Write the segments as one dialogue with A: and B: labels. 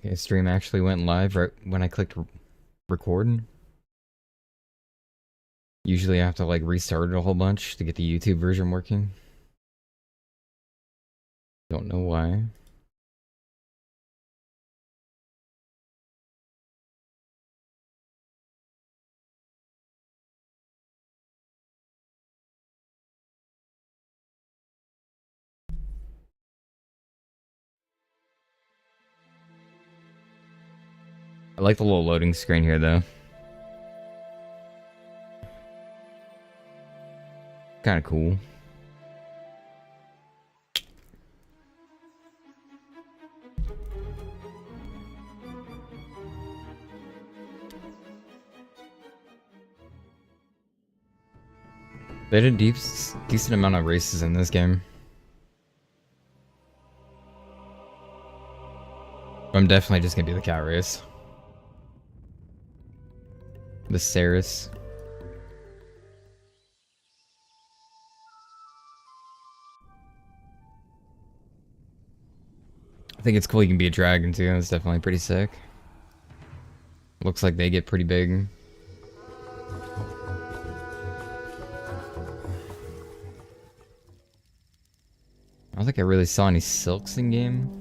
A: Okay, stream actually went live right when I clicked record. Usually I have to like restart it a whole bunch to get the YouTube version working. Don't know why. I like the little loading screen here though. Kind of cool. They did a decent amount of races in this game. I'm definitely just gonna do the cat race. The Ceres. I think it's cool you can be a dragon too. That's definitely pretty sick. Looks like they get pretty big. I don't think I really saw any silks in game.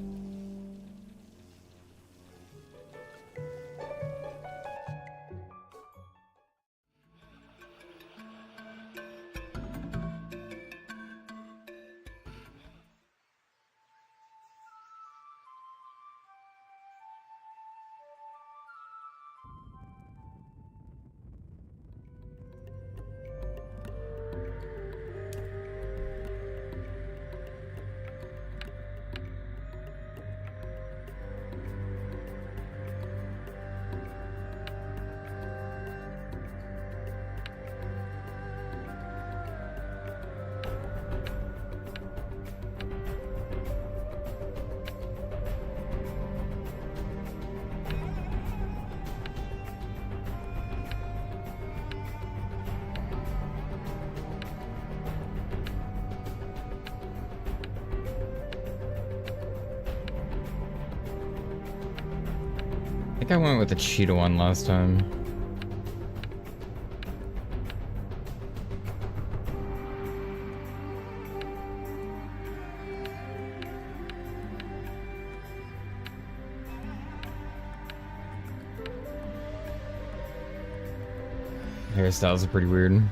A: I think I went with the cheetah one last time. Hairstyles are pretty weird.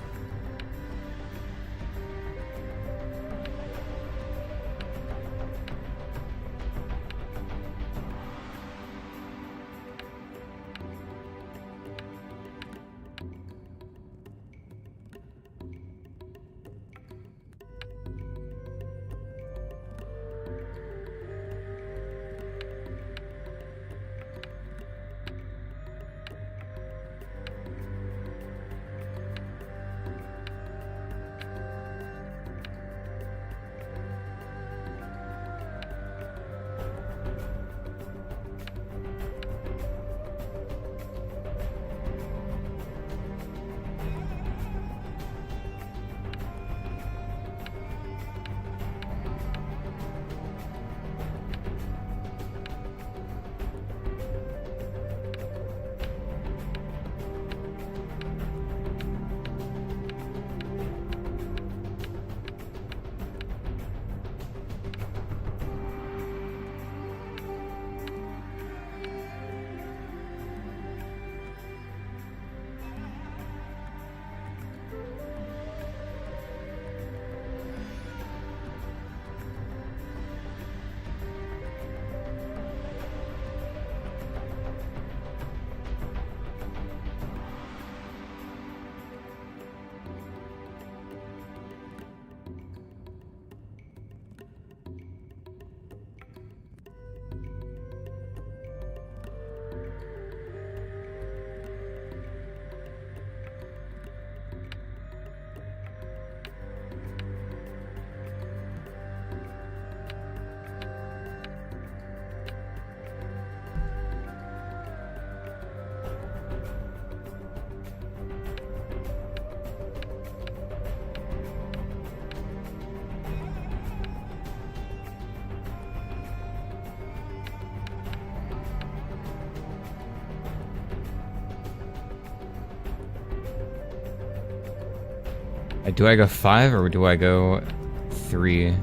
A: Do I go 5 or do I go 3?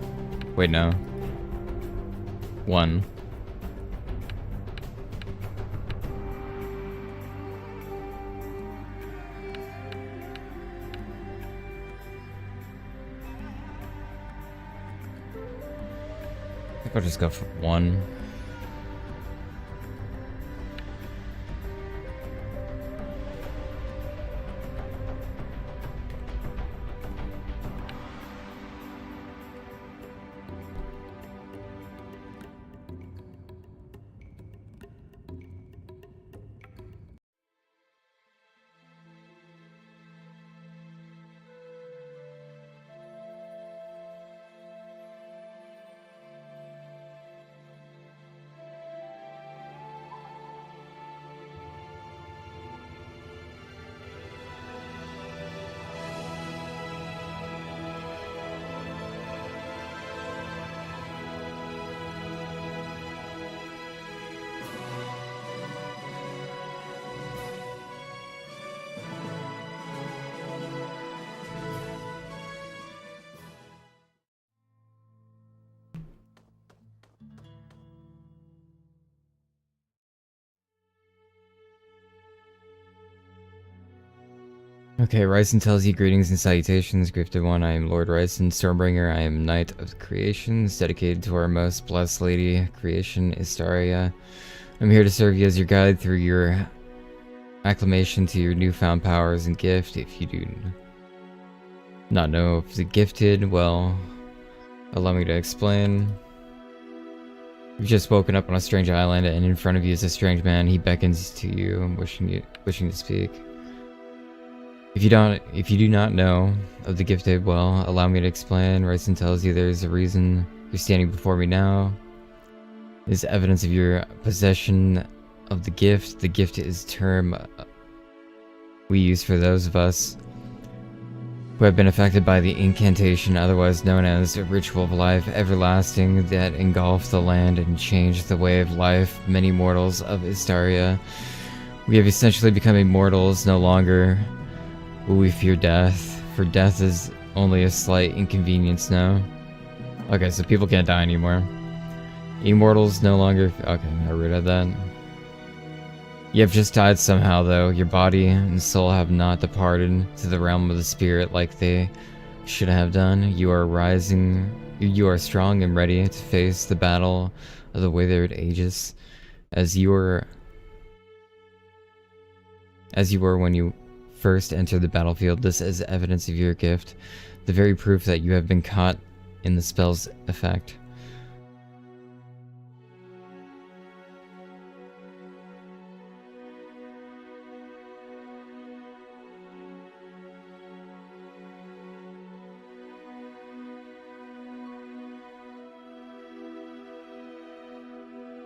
A: Wait, no. 1. I think I'll just go for 1. Okay, Ryzen tells you greetings and salutations, Grifted One. I am Lord Ryzen, Stormbringer. I am Knight of Creations, dedicated to our most blessed lady, Creation, Istaria. I'm here to serve you as your guide through your acclamation to your newfound powers and gift. If you do not know of the gifted, well, allow me to explain. You've just woken up on a strange island, and in front of you is a strange man. He beckons to you, wishing to speak. If you do not know of the gifted, well, allow me to explain. Ryzen tells you there's a reason you're standing before me now. It is evidence of your possession of the gift. The gift is a term we use for those of us who have been affected by the incantation, otherwise known as a ritual of life everlasting, that engulfed the land and changed the way of life. Many mortals of Istaria, we have essentially become immortals. No longer will we fear death, for death is only a slight inconvenience now. Okay, so people can't die anymore. Immortals no longer... Okay, I read that. You have just died somehow, though. Your body and soul have not departed to the realm of the spirit like they should have done. You are rising... You are strong and ready to face the battle of the withered ages, as you were when you first entered the battlefield. This is evidence of your gift, the very proof that you have been caught in the spell's effect.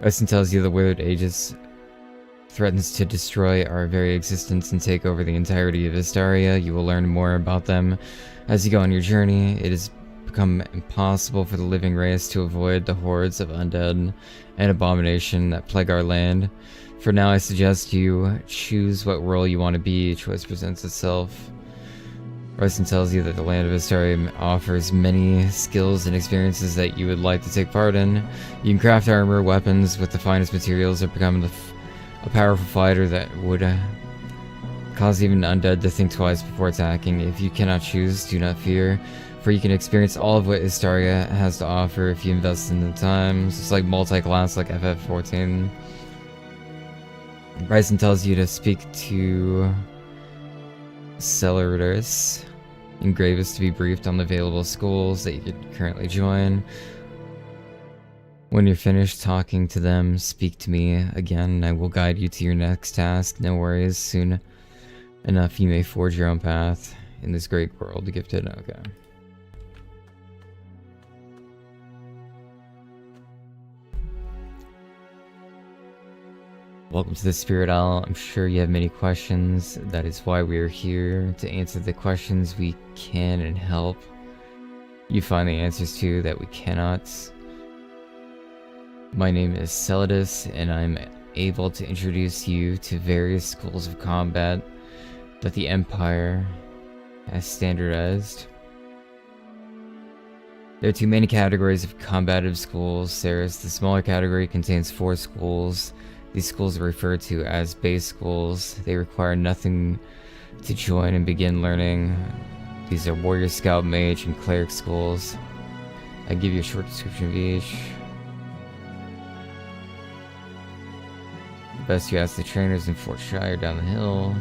A: Weston tells you the withered ages threatens to destroy our very existence and take over the entirety of Istaria. You will learn more about them as you go on your journey. It has become impossible for the living race to avoid the hordes of undead and abomination that plague our land. For now, I suggest you choose what role you want to be. Choice presents itself. Ryzen tells you that the land of Istaria offers many skills and experiences that you would like to take part in. You can craft armor, weapons with the finest materials, or become a powerful fighter that would cause even undead to think twice before attacking. If you cannot choose, do not fear, for you can experience all of what Istaria has to offer if you invest in the time. It's like multi-class, like FF14. Ryzen tells you to speak to Celerus and Gravis to be briefed on the available schools that you could currently join. When you're finished talking to them, speak to me again, and I will guide you to your next task. No worries, soon enough you may forge your own path in this great world. Gifted, okay. Welcome to the Spirit Isle. I'm sure you have many questions. That is why we are here, to answer the questions we can and help you find the answers to that we cannot. My name is Celadus, and I'm able to introduce you to various schools of combat that the Empire as standardized. There are two main categories of combative schools. The smaller category contains 4 schools. These schools are referred to as base schools. They require nothing to join and begin learning. These are Warrior, Scout, Mage, and Cleric schools. I give you a short description of each. Best you ask the trainers in Fort Shire down the hill.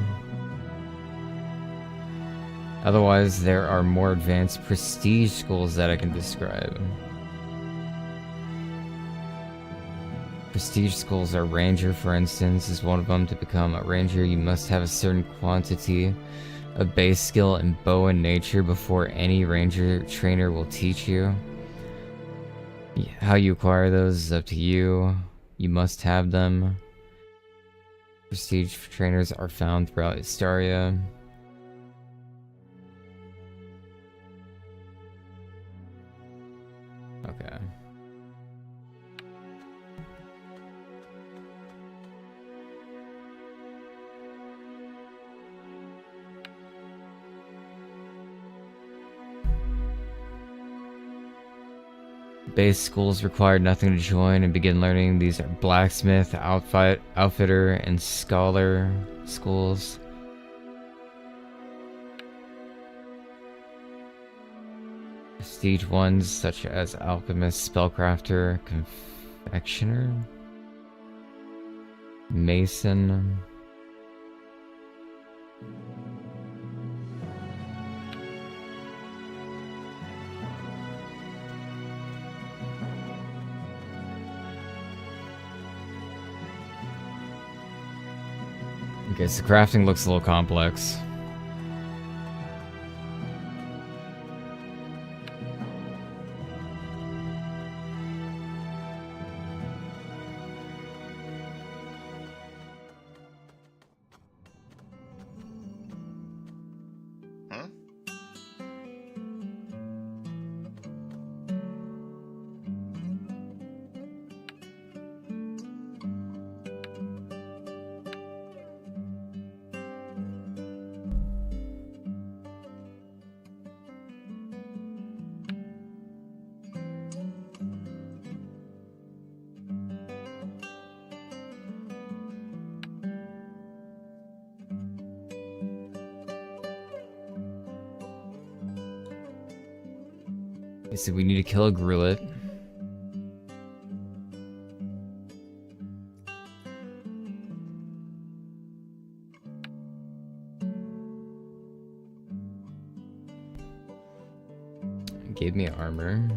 A: Otherwise, there are more advanced prestige schools that I can describe. Prestige schools are Ranger, for instance, is one of them. To become a Ranger, you must have a certain quantity of base skill in bow and nature before any Ranger trainer will teach you. How you acquire those is up to you. You must have them. Prestige trainers are found throughout Istaria. Okay. Base schools require nothing to join and begin learning. These are blacksmith, outfitter, and scholar schools. Prestige ones such as alchemist, spellcrafter, confectioner, mason. Okay, so crafting looks a little complex. So we need to kill a Grulet. Gave me armor.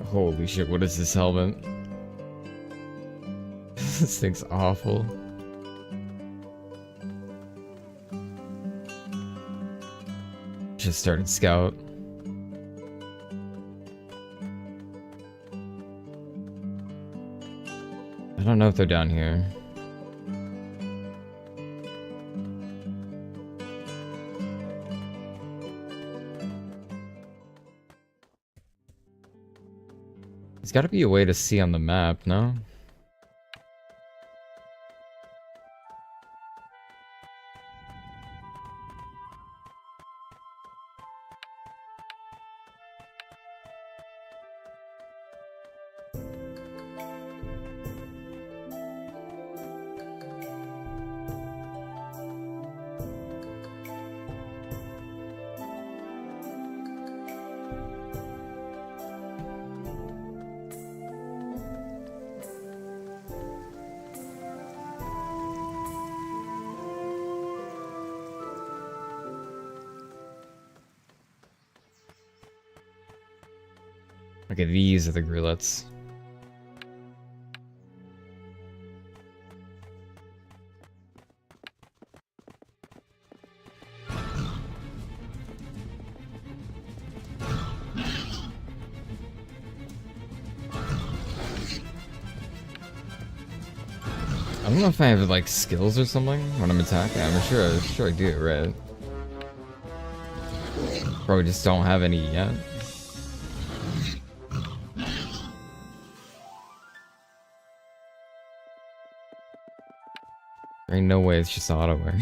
A: Holy shit, what is this helmet? This thing's awful. Just started scout. I don't know if they're down here. There's gotta be a way to see on the map, no? Okay, these are the Grulets. I don't know if I have like skills or something when I'm attacking. I'm sure I do it right. Probably just don't have any yet. There ain't no way it's just auto-wear.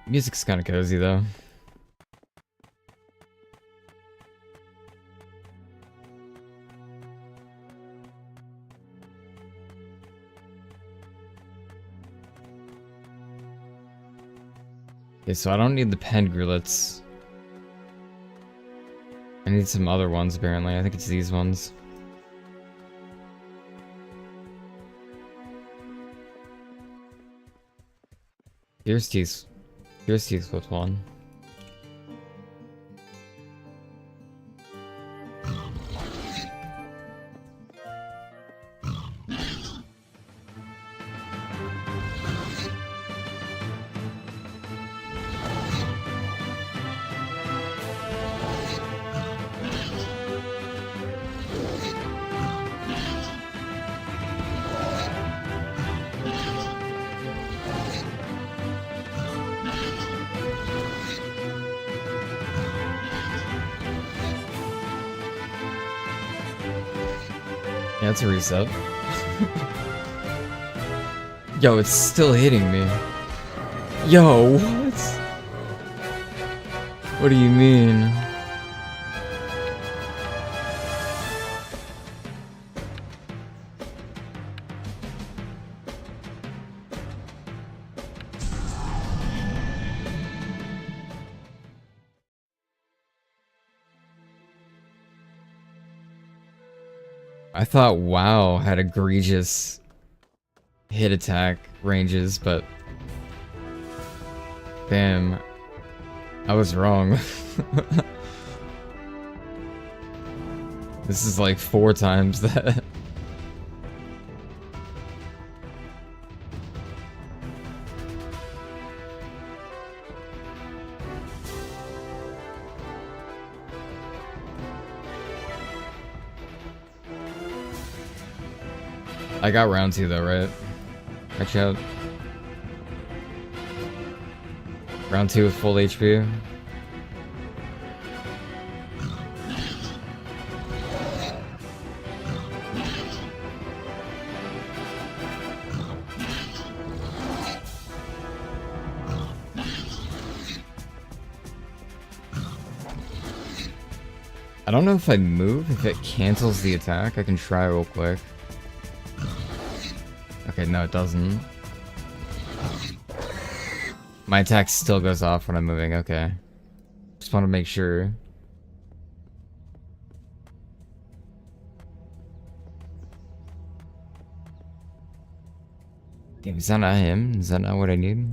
A: Music's kind of cozy though. Okay, so I don't need the pen grulets. I need some other ones apparently. I think it's these ones. Here's teeth. Here's teeth with one. Yeah, it's a reset. Yo, it's still hitting me. Yo, what? What do you mean? I thought WoW had egregious hit attack ranges, but damn, I was wrong. This is like 4 times that. I got round 2 though, right? Watch out. Round 2 with full HP. I don't know if I move, if it cancels the attack. I can try real quick. Okay, no it doesn't. My attack still goes off when I'm moving, okay. Just want to make sure. Damn, is that not him? Is that not what I need?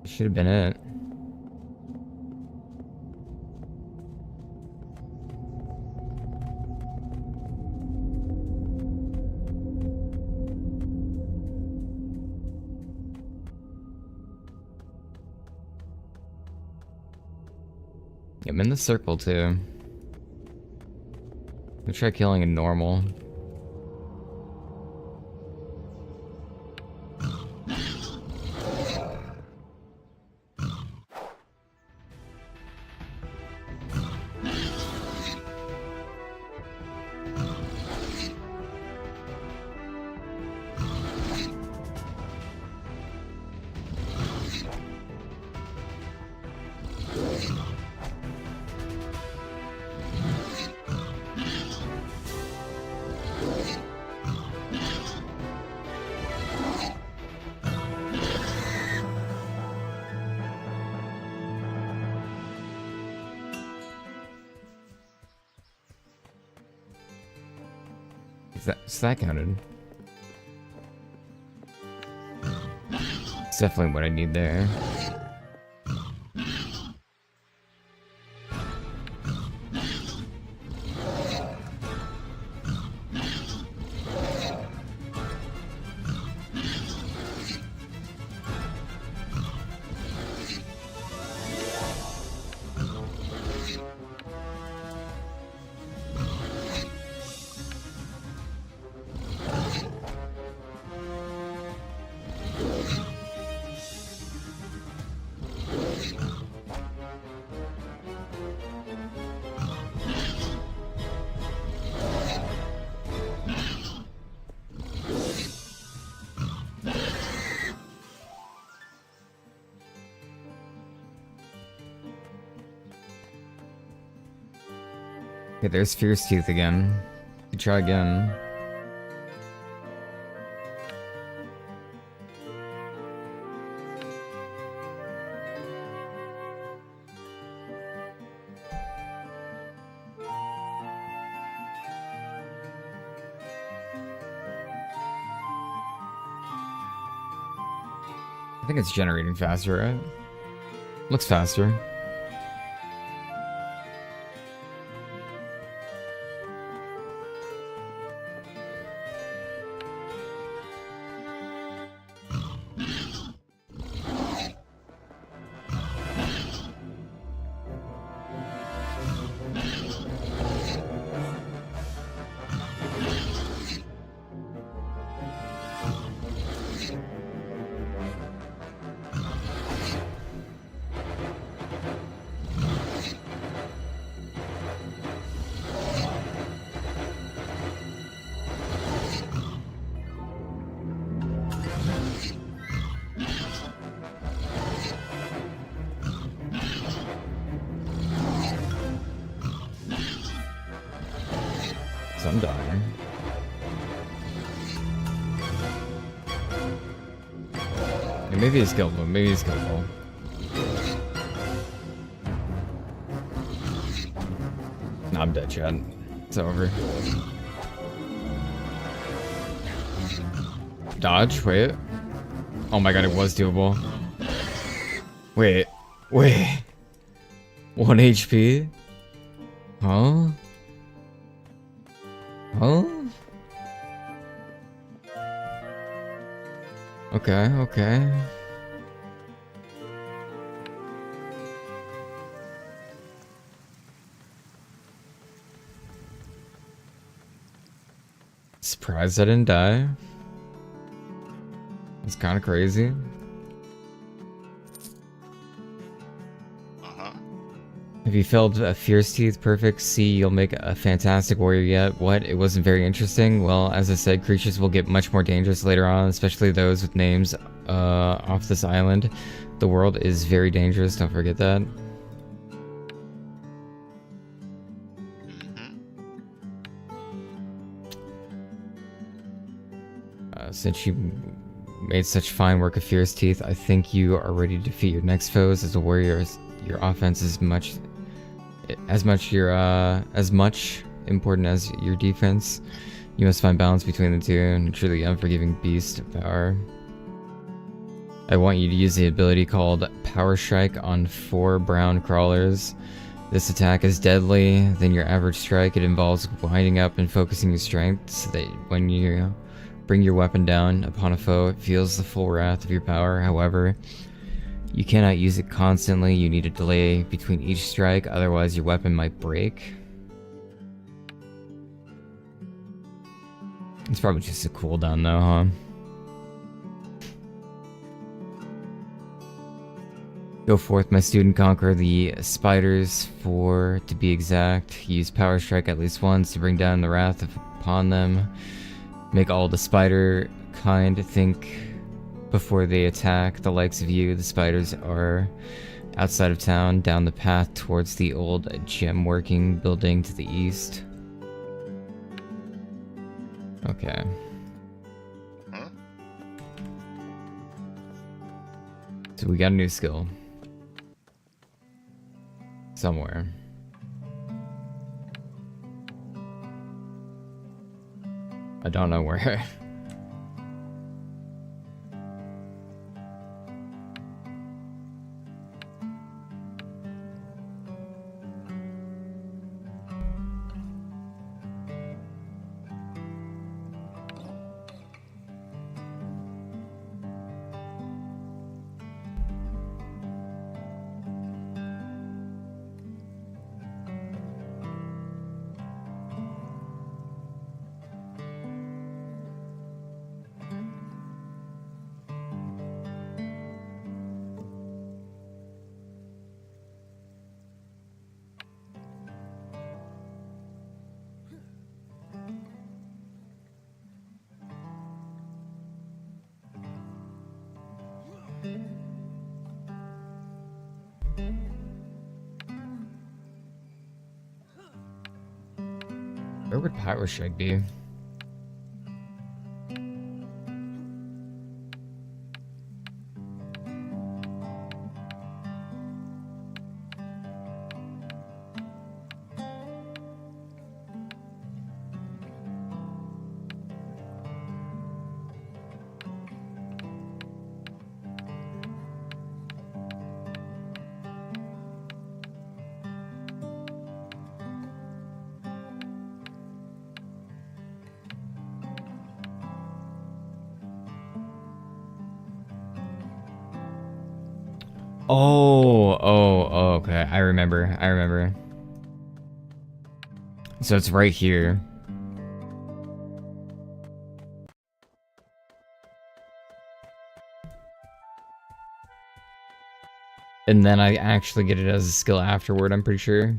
A: Should have been it. I'm in the circle too. Let me try killing a normal. That counted. It's definitely what I need there. Okay, there's Fierce Teeth again. Could try again. I think it's generating faster, right? Looks faster. So I'm dying. Yeah, maybe he's killable. Maybe he's killable. Nah, I'm dead, Chad. It's over. Dodge? Wait. Oh my god, it was doable. Wait. 1 HP? Huh? Huh? Okay. Surprised I didn't die. It's kind of crazy. Have you failed a Fierce Teeth? Perfect. See, you'll make a fantastic warrior yet. What? It wasn't very interesting? Well, as I said, creatures will get much more dangerous later on, especially those with names off this island. The world is very dangerous, don't forget that. Since you made such fine work of Fierce Teeth, I think you are ready to defeat your next foes. As a warrior, your offense is as much important as your defense. You must find balance between the two, and truly unforgiving beast of power. I want you to use the ability called Power Strike on 4 brown crawlers. This attack is deadly than your average strike. It involves winding up and focusing your strength so that when you bring your weapon down upon a foe, it feels the full wrath of your power. However, you cannot use it constantly. You need a delay between each strike, otherwise your weapon might break. It's probably just a cooldown though, huh? Go forth, my student, conquer the spiders, 4 to be exact. Use Power Strike at least once to bring down the wrath upon them. Make all the spider kind think before they attack the likes of you. The spiders are outside of town, down the path towards the old gem working building to the east. Okay. So we got a new skill. Somewhere. I don't know where. Where would Pyro Strike be? Oh, okay. I remember. So it's right here. And then I actually get it as a skill afterward, I'm pretty sure.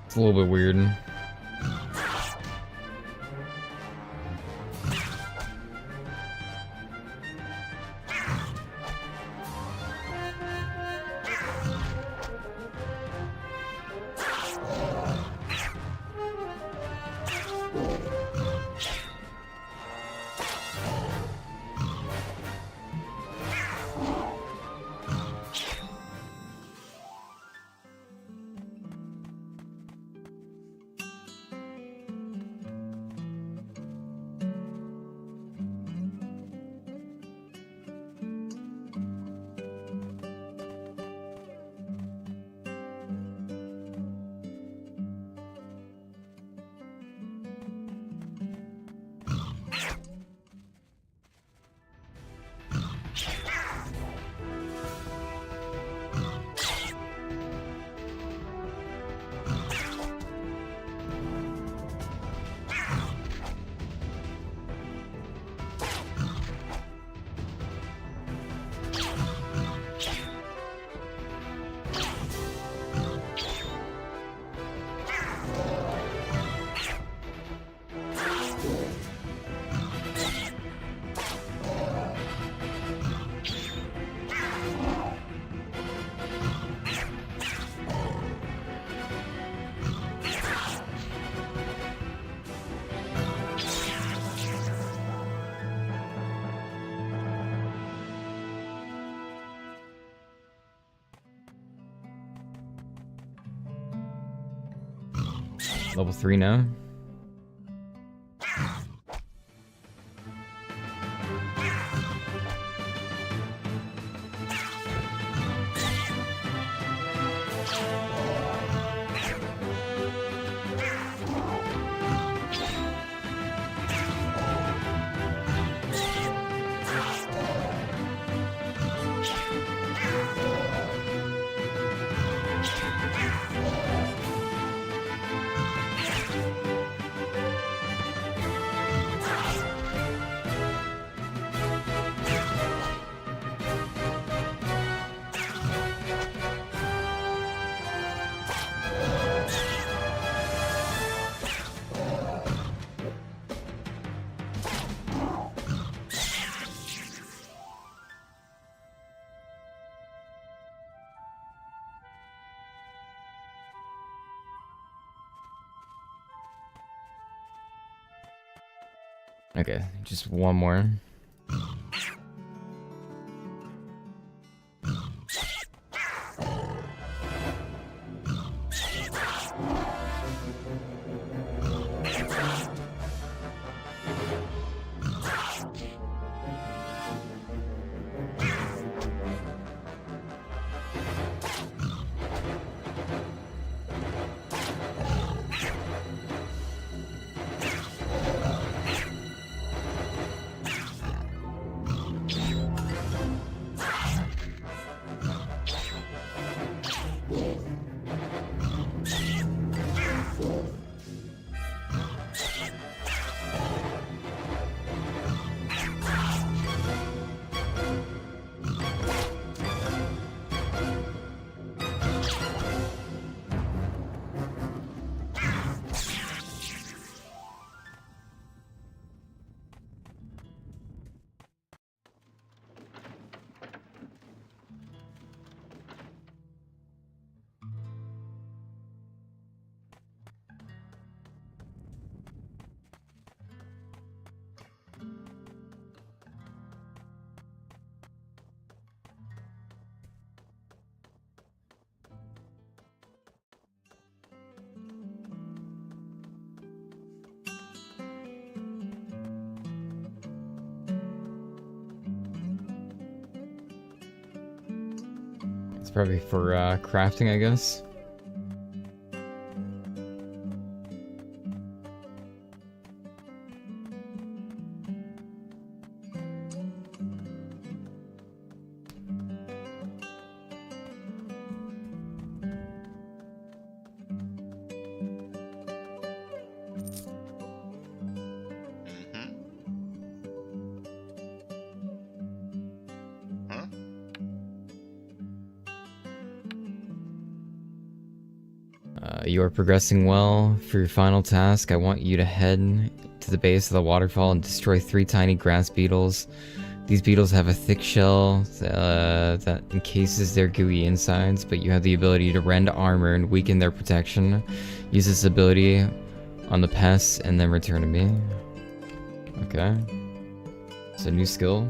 A: It's a little bit weird. Level 3 now. Okay, just one more. probably for crafting, I guess. You are progressing well. For your final task, I want you to head to the base of the waterfall and destroy 3 tiny grass beetles. These beetles have a thick shell that encases their gooey insides, but you have the ability to rend armor and weaken their protection. Use this ability on the pests and then return to me. Okay. It's a new skill.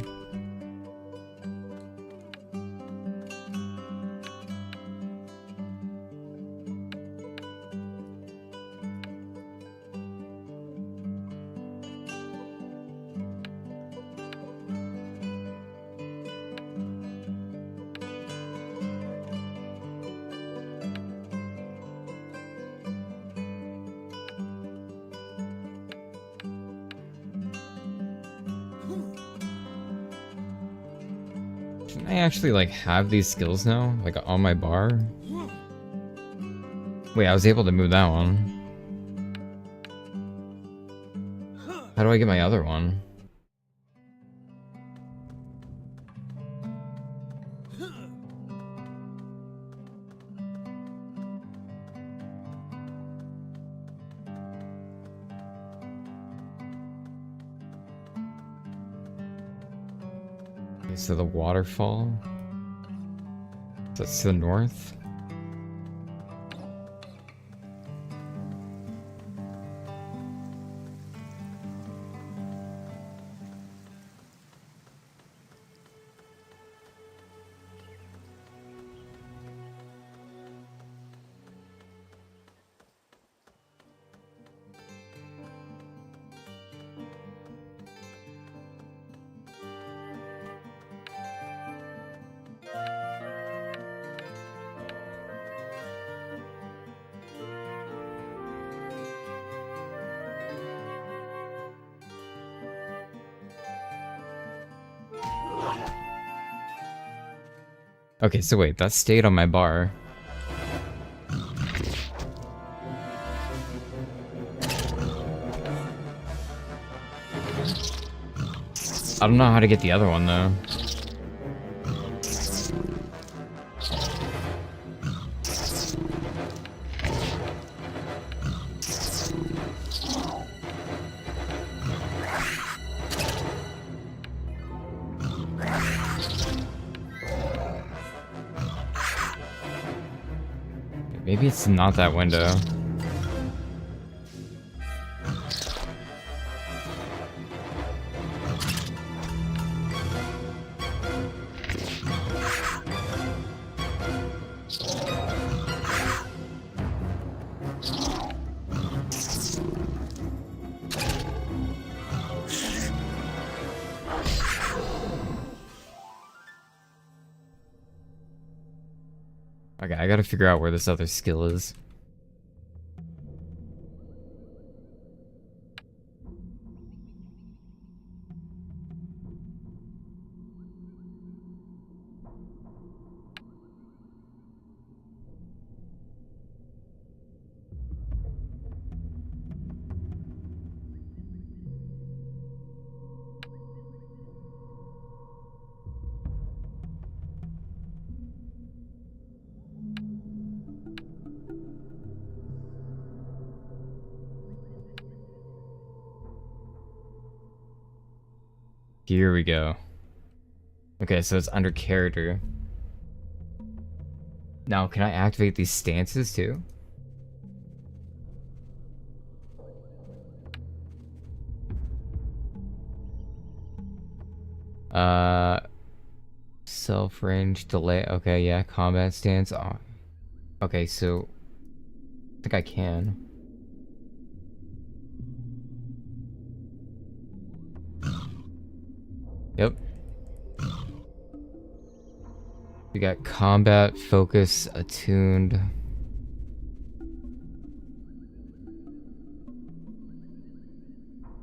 A: Can I actually, like, have these skills now? Like, on my bar? Wait, I was able to move that one. How do I get my other one? Okay, so the waterfall. That's to the north. Okay, so wait, that stayed on my bar. I don't know how to get the other one, though. Maybe it's not that window. Okay, I gotta figure out where this other skill is. Here we go. Okay, so it's under character. Now, can I activate these stances too? Self-range delay. Okay, yeah, combat stance. Oh. Okay, so I think I can. Yep. We got combat, focus, attuned.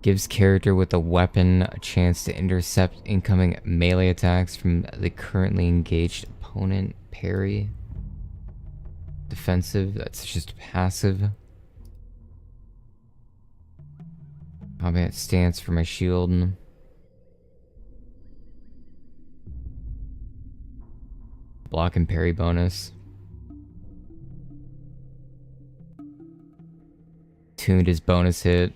A: Gives character with a weapon a chance to intercept incoming melee attacks from the currently engaged opponent. Parry. Defensive, that's just passive. Combat stance for my shield. Block and parry bonus. Tuned is bonus hit.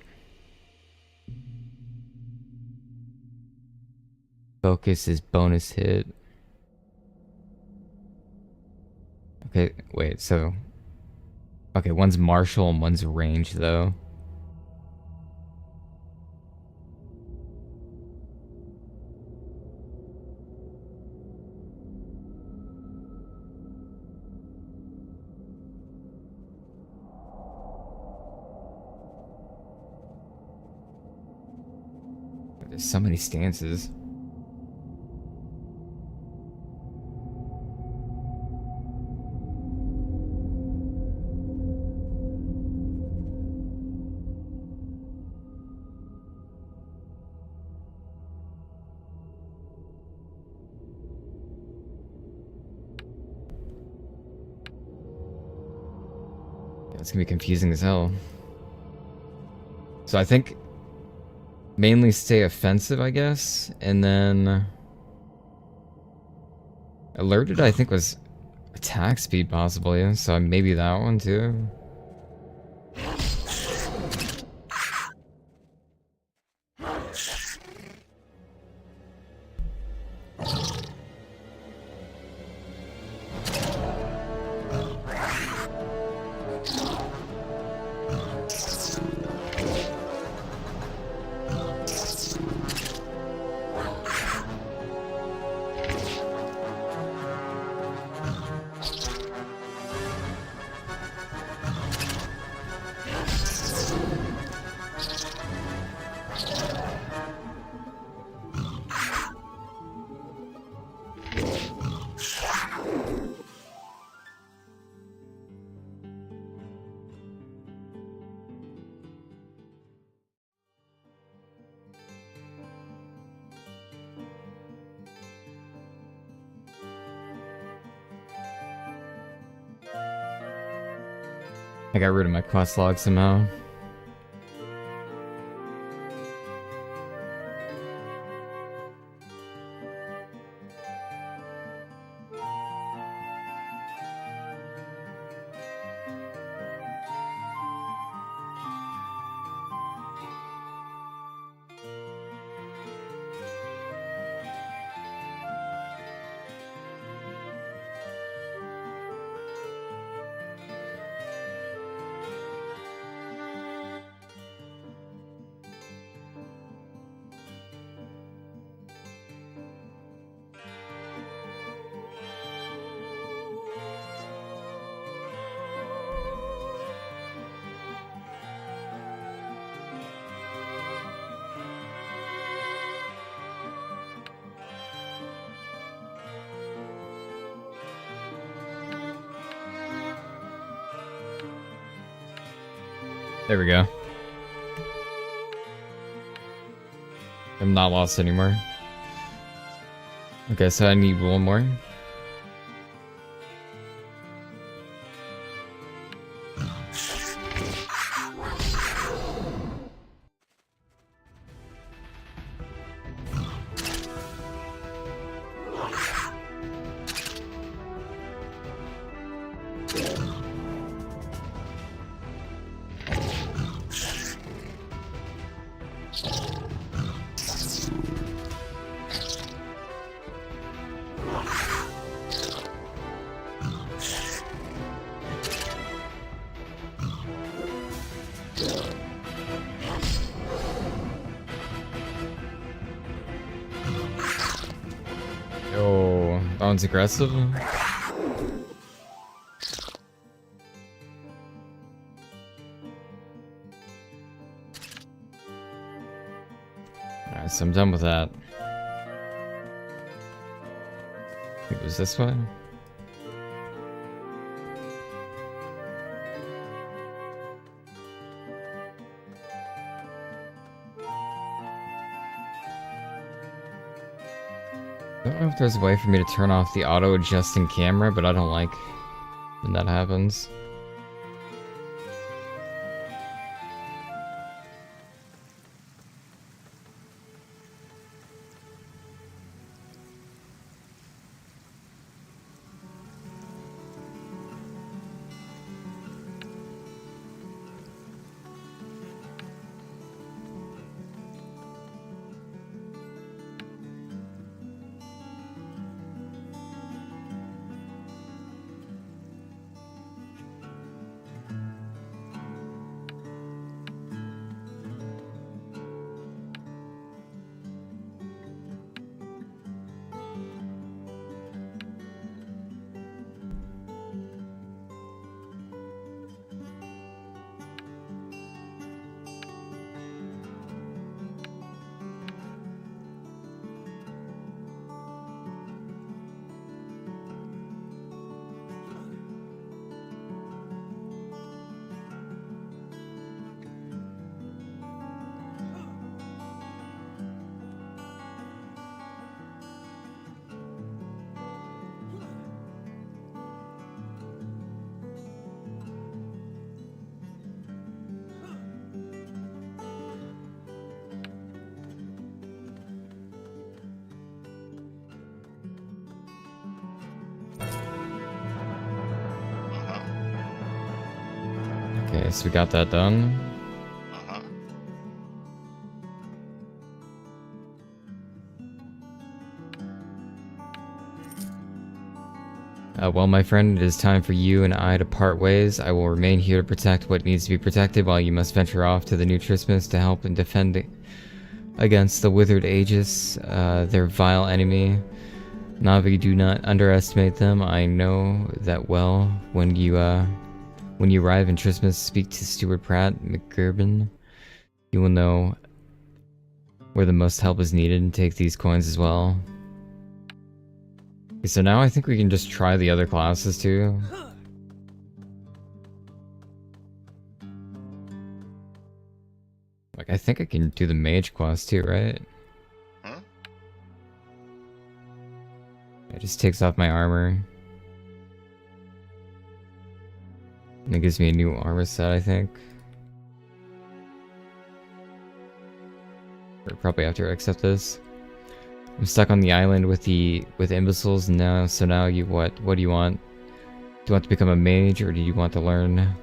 A: Focus is bonus hit. Okay, wait, so... Okay, one's martial and one's range, though. There's so many stances. It's gonna be confusing as hell. So I think mainly stay offensive, I guess, and then alerted I think was attack speed possibly, so maybe that one too. I got rid of my quest log somehow. There we go. I'm not lost anymore. Okay, so I need one more. Oh, that one's aggressive. Alright, so I'm done with that. I think it was this way. I don't know if there's a way for me to turn off the auto adjusting camera, but I don't like when that happens. Okay, so we got that done. Well, my friend, it is time for you and I to part ways. I will remain here to protect what needs to be protected, while you must venture off to the New Trismus to help and defend against the Withered Aegis, their vile enemy. Navi, do not underestimate them. I know that well. When you arrive in Trismus, speak to Steward Pratt McGurban. You will know where the most help is needed, and take these coins as well. Okay, so now I think we can just try the other classes too. Like, I think I can do the mage quest too, right?
B: Huh?
A: It just takes off my armor. And it gives me a new armor set, I think. Or probably have to accept this. I'm stuck on the island with imbeciles now, so now what do you want? Do you want to become a mage, or do you want to learn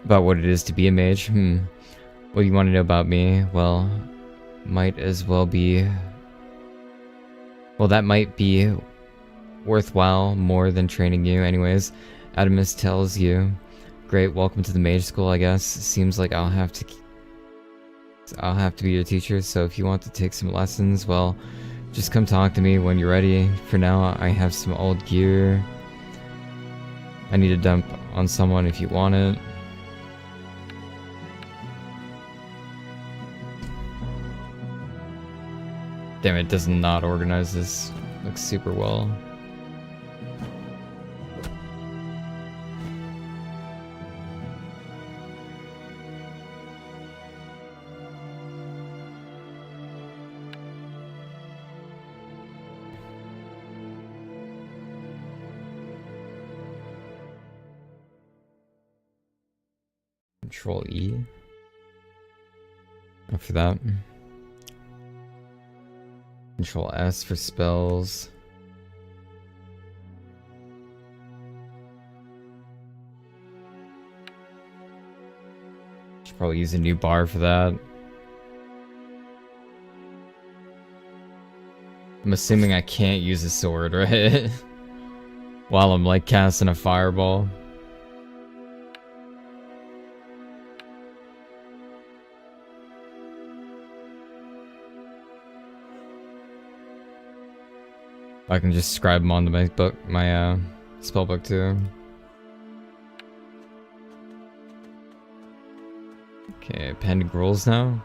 A: about what it is to be a mage? What do you want to know about me? Well, might as well be... Well, that might be worthwhile more than training you. Anyways, Adamus tells you. Great, welcome to the mage school, I guess. Seems like I'll have to be your teacher, so if you want to take some lessons, well, just come talk to me when you're ready. For now, I have some old gear I need to dump on someone if you want it. Damn, it does not organize this like super well. Control E. After that. Control S for spells. Should probably use a new bar for that. I'm assuming I can't use a sword, right? While I'm like casting a fireball. I can just scribe them onto my book, my spell book too. Okay, append rules now.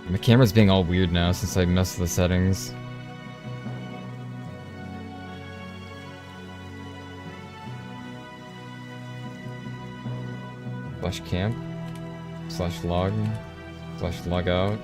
A: My camera's being all weird now since I messed with the settings. Flesh camp. /log /log out.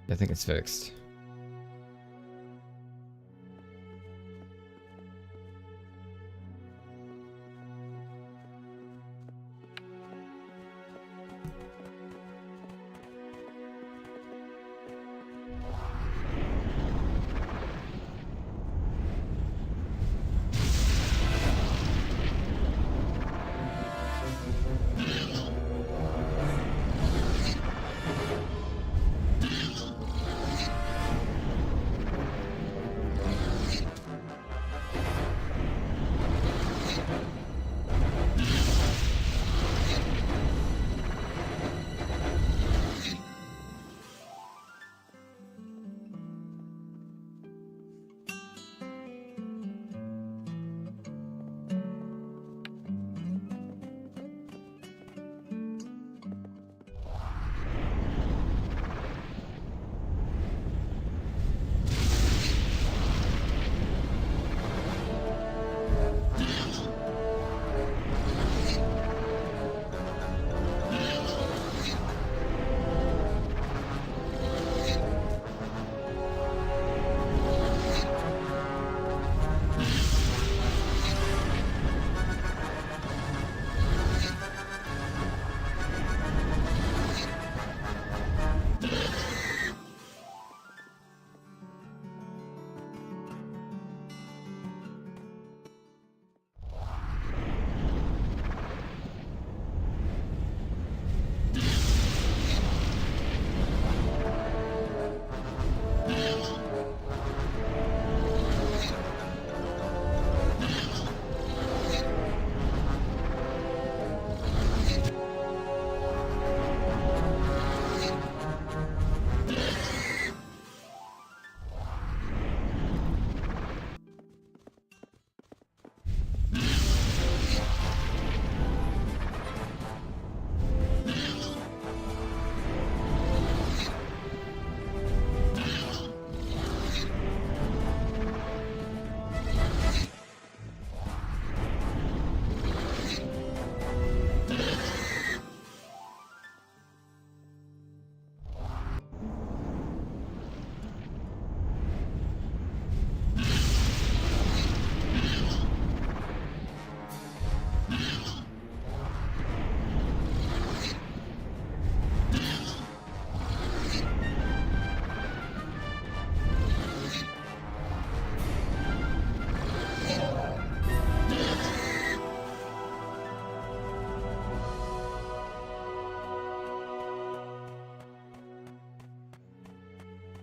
A: I think it's fixed.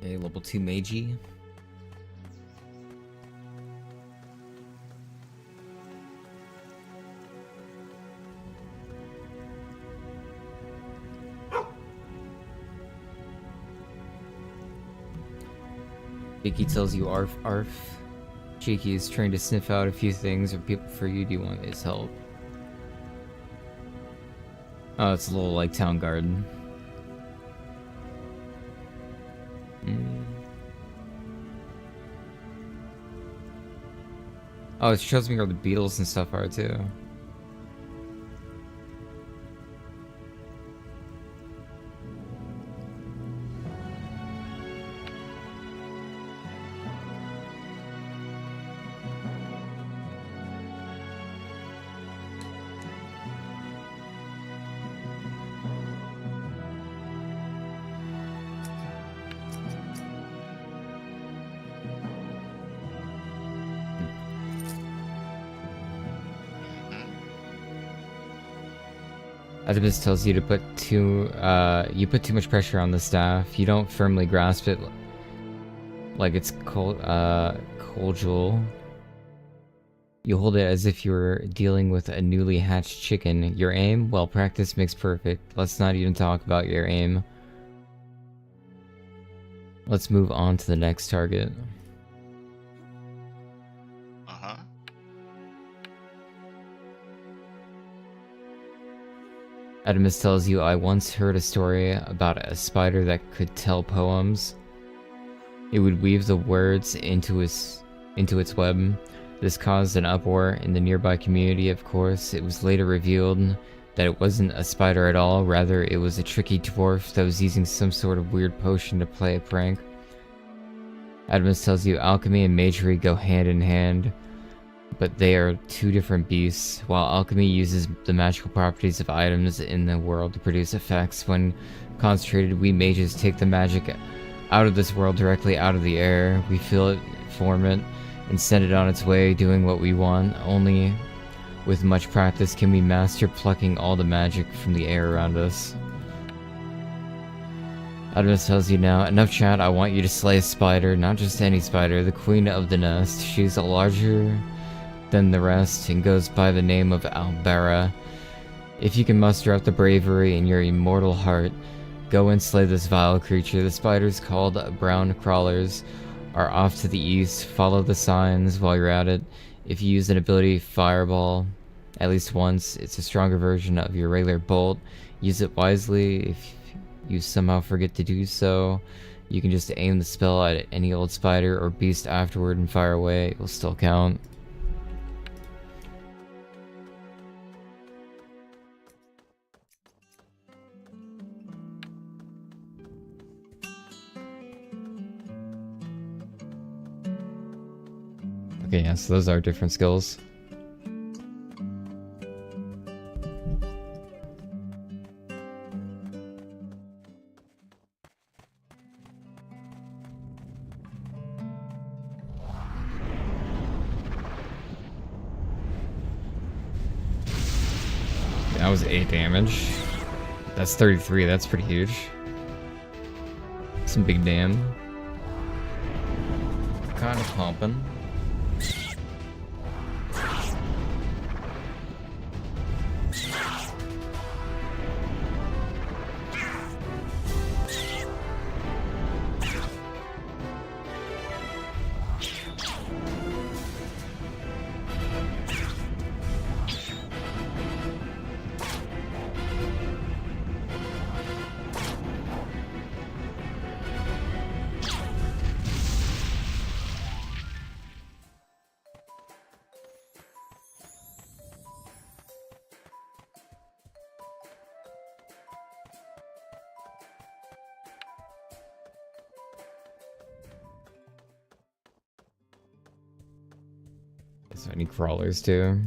A: Okay, level 2 Meiji. Vicky tells you arf arf. Cheeky is trying to sniff out a few things or people for you. Do you want his help? Oh, it's a little like town garden. Oh, it shows me where the beetles and stuff are too. Adibus tells you to put you put too much pressure on the staff. You don't firmly grasp it like it's cordial. You hold it as if you're dealing with a newly hatched chicken. Your aim? Well, practice makes perfect. Let's not even talk about your aim. Let's move on to the next target. Adamus tells you, I once heard a story about a spider that could tell poems. It would weave the words into its web. This caused an uproar in the nearby community, of course. It was later revealed that it wasn't a spider at all, rather it was a tricky dwarf that was using some sort of weird potion to play a prank. Adamus tells you alchemy and magery go hand in hand, but they are two different beasts. While alchemy uses the magical properties of items in the world to produce effects, when concentrated, we mages take the magic out of this world directly out of the air. We feel it, form it, and send it on its way, doing what we want. Only with much practice can we master plucking all the magic from the air around us. Adamus tells you now, enough chat, I want you to slay a spider, not just any spider, the queen of the nest. She's larger than the rest and goes by the name of Albera. If you can muster up the bravery in your immortal heart, go and slay this vile creature. The spiders, called brown crawlers, are off to the east. Follow the signs while you're at it. If you use an ability Fireball at least once, it's a stronger version of your regular bolt. Use it wisely. If you somehow forget to do so, you can just aim the spell at any old spider or beast afterward and fire away. It will still count. Okay, yeah, so those are different skills. That was 8 damage. That's 33, that's pretty huge. Some big damn. Kind of pumping. So any crawlers too.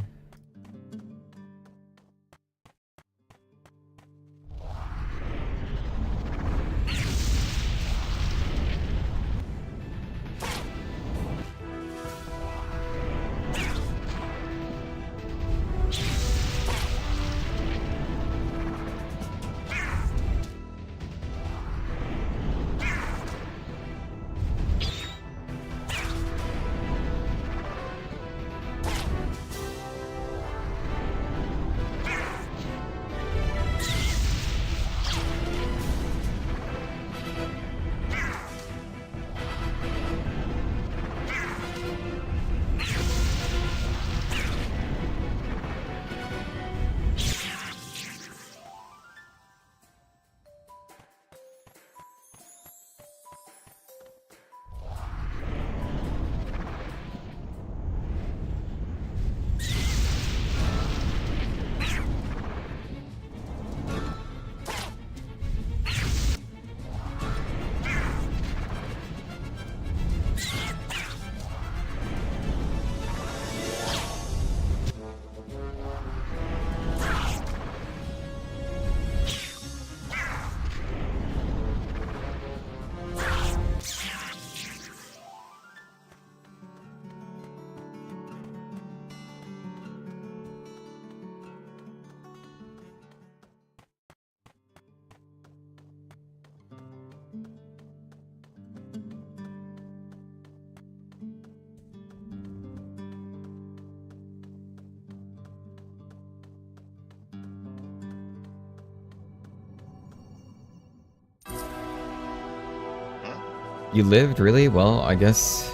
A: You lived, really? Well, I guess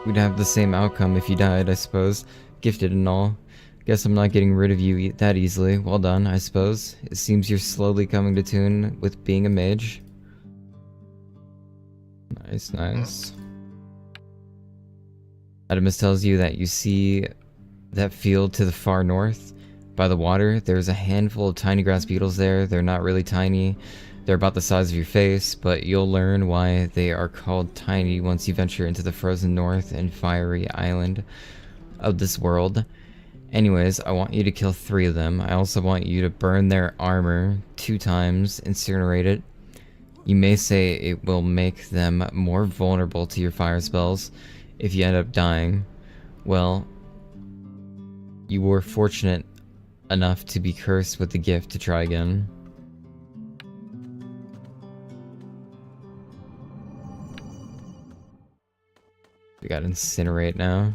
A: we'd have the same outcome if you died, I suppose. Gifted and all. Guess I'm not getting rid of you that easily. Well done, I suppose. It seems you're slowly coming to tune with being a mage. Nice, nice. Adamus tells you that you see that field to the far north. By the water, there's a handful of tiny grass beetles there. They're not really tiny. They're about the size of your face, but you'll learn why they are called tiny once you venture into the frozen north and fiery island of this world. Anyways, I want you to kill 3 of them. I also want you to burn their armor 2 times, incinerate it. You may say it will make them more vulnerable to your fire spells if you end up dying. Well, you were fortunate enough to be cursed with the gift to try again. We got incinerate now.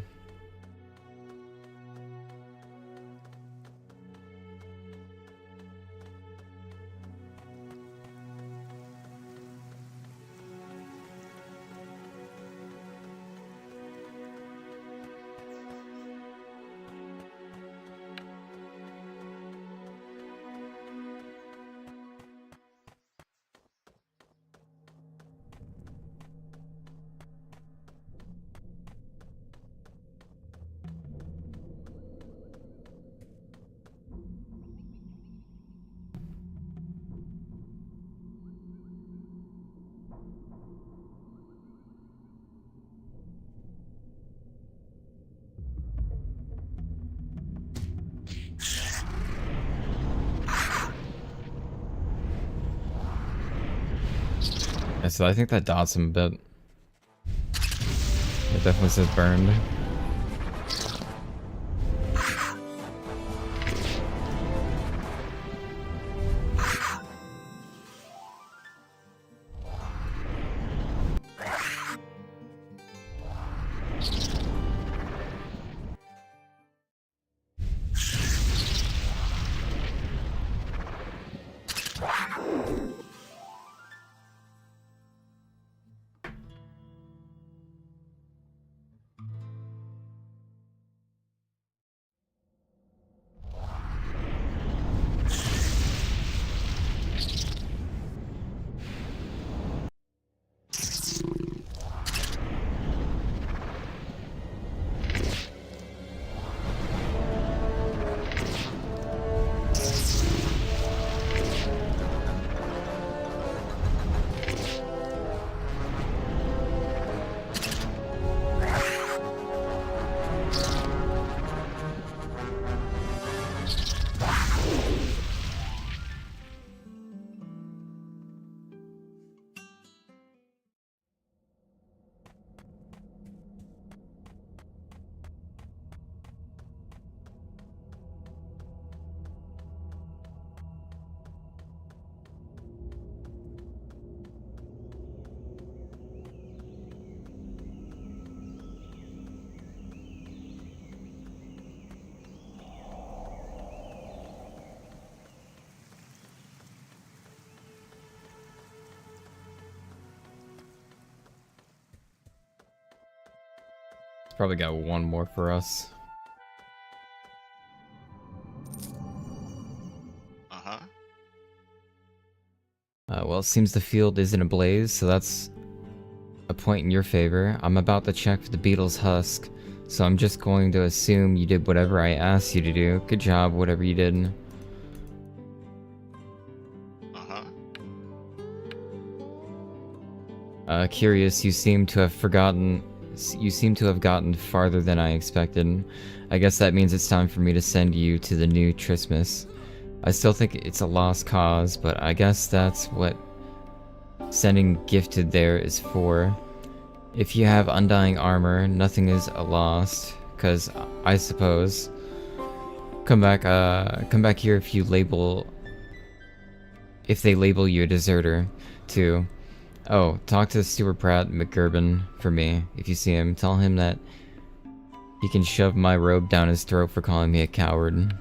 A: Yeah, so I think that dots him a bit. It definitely says burned. Probably got one more for us. Well, it seems the field is in a blaze, so that's a point in your favor. I'm about to check for the beetle's husk, so I'm just going to assume you did whatever I asked you to do. Good job, whatever you did. Curious, you seem to have gotten farther than I expected. I guess that means it's time for me to send you to the new Trismus. I still think it's a lost cause, but I guess that's what sending gifted there is for. If you have undying armor, nothing is a lost, cause I suppose. Come back here if they label you a deserter, too. Oh, talk to Stuart Pratt McGurban for me. If you see him, tell him that he can shove my robe down his throat for calling me a coward.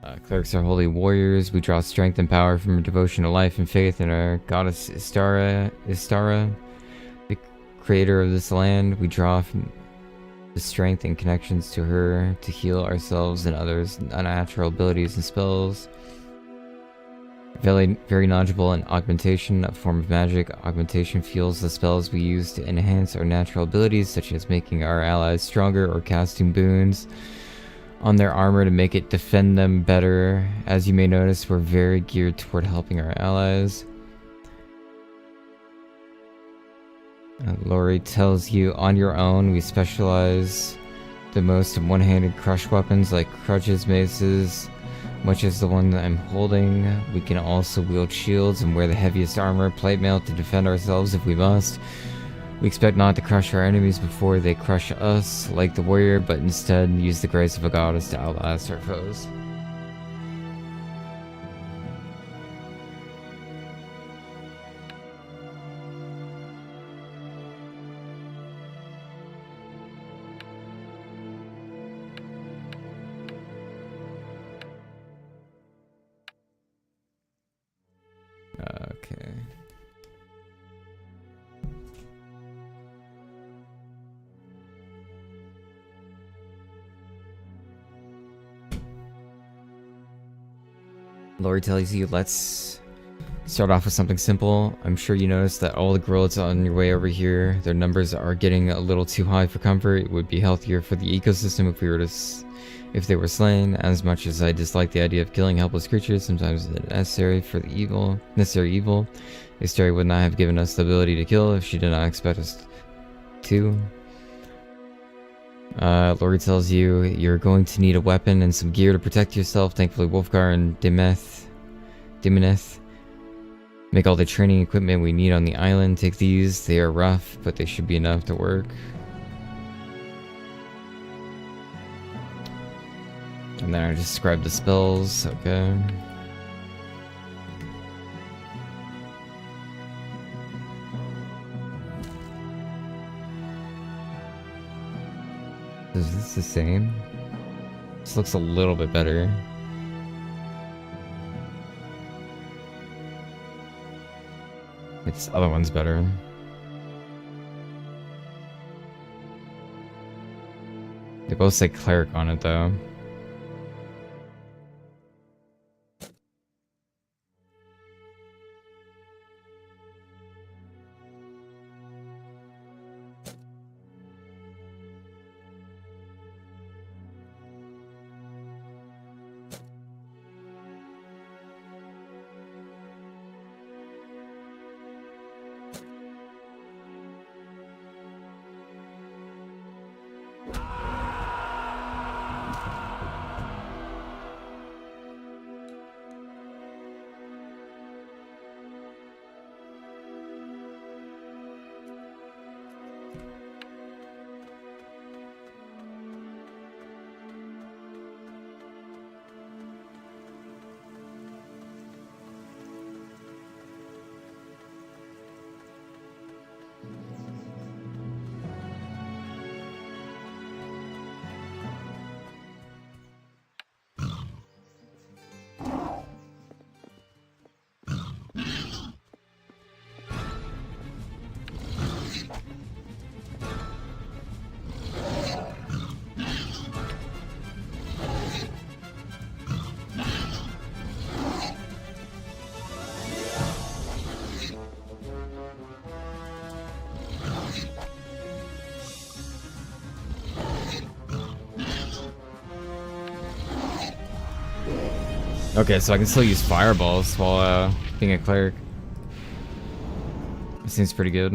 A: Clerics are holy warriors. We draw strength and power from devotion to life and faith in our goddess Istaria, the creator of this land. We draw from the strength and connections to her to heal ourselves and others, unnatural abilities and spells. Very knowledgeable in augmentation, a form of magic. Augmentation fuels the spells we use to enhance our natural abilities, such as making our allies stronger or casting boons on their armor to make it defend them better. As you may notice, we're very geared toward helping our allies. Lori tells you, on your own, we specialize the most in one-handed crush weapons like crutches, maces, much as the one that I'm holding. We can also wield shields and wear the heaviest armor, plate mail, to defend ourselves if we must. We expect not to crush our enemies before they crush us, like the warrior, but instead use the grace of a goddess to outlast our foes. Okay. Lori tells you, let's start off with something simple. I'm sure you noticed that all the gorillas on your way over here, their numbers are getting a little too high for comfort. It would be healthier for the ecosystem if they were slain. As much as I dislike the idea of killing helpless creatures, sometimes it's necessary for the evil. Istaria would not have given us the ability to kill if she did not expect us to. Lori tells you you're going to need a weapon and some gear to protect yourself. Thankfully, Wolfgar and Dimineth make all the training equipment we need on the island. Take these. They are rough, but they should be enough to work. And then I describe the spells. Okay. Is this the same? This looks a little bit better. This other one's better. They both say cleric on it though. Okay, so I can still use fireballs while being a cleric. That seems pretty good.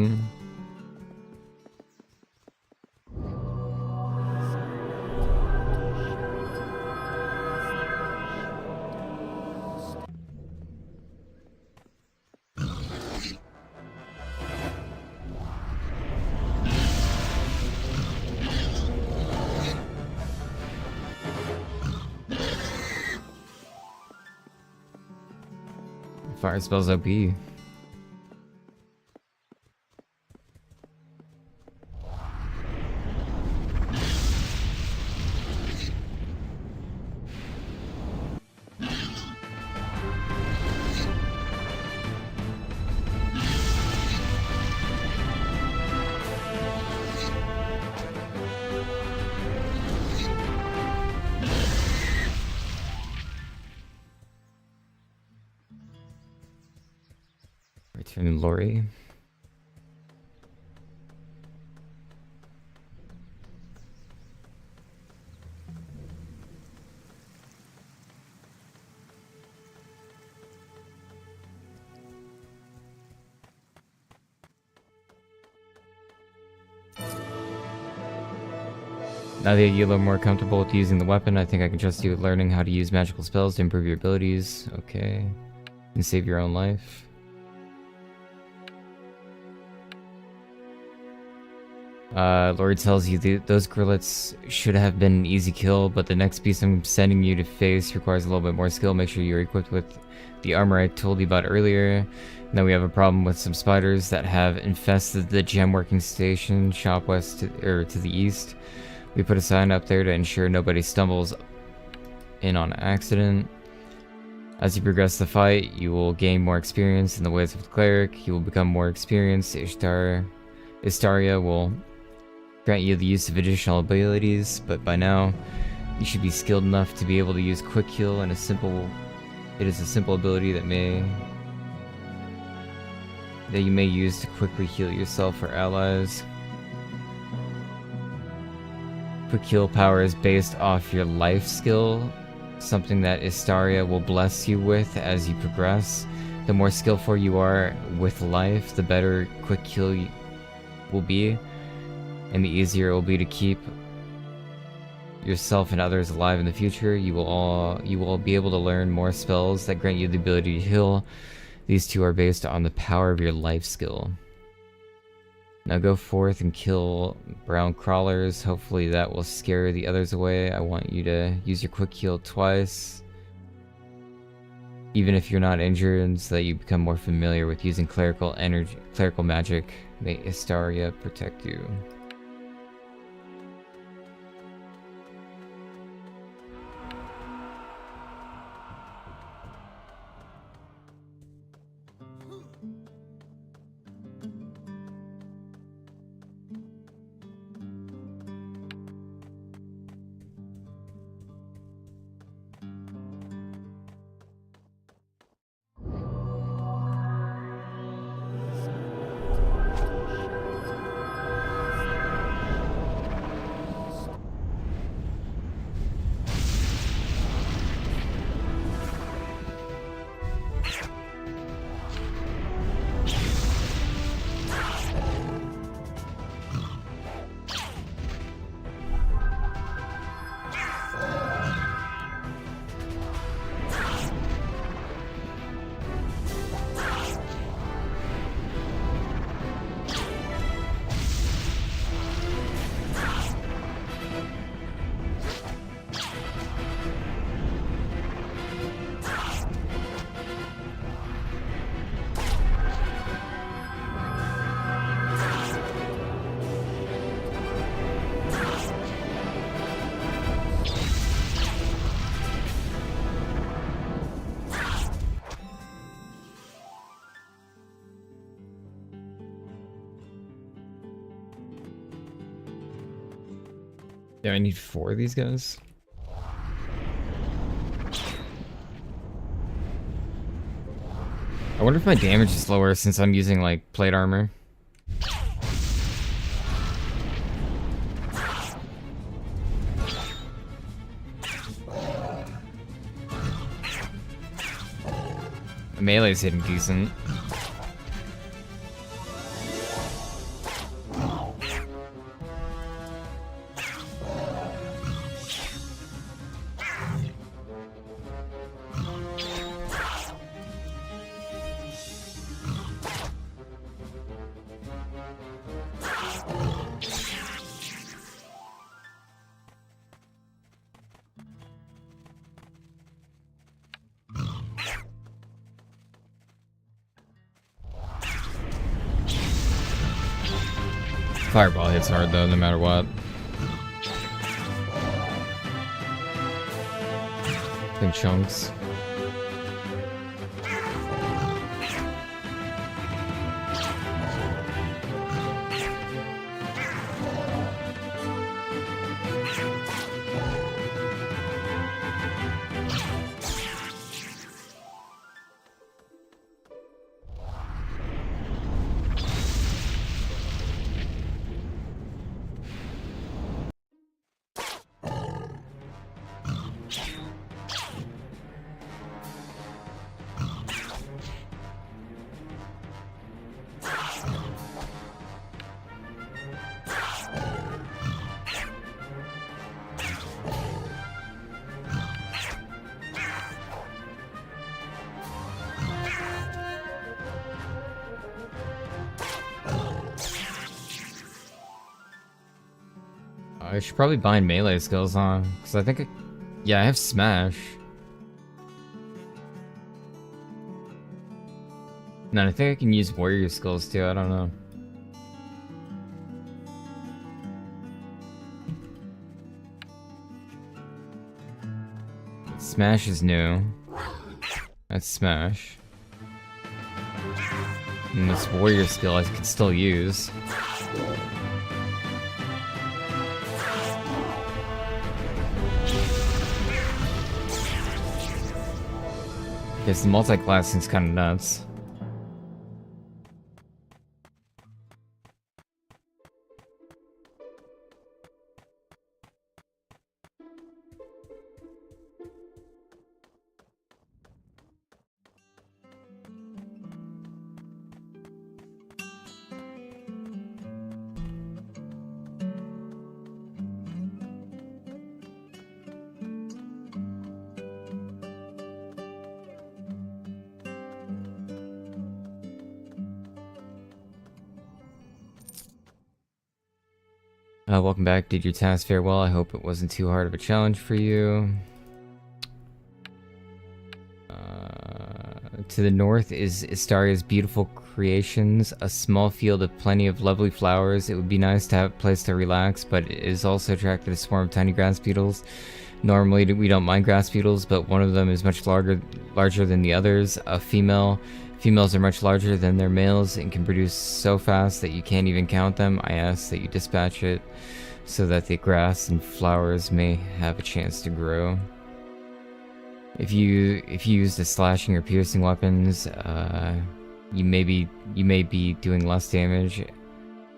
A: Fire spells OP. Return Lori. Now that you're a little more comfortable with using the weapon, I think I can trust you with learning how to use magical spells to improve your abilities. Okay. And save your own life. Lord tells you those grillets should have been an easy kill, but the next beast I'm sending you to face requires a little bit more skill. Make sure you're equipped with the armor I told you about earlier. Now we have a problem with some spiders that have infested the gem working station shop west to the east. We put a sign up there to ensure nobody stumbles in on accident. As you progress the fight, you will gain more experience in the ways of the cleric. You will become more experienced. Istaria will grant you the use of additional abilities, but by now, you should be skilled enough to be able to use quick heal and it is a simple ability that you may use to quickly heal yourself or allies. Quick heal power is based off your life skill, something that Istaria will bless you with as you progress. The more skillful you are with life, the better quick heal will be, and the easier it will be to keep yourself and others alive in the future. You will be able to learn more spells that grant you the ability to heal. These two are based on the power of your life skill. Now go forth and kill brown crawlers. Hopefully that will scare the others away. I want you to use your quick heal twice, even if you're not injured, so that you become more familiar with using clerical magic. May Istaria protect you. Yeah, I need 4 of these guys. I wonder if my damage is lower since I'm using like plate armor. The melee's hitting decent. Fireball hits hard though, no matter what. In chunks. I should probably bind melee skills on, because I think yeah, I have Smash. No, I think I can use warrior skills too, I don't know. Smash is new. That's Smash. And this warrior skill I can still use. Because the multi-classing's kind of nuts. Welcome back. Did your task fare well? I hope it wasn't too hard of a challenge for you. To the north is Istaria's beautiful creations, a small field of plenty of lovely flowers. It would be nice to have a place to relax, but it is also attracted a swarm of tiny grass beetles. Normally we don't mind grass beetles, but one of them is much larger than the others. Females are much larger than their males and can produce so fast that you can't even count them. I ask that you dispatch it so that the grass and flowers may have a chance to grow. If you use the slashing or piercing weapons, you may be doing less damage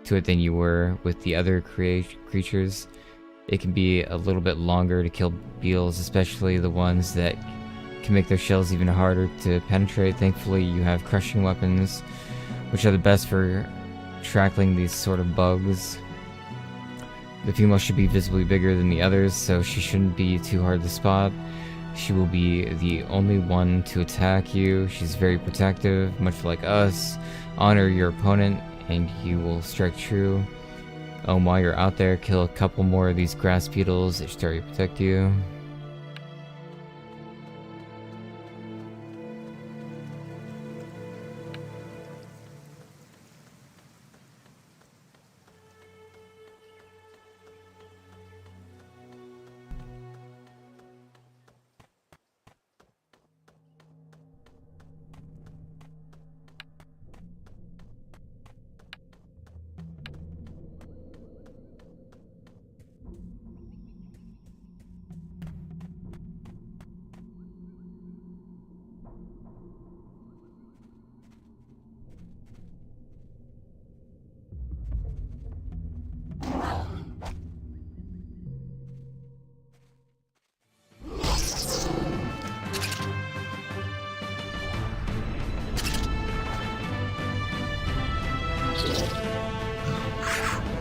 A: to it than you were with the other creatures. It can be a little bit longer to kill beetles, especially the ones that can make their shells even harder to penetrate. Thankfully, you have crushing weapons, which are the best for tackling these sort of bugs. The female should be visibly bigger than the others, so she shouldn't be too hard to spot. She will be the only one to attack you. She's very protective, much like us. Honor your opponent, and you will strike true. While you're out there, kill a couple more of these grass beetles. They should protect you.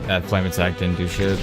A: That flame attack didn't do shit.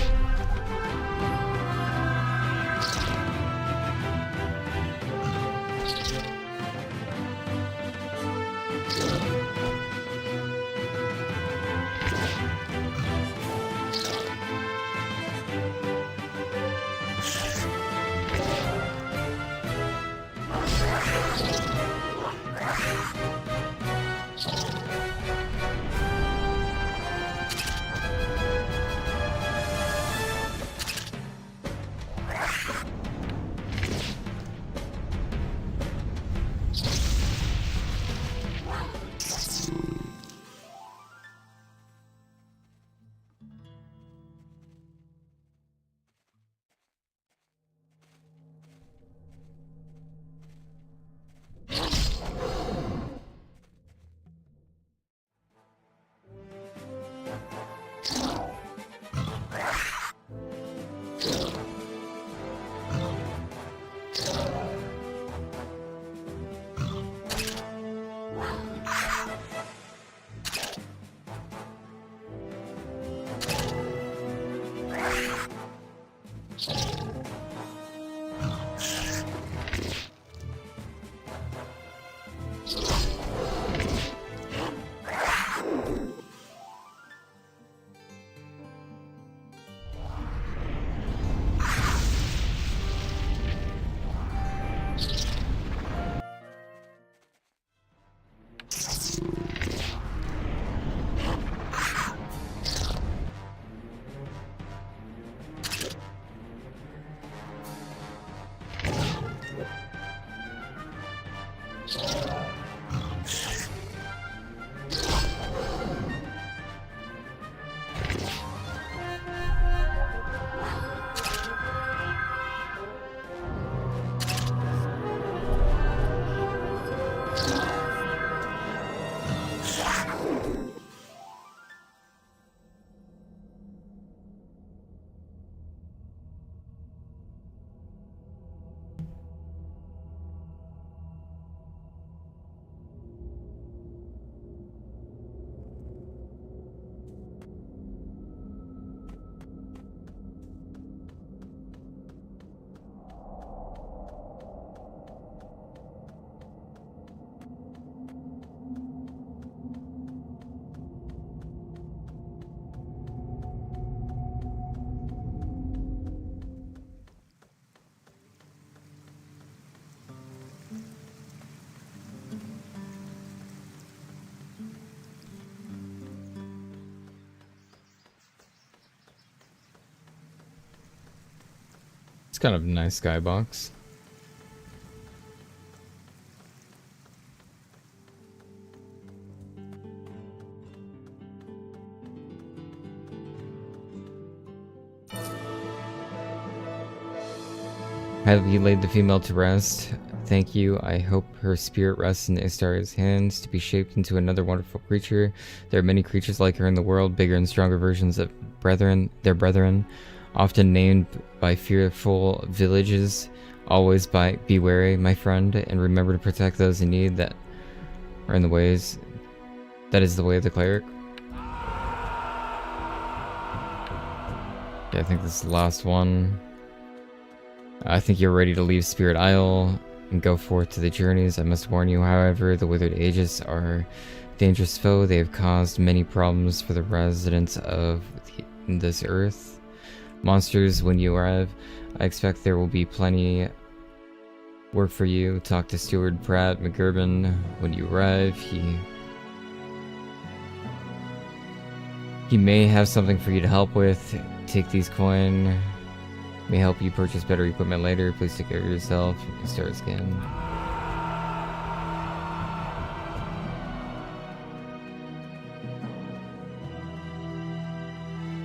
A: It's kind of a nice skybox. Have you laid the female to rest? Thank you. I hope her spirit rests in Istaria's hands to be shaped into another wonderful creature. There are many creatures like her in the world, bigger and stronger versions of their brethren, often named by fearful villages. Always be wary, my friend, and remember to protect those in need that are in the ways. That is the way of the cleric. Yeah, I think this is the last one. I think you're ready to leave Spirit Isle and go forth to the journeys. I must warn you, however, the Withered Aegis are a dangerous foe. They have caused many problems for the residents of this earth. Monsters, when you arrive, I expect there will be plenty work for you. Talk to Steward Pratt McGurban when you arrive. He may have something for you to help with. Take these coin. May help you purchase better equipment later. Please take care of yourself. You can start again.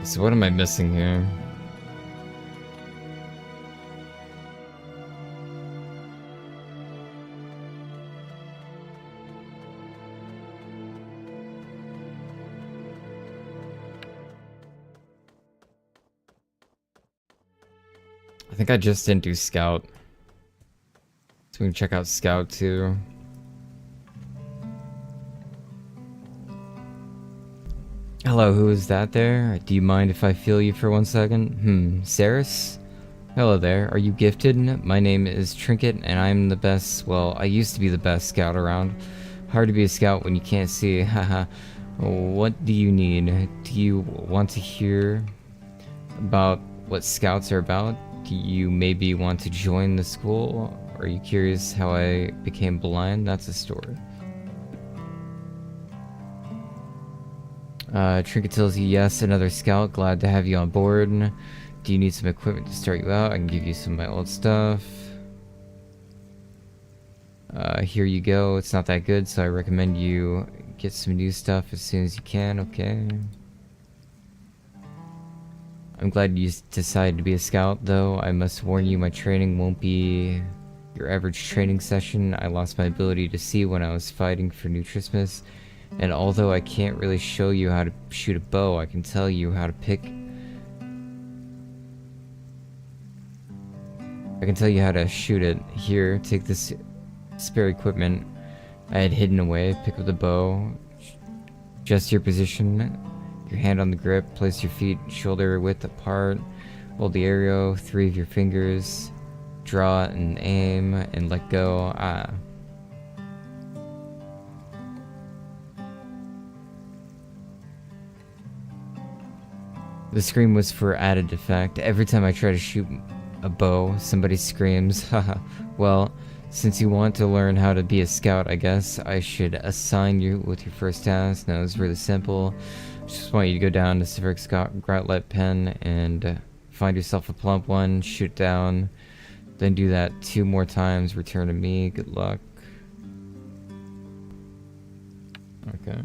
A: So what am I missing here? I think I just didn't do Scout. So we can check out Scout too. Hello, who is that there? Do you mind if I feel you for 1 second? Saris? Hello there, are you gifted? My name is Trinket and I'm the best, well, I used to be the best scout around. Hard to be a scout when you can't see, haha. What do you need? Do you want to hear about what scouts are about? Do you maybe want to join the school? Are you curious how I became blind? That's a story. Trinket tells you yes, another scout. Glad to have you on board. Do you need some equipment to start you out? I can give you some of my old stuff. Here you go. It's not that good, so I recommend you get some new stuff as soon as you can, okay? I'm glad you decided to be a scout, though. I must warn you, my training won't be your average training session. I lost my ability to see when I was fighting for Nutrismus, and although I can't really show you how to shoot a bow, I can tell you how to pick... I can tell you how to shoot it. Here, take this spare equipment I had hidden away. Pick up the bow. Adjust your position. Your hand on the grip, place your feet shoulder width apart, hold the arrow, 3 of your fingers, draw and aim, and let go. The scream was for added effect. Every time I try to shoot a bow, somebody screams. Haha. Well, since you want to learn how to be a scout, I guess I should assign you with your first task. Now it's really simple. Just want you to go down to Civic Groutlet Pen and find yourself a plump one, shoot down, then do that 2 more times, return to me. Good luck. Okay.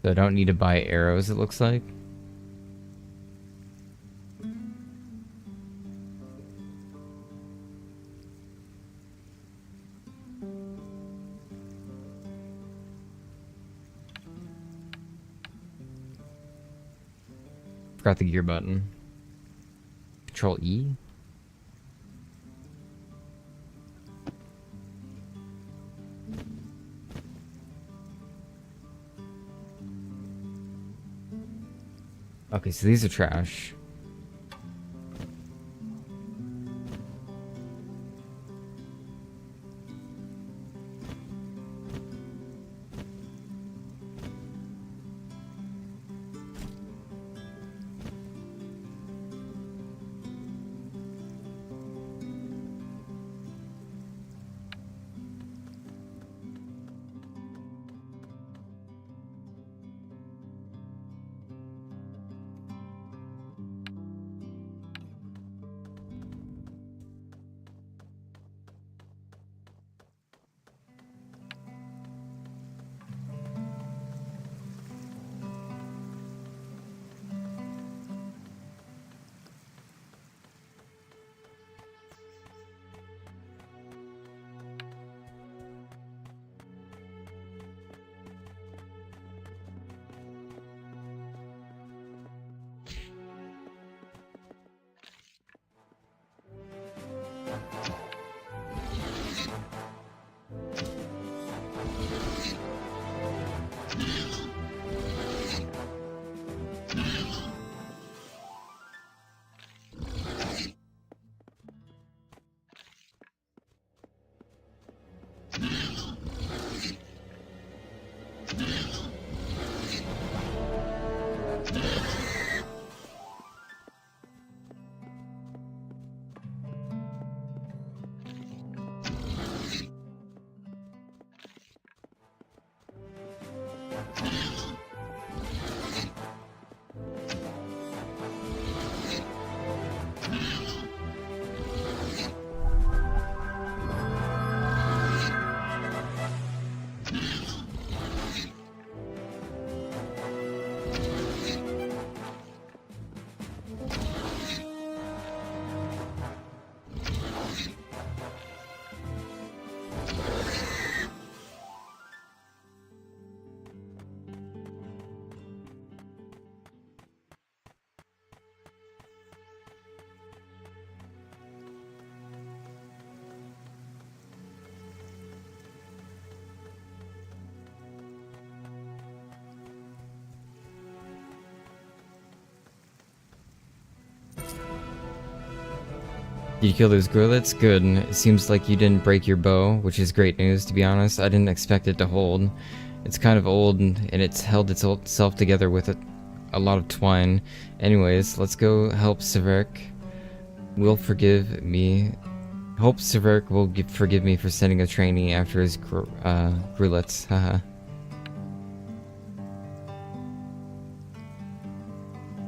A: So I don't need to buy arrows, it looks like. Forgot the gear button. Control E? Okay, so these are trash. Did you kill those grillets? Good. It seems like you didn't break your bow, which is great news, to be honest. I didn't expect it to hold. It's kind of old, and it's held itself together with a lot of twine. Anyways, let's go help Severk. Will forgive me. Hope Severk will forgive me for sending a trainee after his grillets. Haha.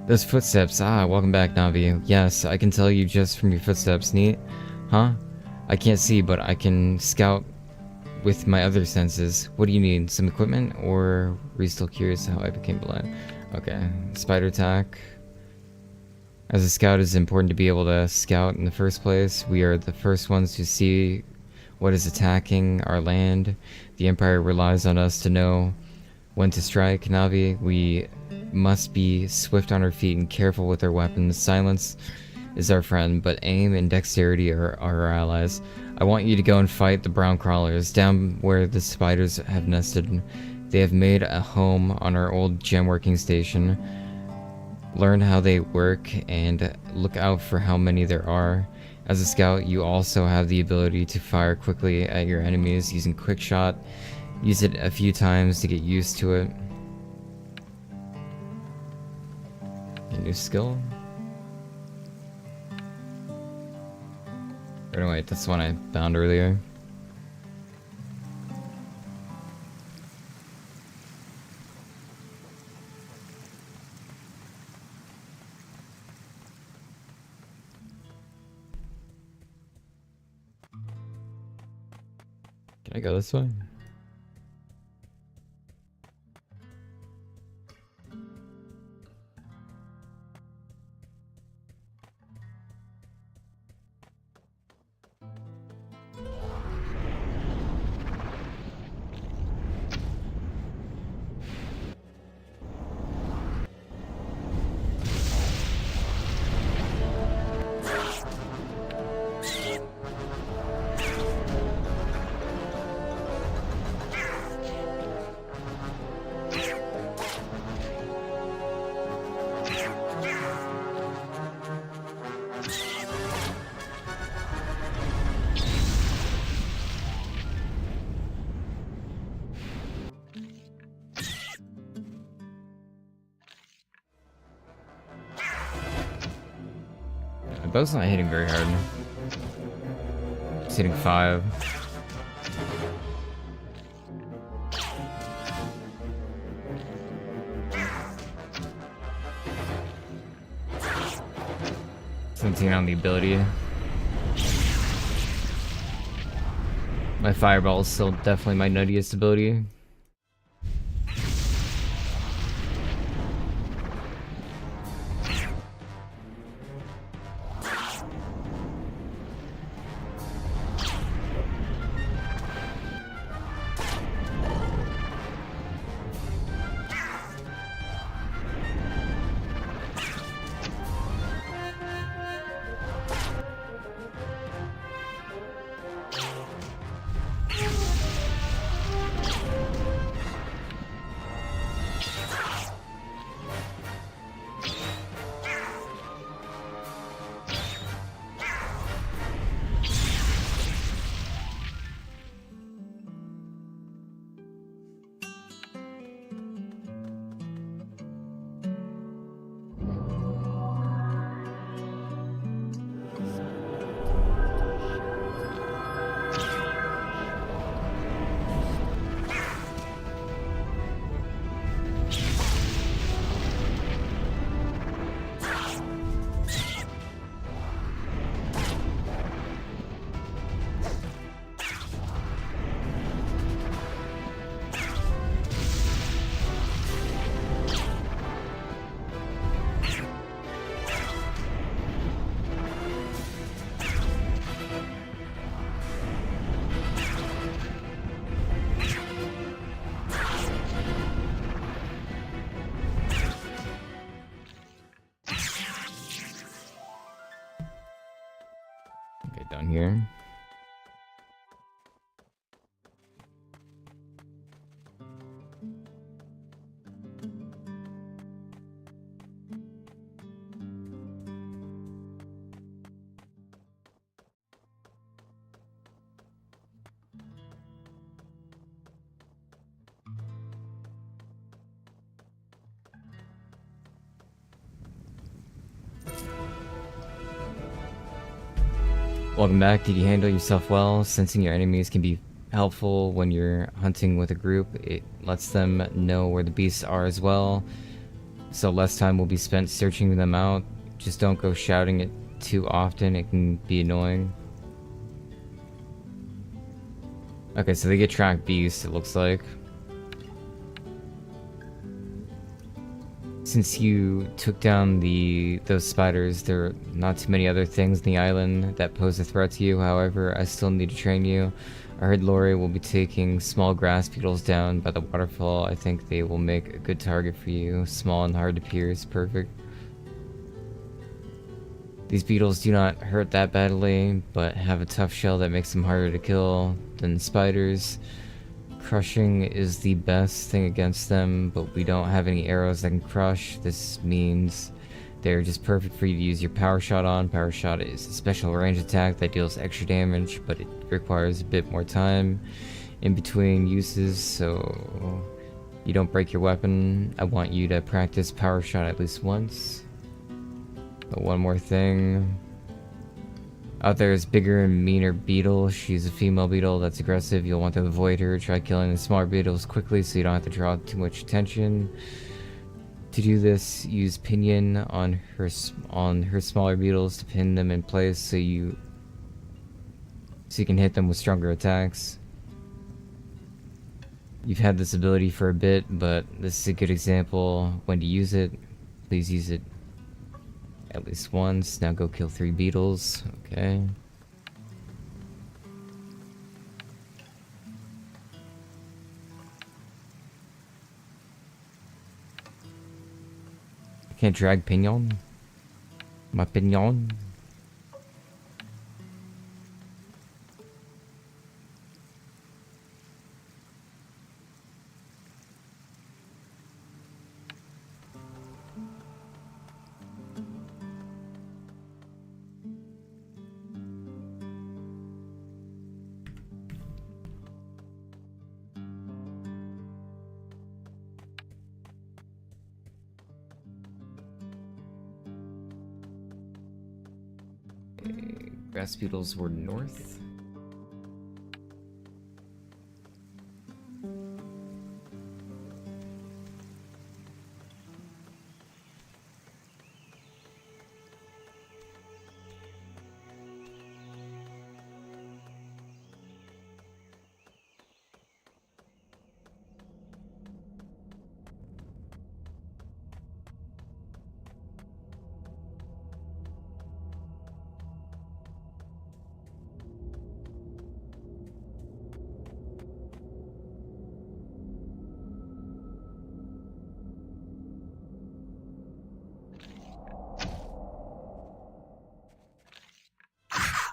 A: Those footsteps. Ah, welcome back, Navi. Yes, I can tell you just from your footsteps. Neat. Huh? I can't see, but I can scout with my other senses. What do you need? Some equipment? Or were you still curious how I became blind? Okay. Spider attack. As a scout, it's important to be able to scout in the first place. We are the first ones to see what is attacking our land. The Empire relies on us to know when to strike. Navi, we must be swift on our feet and careful with our weapons. Silence is our friend, but aim and dexterity are our allies. I want you to go and fight the brown crawlers down where the spiders have nested. They have made a home on our old gem working station. Learn how they work and look out for how many there are. As a scout, you also have the ability to fire quickly at your enemies using quick shot. Use it a few times to get used to it. A new skill? Or no, wait, that's the one I found earlier. Can I go this way? The bow's not hitting very hard. It's hitting 5. Something on the ability. My fireball is still definitely my nuttiest ability. Okay, down here. Welcome back. Did you handle yourself well? Sensing your enemies can be helpful when you're hunting with a group. It lets them know where the beasts are as well, so less time will be spent searching them out. Just don't go shouting it too often, it can be annoying. Okay, so they get tracked beasts, it looks like. Since you took down those spiders, there are not too many other things in the island that pose a threat to you. However, I still need to train you. I heard Lori will be taking small grass beetles down by the waterfall. I think they will make a good target for you. Small and hard to pierce. Perfect. These beetles do not hurt that badly, but have a tough shell that makes them harder to kill than spiders. Crushing is the best thing against them, but we don't have any arrows that can crush. This means they're just perfect for you to use your power shot on. Power shot is a special range attack that deals extra damage, but it requires a bit more time in between uses, so you don't break your weapon. I want you to practice power shot at least once. But one more thing. Out there is bigger and meaner beetle. She's a female beetle that's aggressive. You'll want to avoid her. Try killing the smaller beetles quickly so you don't have to draw too much attention. To do this, use pinion on her smaller beetles to pin them in place so you can hit them with stronger attacks. You've had this ability for a bit, but this is a good example when to use it. Please use it at least once. Now go kill 3 beetles. Okay. I can't drag Pignon. My Pignon. Grass beetles were north.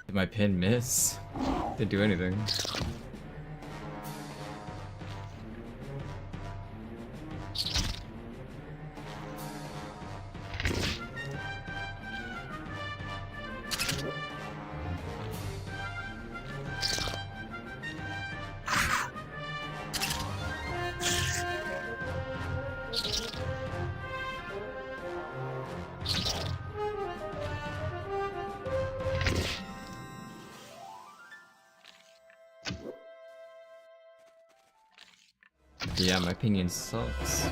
A: Did my pin miss? Didn't do anything. Yeah, my opinion sucks.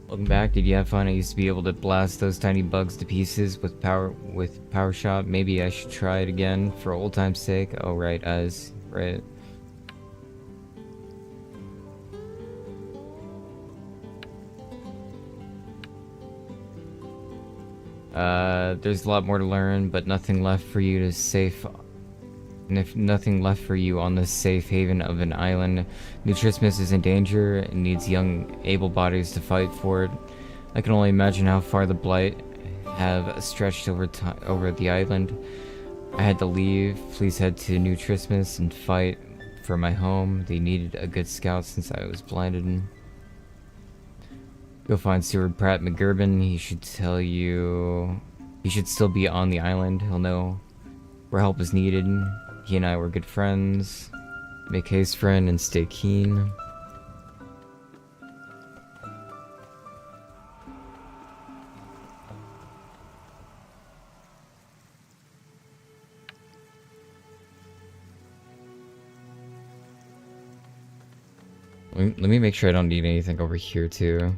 A: Welcome back. Did you have fun? I used to be able to blast those tiny bugs to pieces with power shot. Maybe I should try it again for old time's sake. Oh right, right. There's a lot more to learn, but nothing left for you to safe. And if nothing left for you on this safe haven of an island, Nutrismus is in danger and needs young, able bodies to fight for it. I can only imagine how far the Blight have stretched over the island. I had to leave. Please head to Nutrismus and fight for my home. They needed a good scout since I was blinded. Go find Steward Pratt McGurban. He should tell you... He should still be on the island. He'll know where help is needed. He and I were good friends. Make haste, friend, and stay keen. Let me make sure I don't need anything over here, too.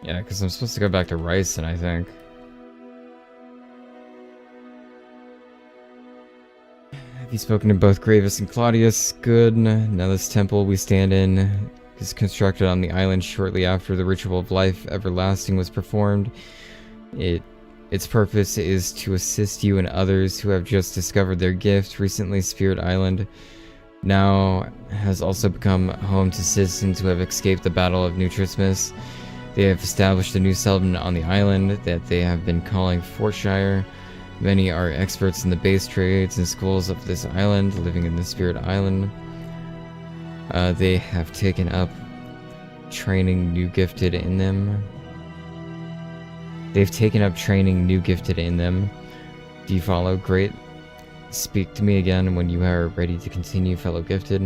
A: Yeah, because I'm supposed to go back to Ryson, I think. Have you spoken to both Gravis and Claudius? Good. Now this temple we stand in is constructed on the island shortly after the ritual of life everlasting was performed. Its purpose is to assist you and others who have just discovered their gift. Recently, Spirit Island now has also become home to citizens who have escaped the Battle of New Christmas. They have established a new settlement on the island that they have been calling Fortshire. Many are experts in the base trades and schools of this island, living in the Spirit Island. They have taken up training new gifted in them. They've taken up training new gifted in them. Do you follow? Great. Speak to me again when you are ready to continue, fellow gifted.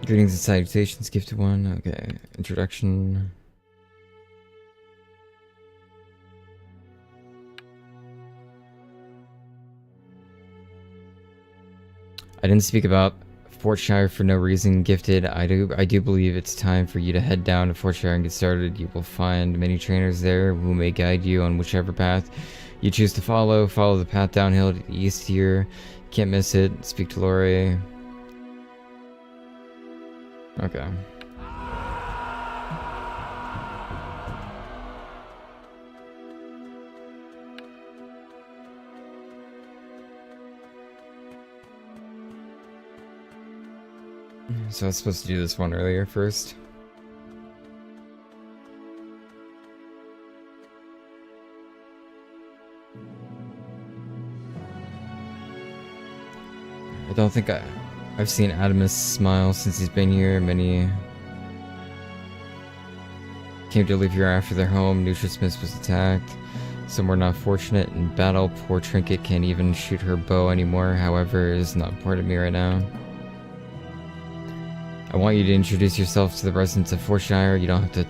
A: Greetings and salutations, gifted one. Okay, introduction. I didn't speak about Fortshire for no reason, gifted. I do believe it's time for you to head down to Fortshire and get started. You will find many trainers there who may guide you on whichever path you choose to follow. Follow the path downhill to the east here. Can't miss it. Speak to Lori. Okay. So I was supposed to do this one earlier first. I don't think I've seen Adamus smile since he's been here. Many came to live here after their home. Nutrasmith was attacked. Some were not fortunate in battle. Poor Trinket can't even shoot her bow anymore. However, it is not important to me right now. I want you to introduce yourself to the residents of Fortshire. You don't have to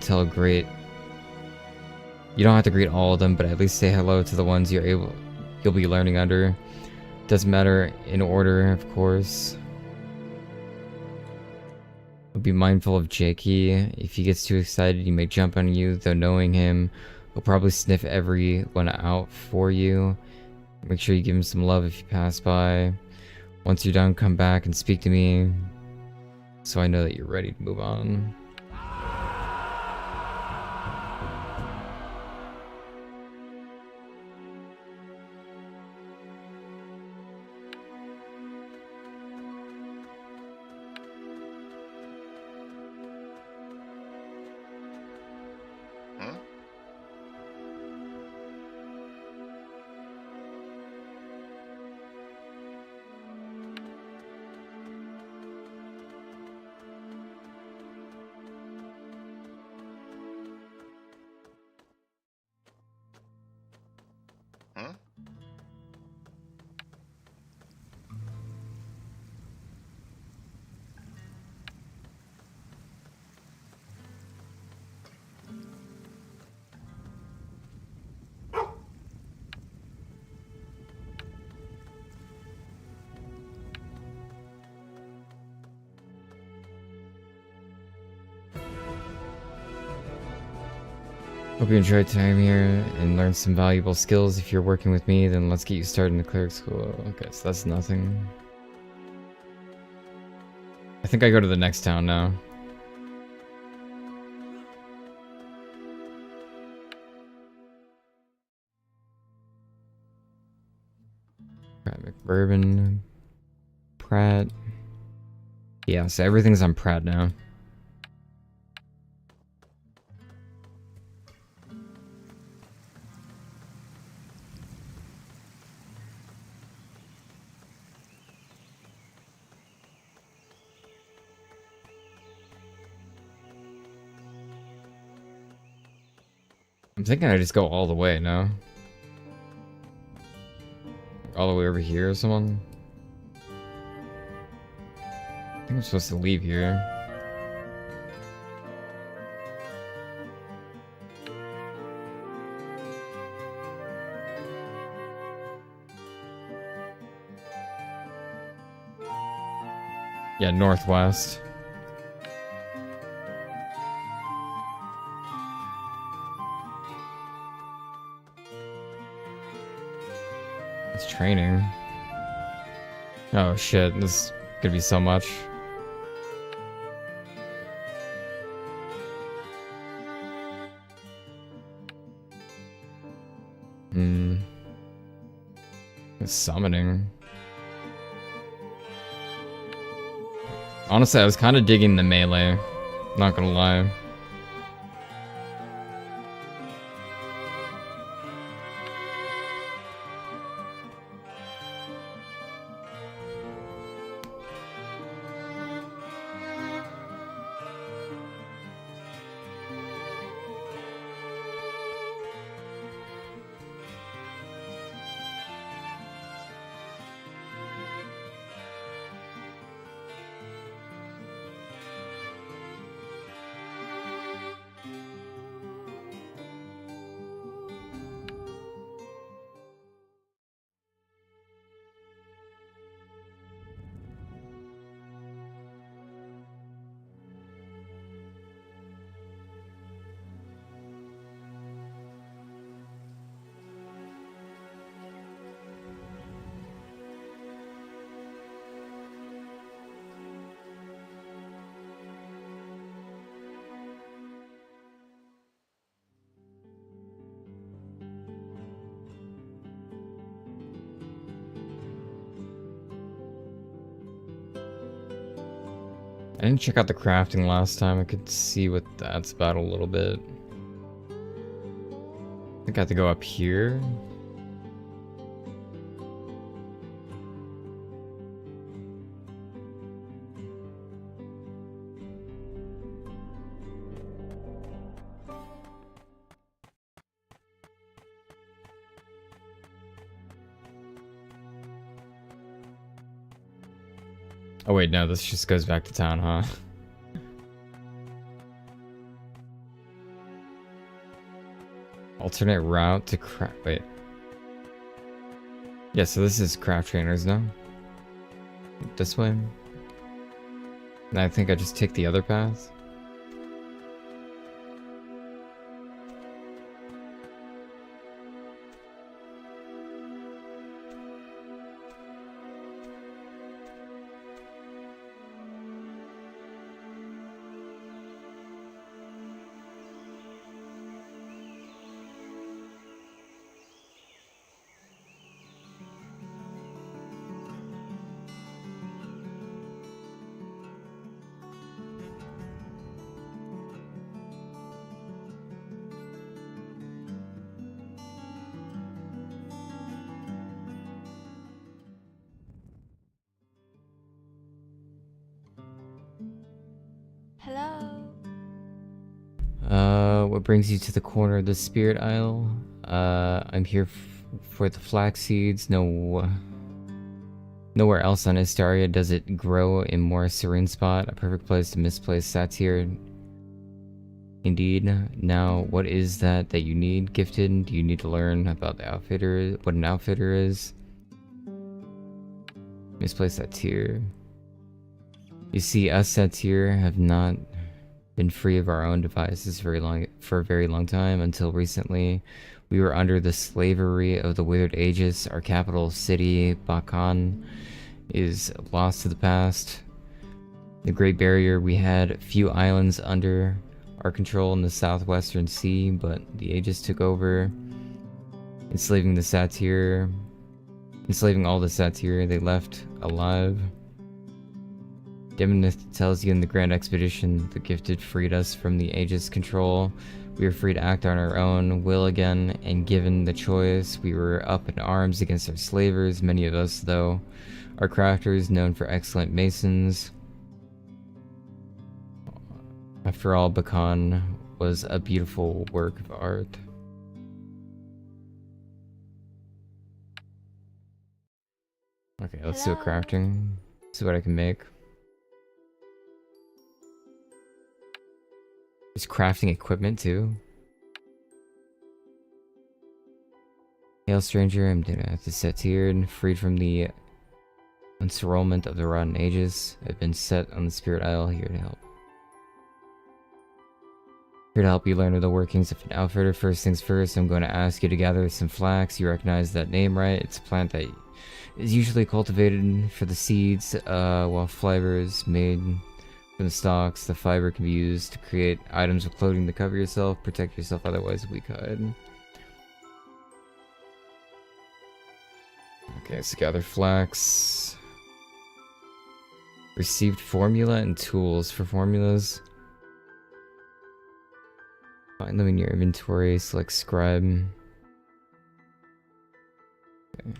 A: greet all of them, but at least say hello to the ones you'll be learning under. Doesn't matter in order, of course. Be mindful of Jakey. If he gets too excited, he may jump on you, though knowing him, he'll probably sniff everyone out for you. Make sure you give him some love if you pass by. Once you're done, come back and speak to me, so I know that you're ready to move on. Hope you enjoyed time here and learned some valuable skills. If you're working with me, then let's get you started in the cleric school. Okay, so that's nothing. I think I go to the next town now. Bourbon. Pratt. Yeah, so everything's on Pratt now. I'm thinking I just go all the way, no? All the way over here or someone? I think I'm supposed to leave here. Yeah, northwest. It's training. Oh shit, this is gonna be so much. It's summoning. Honestly, I was kind of digging the melee. Not gonna lie. I didn't check out the crafting last time. I could see what that's about a little bit. I think I have to go up here. Oh wait, no, this just goes back to town, huh? Alternate route to craft. Wait. Yeah, so this is craft trainers now. This way. And I think I just take the other path. What brings you to the corner of the Spirit Isle? I'm here for the flax seeds. Nowhere else on Istaria does it grow in more serene spot. A perfect place to misplace satyr. Indeed. Now, what is that you need? Gifted? Do you need to learn about the outfitter? What an outfitter is? Misplace satyr. You see, us satyr have not been free of our own devices for a very long time. Until recently, we were under the slavery of the Withered Aegis. Our capital city, Bakan, is lost to the past. The Great Barrier, we had few islands under our control in the southwestern sea, but the Aegis took over, enslaving the satyr. enslaving all the satyr they left alive. Demonith tells you in the Grand Expedition, the Gifted freed us from the Aegis control. We were free to act on our own will again, and given the choice, we were up in arms against our slavers, many of us, though. Our crafters, known for excellent masons. After all, Bakan was a beautiful work of art. Okay, let's do a crafting. See what I can make. There's crafting equipment too. Hail stranger, I'm at the satyr and freed from the ensorrelment of the rotten ages. I've been set on the spirit isle, here to help. Here to help you learn the workings of an outfitter. First things first, I'm going to ask you to gather some flax. You recognize that name, right? It's a plant that is usually cultivated for the seeds, while fiber is made from the stalks. The fiber can be used to create items of clothing to cover yourself, protect yourself, otherwise weak hide. Okay, so gather flax. Received formula and tools for formulas. Find them in your inventory, select scribe. Okay.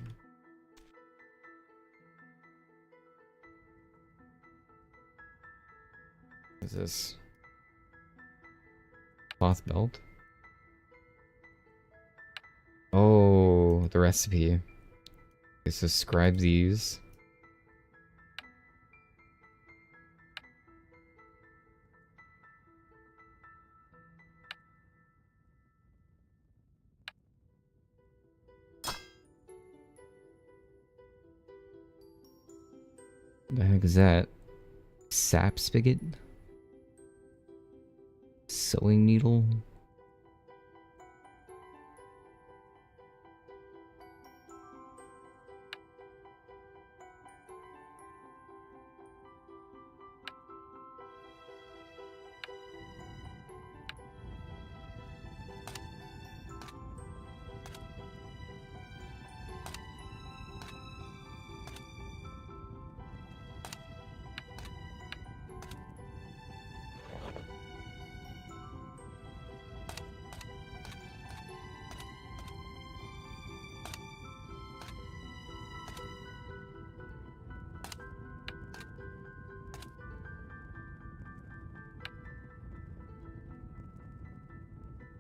A: What is this? Cloth belt? Oh, the recipe. Okay, so scribe these. What the heck is that? Sap spigot? Sewing needle?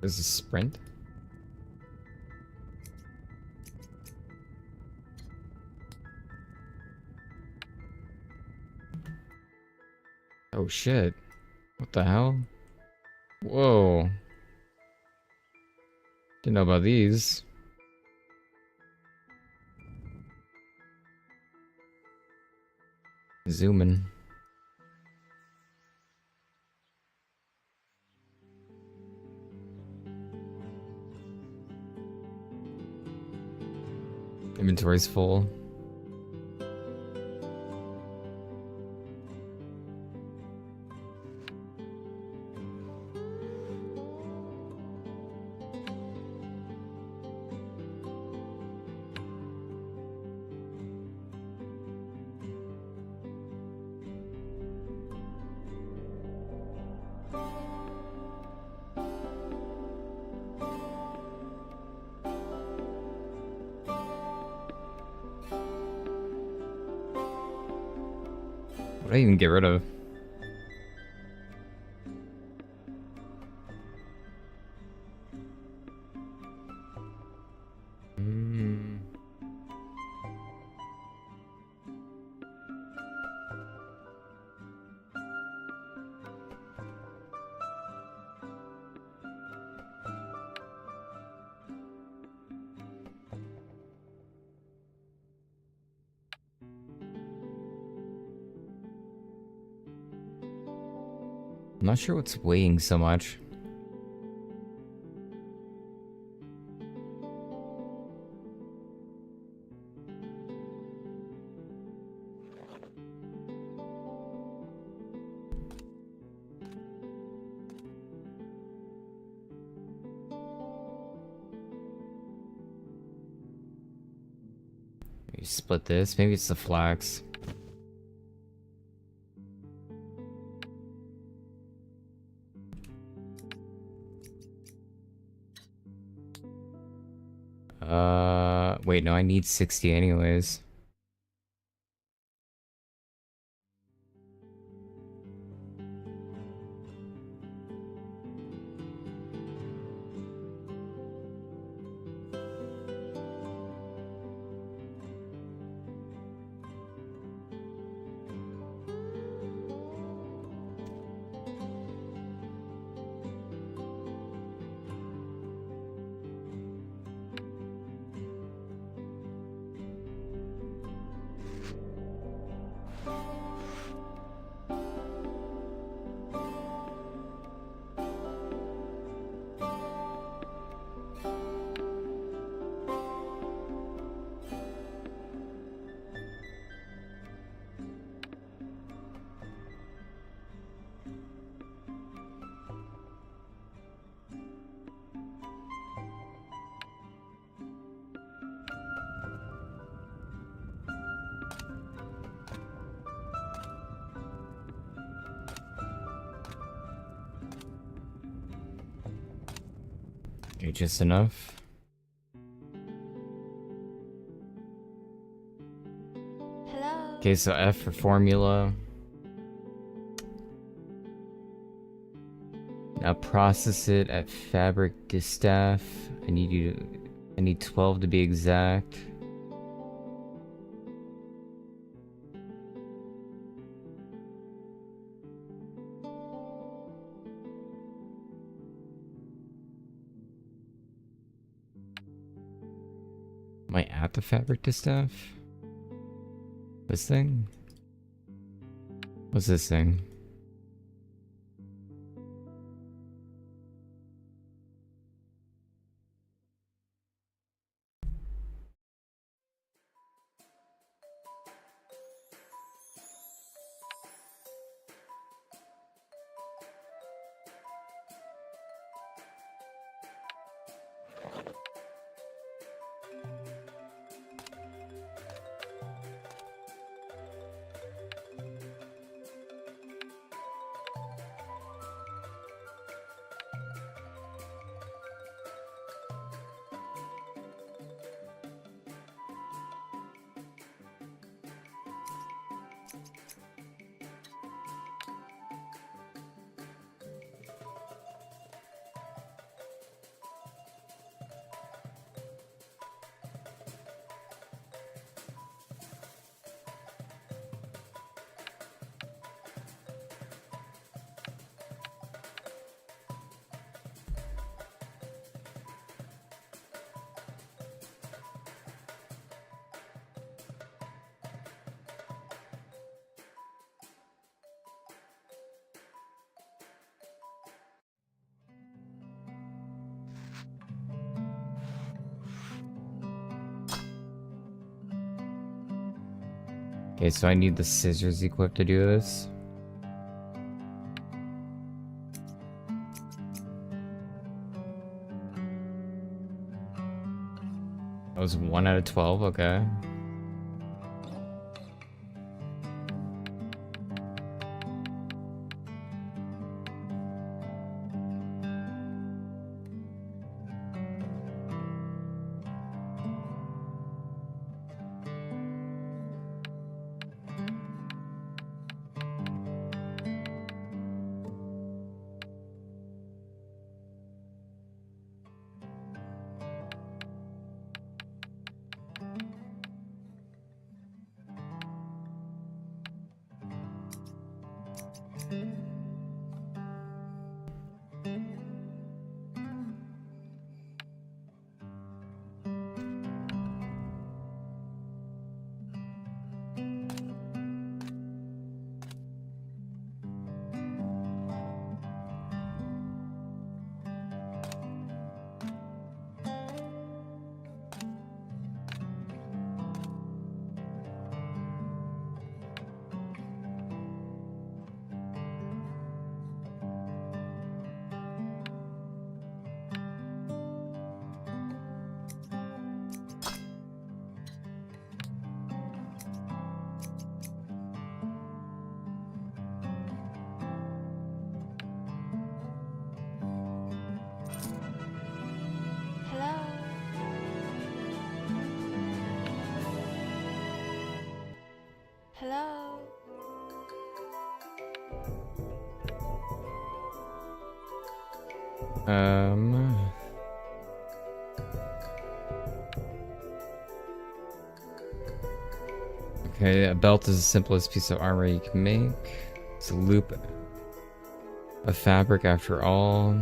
A: There's a sprint? Oh shit. What the hell? Whoa. Didn't know about these. Zoom in. Inventory's full. What do I even get rid of? I'm not sure what's weighing so much. You split this. Maybe it's the flax. Wait, no, I need 60 anyways. Okay, just enough.
B: Hello.
A: Okay, so F for formula. Now process it at fabric distaff. I need 12 to be exact. Am I at the fabric distaff? This thing? What's this thing? Okay, so I need the scissors equipped to do this. That was 1 out of 12, okay. Okay, a belt is the simplest piece of armor you can make. It's a loop of fabric after all.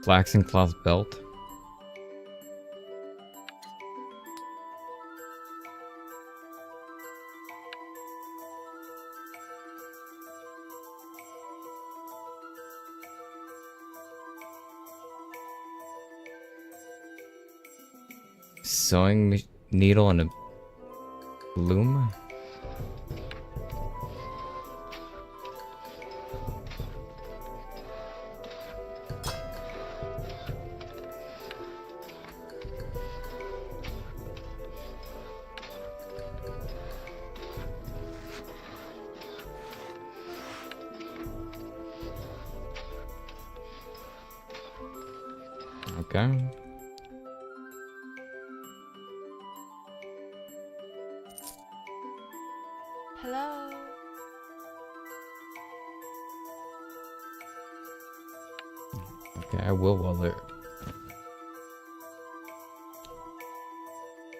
A: Flaxen cloth belt. Sewing needle and a loom. Okay.
B: Hello.
A: Okay, I will weld it.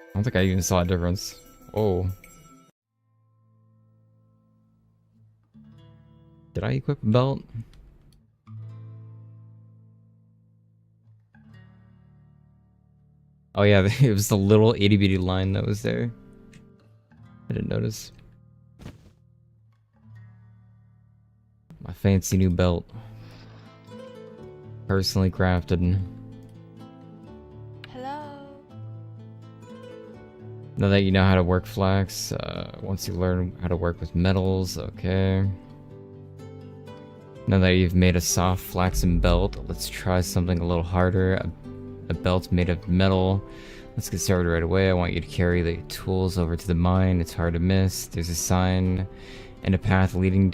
A: I don't think I even saw a difference. Oh. Did I equip a belt? Oh yeah, it was the little itty bitty line that was there. I didn't notice. My fancy new belt. Personally crafted.
B: Hello.
A: Now that you know how to work flax, once you learn how to work with metals, okay. Now that you've made a soft flaxen belt, let's try something a little harder. A belt made of metal. Let's get started right away. I want you to carry the tools over to the mine. It's hard to miss. There's a sign and a path leading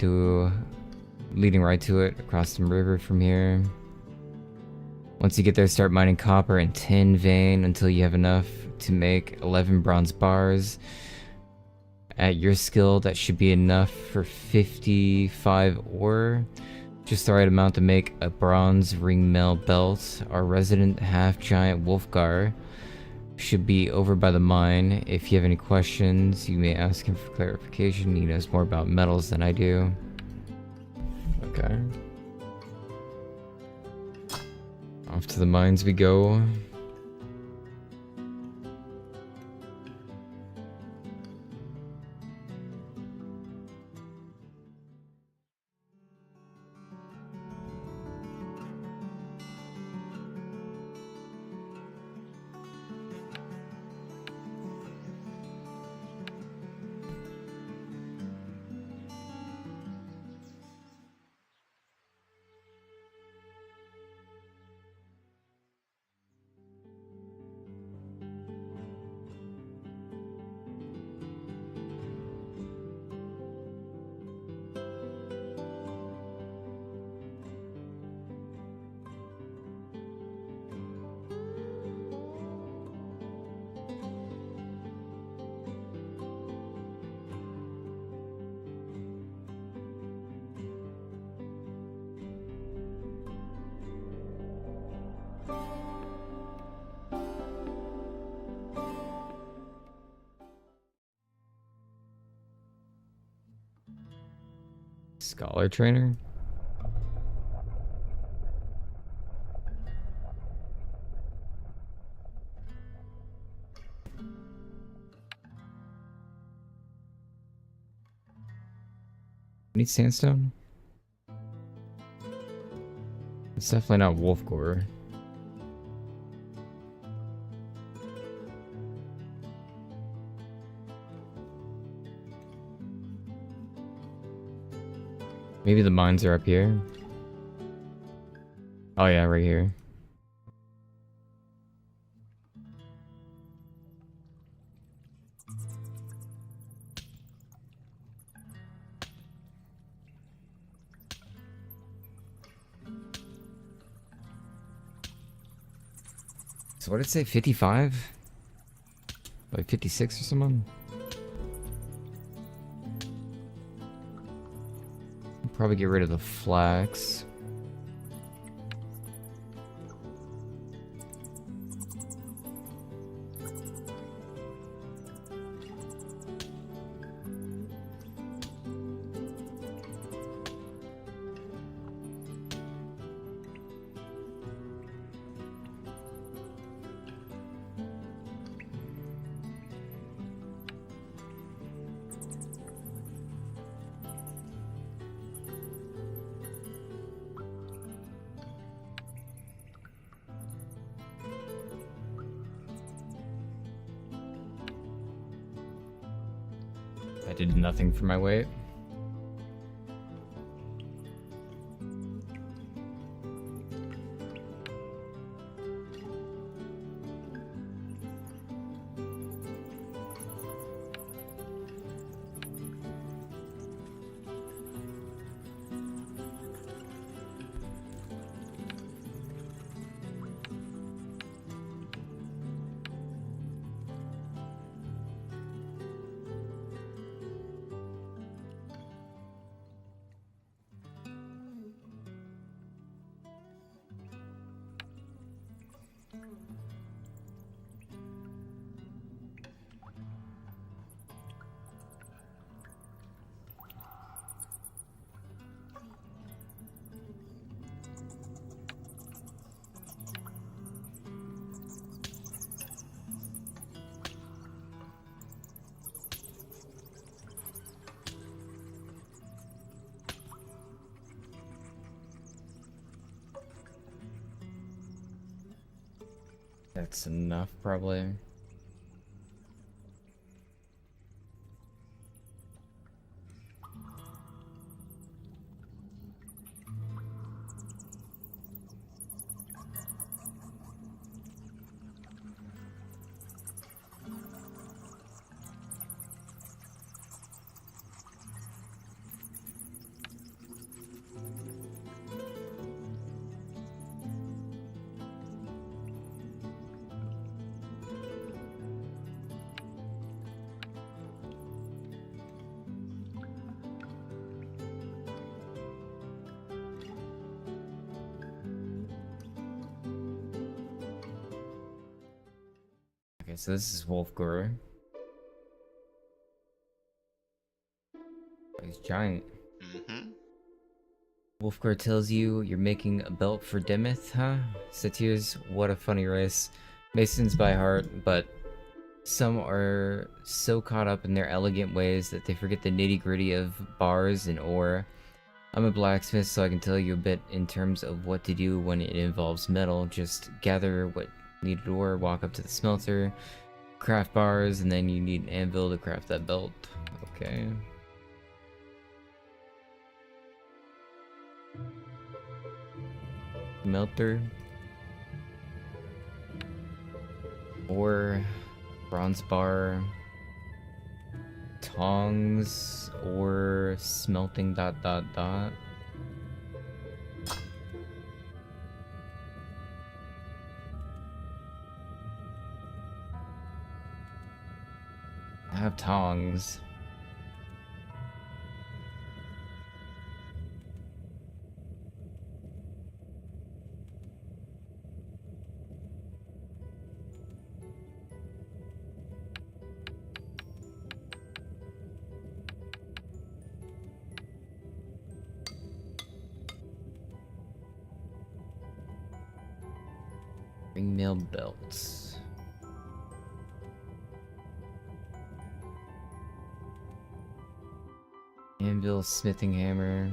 A: right to it across the river from here. Once you get there, start mining copper and tin vein until you have enough to make 11 bronze bars. At your skill, that should be enough for 55 ore. Just the right amount to make a bronze ring mail belt. Our resident half-giant Wolfgar should be over by the mine. If you have any questions, you may ask him for clarification. He knows more about metals than I do. Okay. Off to the mines we go. Scholar trainer? Need sandstone? It's definitely not wolf gore. Maybe the mines are up here. Oh yeah, right here. So what did it say, 55? Like 56 or something? Probably get rid of the flax. I did nothing for my weight. That's enough, probably. Okay, so this is Wolfgore. He's giant. Wolfgore tells you you're making a belt for Demeth, huh? Satyrs, what a funny race. Masons by heart, but some are so caught up in their elegant ways that they forget the nitty-gritty of bars and ore. I'm a blacksmith, so I can tell you a bit in terms of what to do when it involves metal. Just gather what needed ore, walk up to the smelter, craft bars, and then you need an anvil to craft that belt. Okay. Smelter. Ore. Bronze bar. Tongs. Or smelting ... I have tongs. Ringmail belts. Anvil, smithing hammer.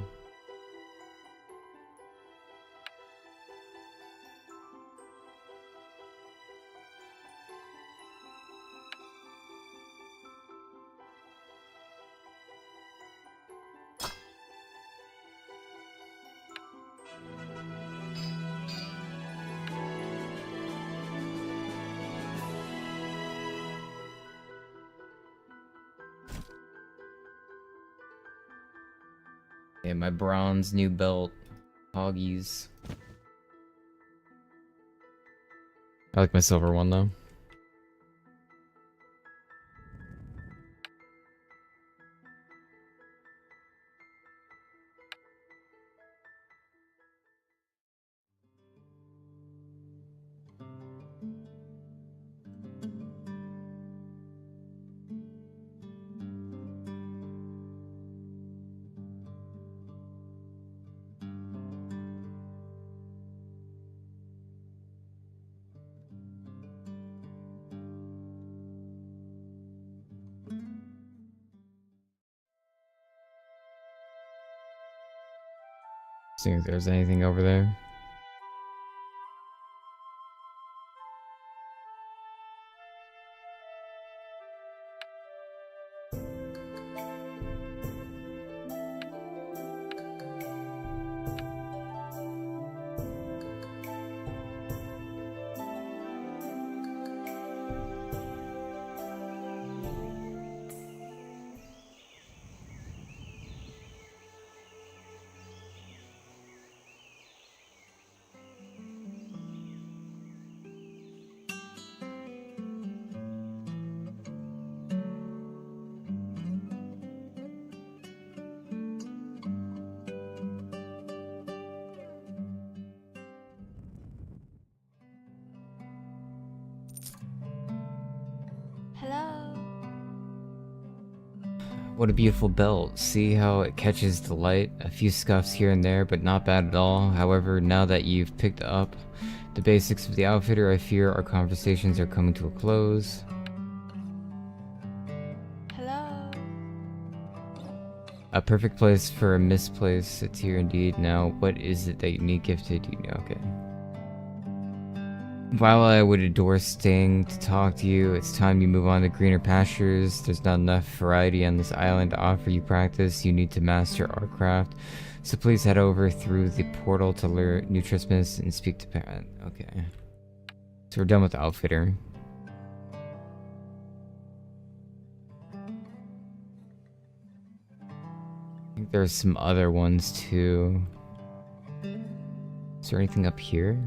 A: Yeah, my bronze new belt. Hoggies. I like my silver one though. See if there's anything over there.
B: Hello.
A: What a beautiful belt. See how it catches the light? A few scuffs here and there, but not bad at all. However, now that you've picked up the basics of the outfitter, I fear our conversations are coming to a close.
B: Hello.
A: A perfect place for a misplaced. It's here indeed. Now, what is it that you need gifted? You know, okay. While I would adore staying to talk to you, it's time you move on to greener pastures. There's not enough variety on this island to offer you practice. You need to master our craft. So please head over through the portal to learn New Christmas and speak to Pat. Okay. So we're done with the outfitter. I think there's some other ones too. Is there anything up here?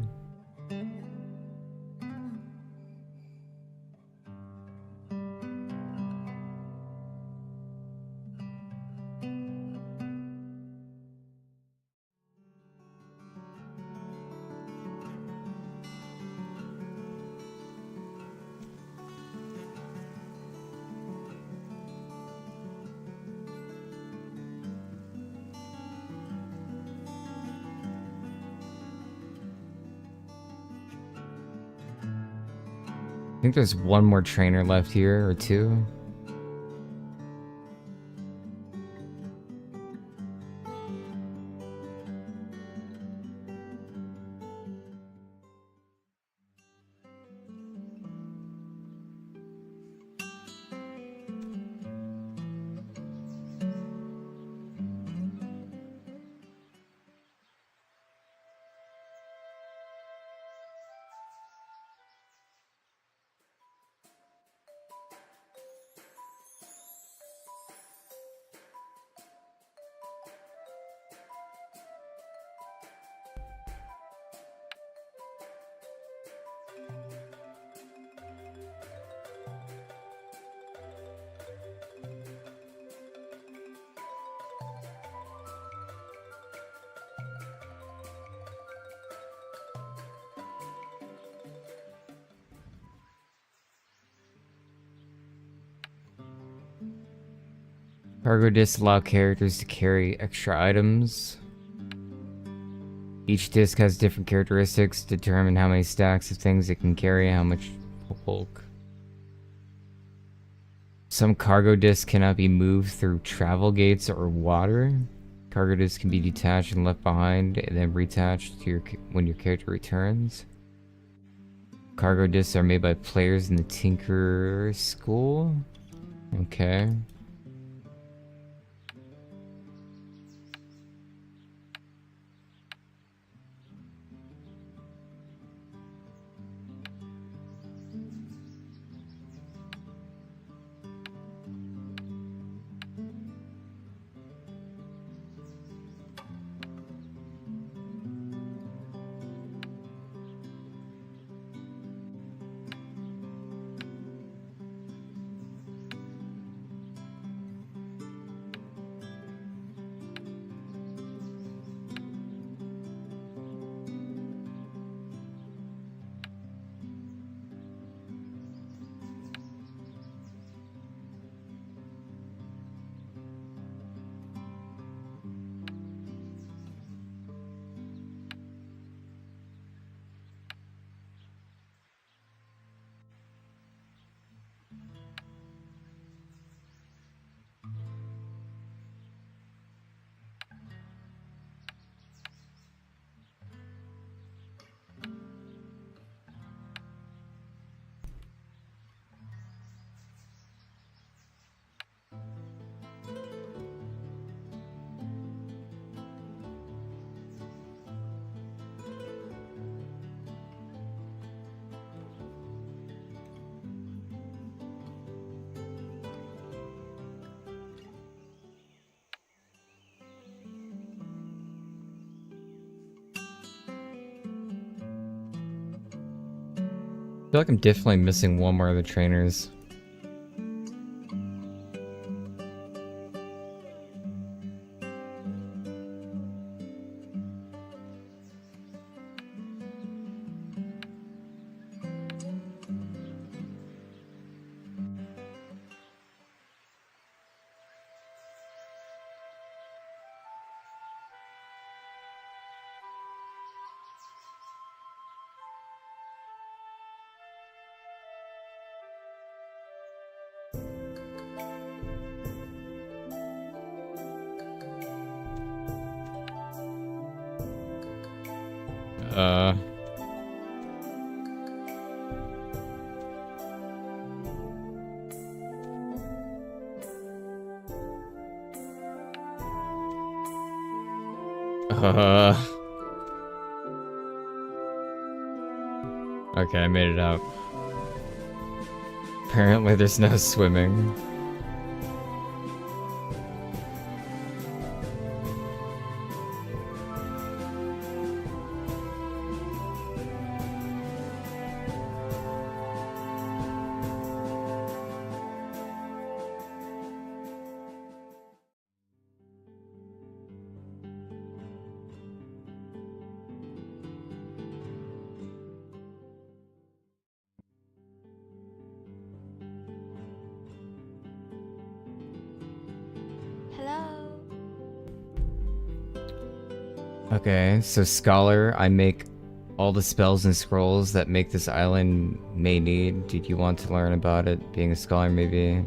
A: I think there's one more trainer left here, or two. Cargo discs allow characters to carry extra items. Each disc has different characteristics to determine how many stacks of things it can carry and how much bulk. Some cargo discs cannot be moved through travel gates or water. Cargo discs can be detached and left behind and then reattached to when your character returns. Cargo discs are made by players in the Tinker School. Okay. feel like I'm definitely missing one more of the trainers. Okay, I made it out. Apparently there's no swimming.
B: Hello.
A: Okay, so Scholar, I make all the spells and scrolls that make this island may need. Did you want to learn about it? Being a scholar, maybe?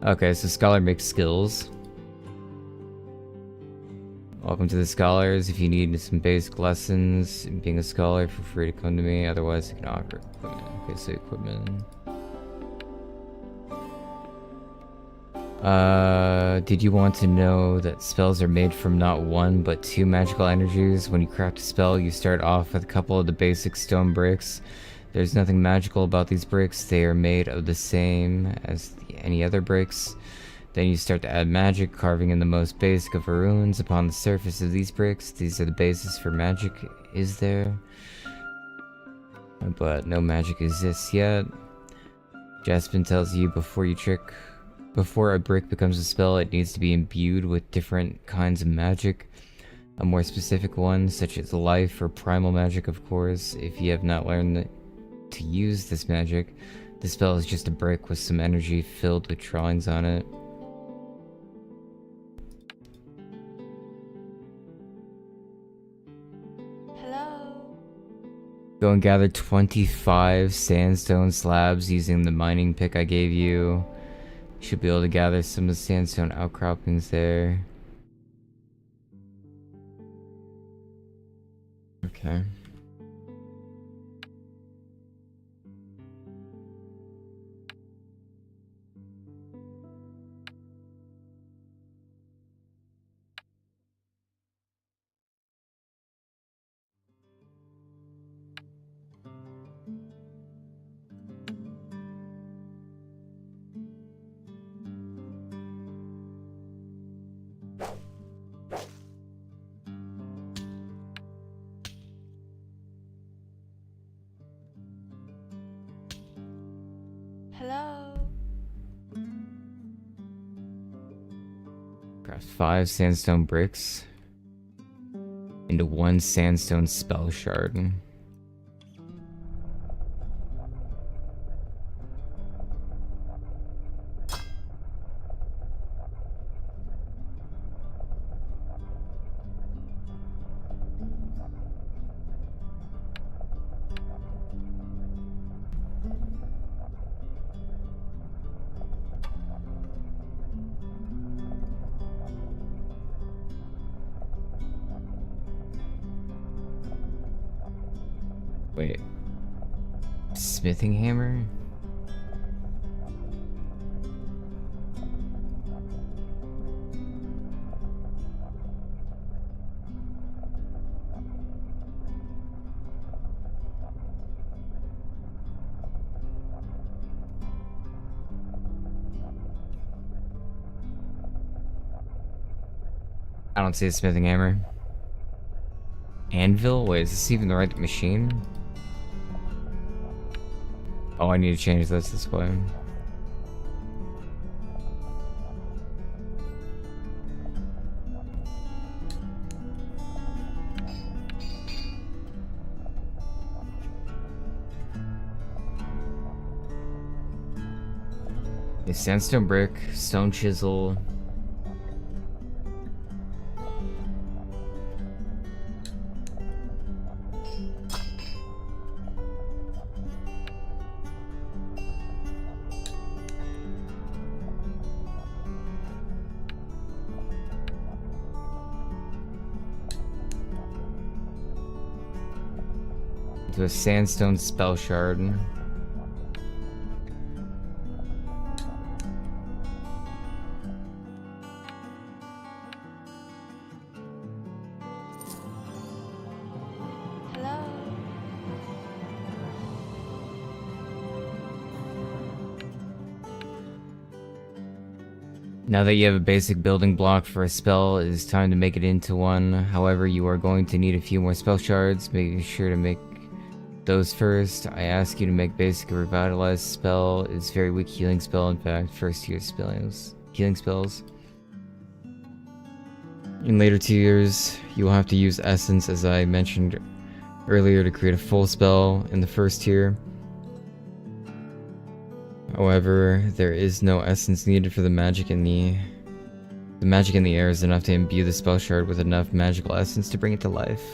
A: Okay, so Scholar makes skills. Welcome to the Scholars. If you need some basic lessons in being a scholar, feel free to come to me. Otherwise, you can offer equipment. Okay, so equipment. Did you want to know that spells are made from not one, but two magical energies? When you craft a spell, you start off with a couple of the basic stone bricks. There's nothing magical about these bricks. They are made of the same as any other bricks. Then you start to add magic, carving in the most basic of runes upon the surface of these bricks. These are the basis for magic, is there? But no magic exists yet. Jaspin tells you before a brick becomes a spell, it needs to be imbued with different kinds of magic. A more specific one, such as life or primal magic, of course. If you have not learned to use this magic, the spell is just a brick with some energy filled with drawings on it.
B: Hello.
A: Go and gather 25 sandstone slabs using the mining pick I gave you. You should be able to gather some of the sandstone outcroppings there. Okay.
B: Hello.
A: Craft 5 sandstone bricks into 1 sandstone spell shard. Wait. Smithing hammer? I don't see a smithing hammer. Anvil? Wait, is this even the right machine? Oh, I need to change this display. A sandstone brick, stone chisel. To a sandstone spell shard.
B: Hello.
A: Now that you have a basic building block for a spell, it is time to make it into one. However, you are going to need a few more spell shards. Make sure to make those first. I ask you to make basic a revitalized spell. It's very weak healing spell, in fact, first tier spells. Healing spells. In later tiers, you will have to use essence, as I mentioned earlier, to create a full spell in the first tier. However, there is no essence needed for the magic in the magic in the air is enough to imbue the spell shard with enough magical essence to bring it to life.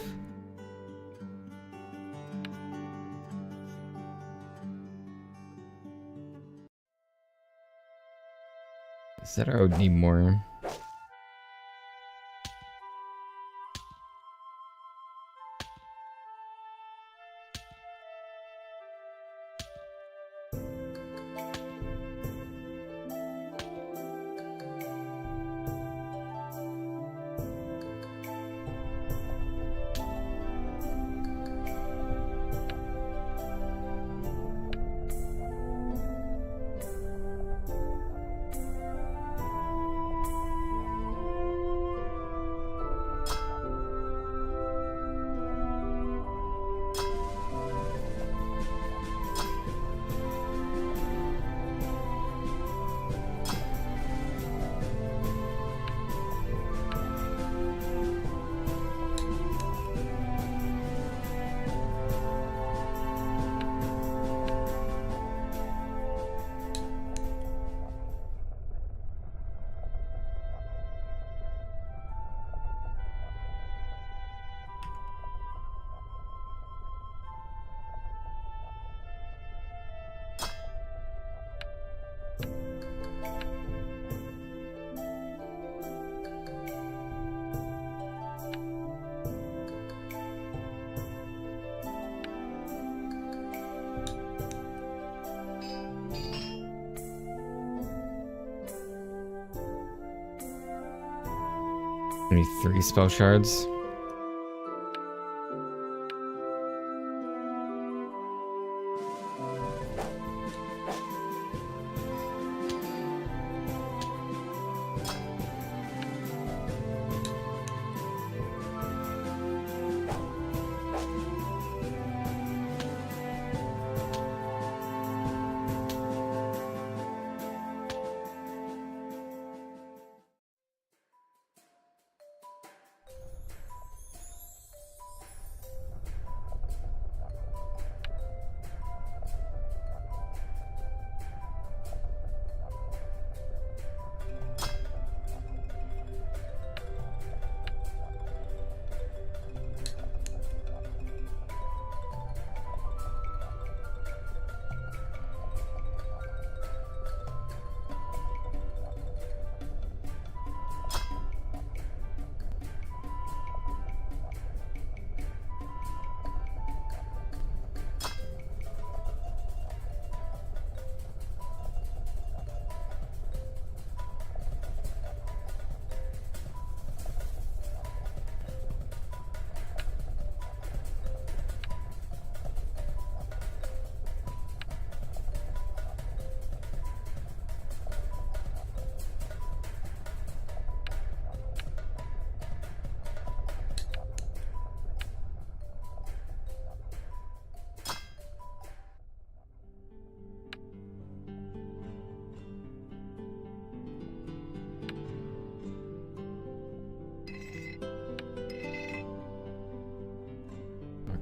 A: Said I would need more. I need 3 spell shards.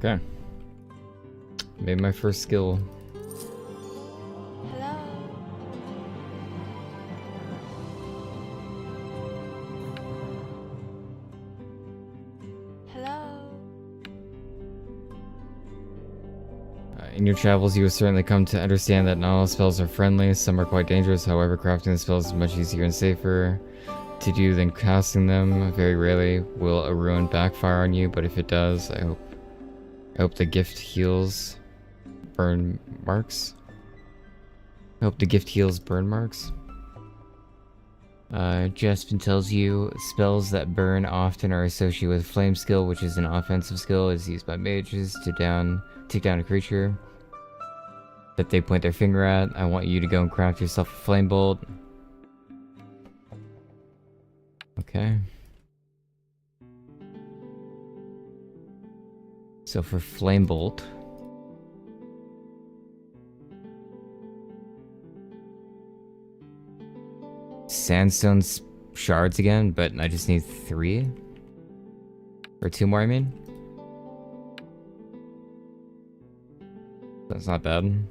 A: Okay. Made my first skill.
B: Hello. Hello.
A: In your travels, you will certainly come to understand that not all spells are friendly. Some are quite dangerous. However, crafting the spells is much easier and safer to do than casting them. Very rarely will a ruin backfire on you, but if it does, I hope the gift heals burn marks. I hope the gift heals burn marks. Jaspin tells you spells that burn often are associated with flame skill, which is an offensive skill. It's used by mages to take down a creature that they point their finger at. I want you to go and craft yourself a flame bolt. Okay. So for flame bolt, sandstone shards again, but I just need 3 or 2 more. I mean, that's not bad.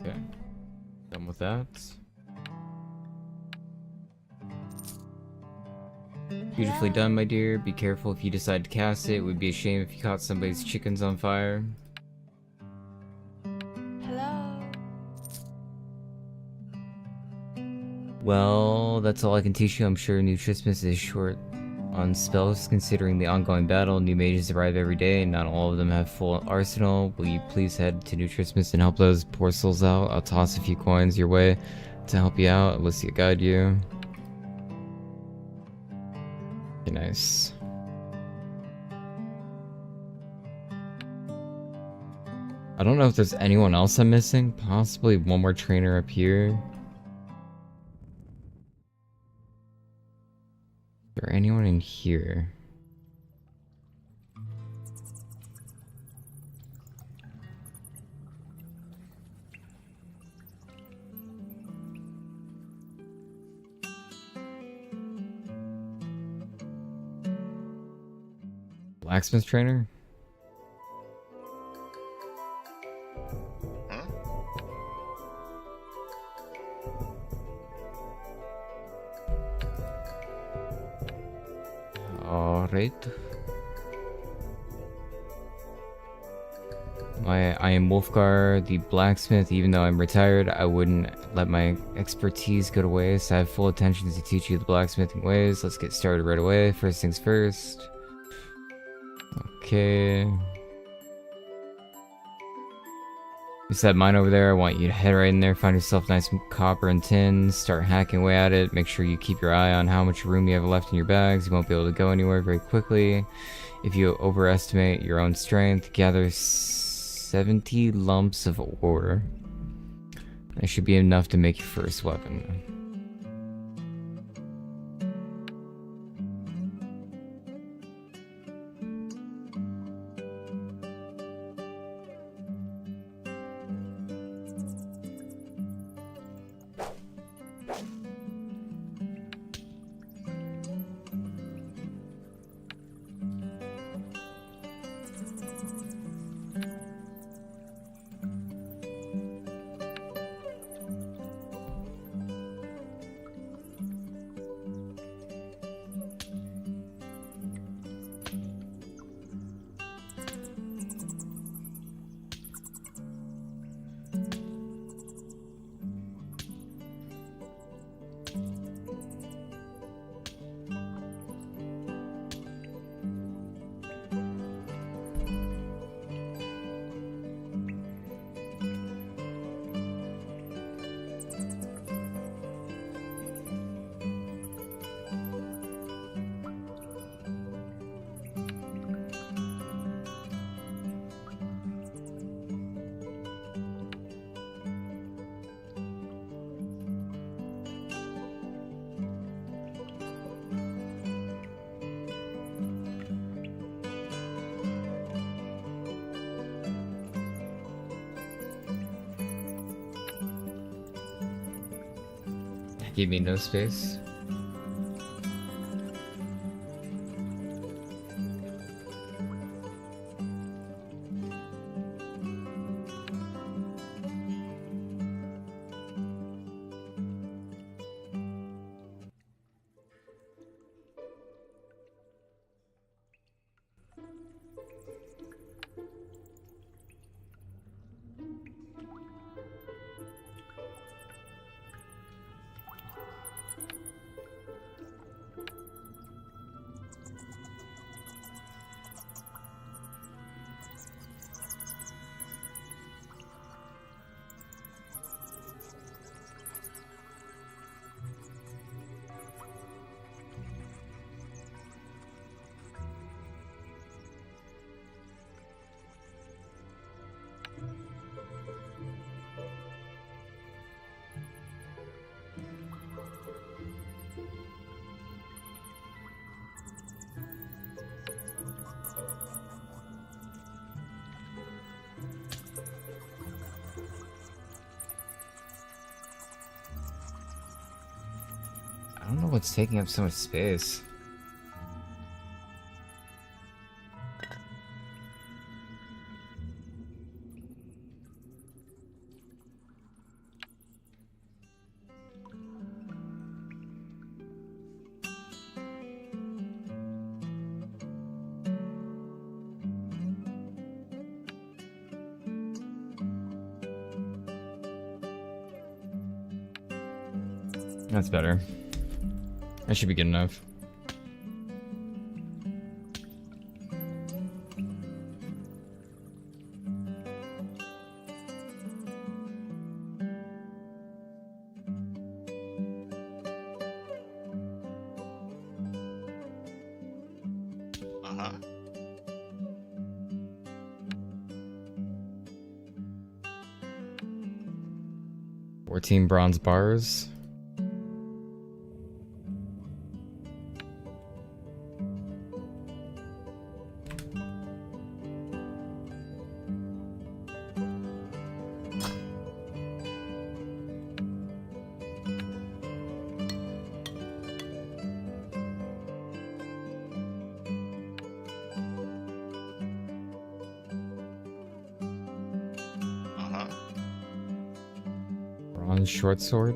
A: Okay, done with that. Beautifully done, my dear. Be careful if you decide to cast it. It would be a shame if you caught somebody's chickens on fire.
B: Hello.
A: Well, that's all I can teach you. I'm sure New Christmas is short on spells considering the ongoing battle. New mages arrive every day and not all of them have full arsenal. Will you please head to New Christmas and help those poor souls out? I'll toss a few coins your way to help you out. Let's see, guide you. Okay, nice. I don't know if there's anyone else I'm missing. Possibly one more trainer up here. Is there anyone in here? Blacksmith trainer? Alright. I am Wolfgar, the blacksmith. Even though I'm retired, I wouldn't let my expertise go to waste. I have full attention to teach you the blacksmithing ways. Let's get started right away. First things first. Okay. It's that mine over there. I want you to head right in there, find yourself nice copper and tin, start hacking away at it. Make sure you keep your eye on how much room you have left in your bags. You won't be able to go anywhere very quickly. If you overestimate your own strength, gather 70 lumps of ore. That should be enough to make your first weapon. Give me no space. I don't know what's taking up so much space. That's better. That should be good enough.
C: Uh-huh.
A: 14 bronze bars.
C: Uh-huh.
A: Bronze short sword.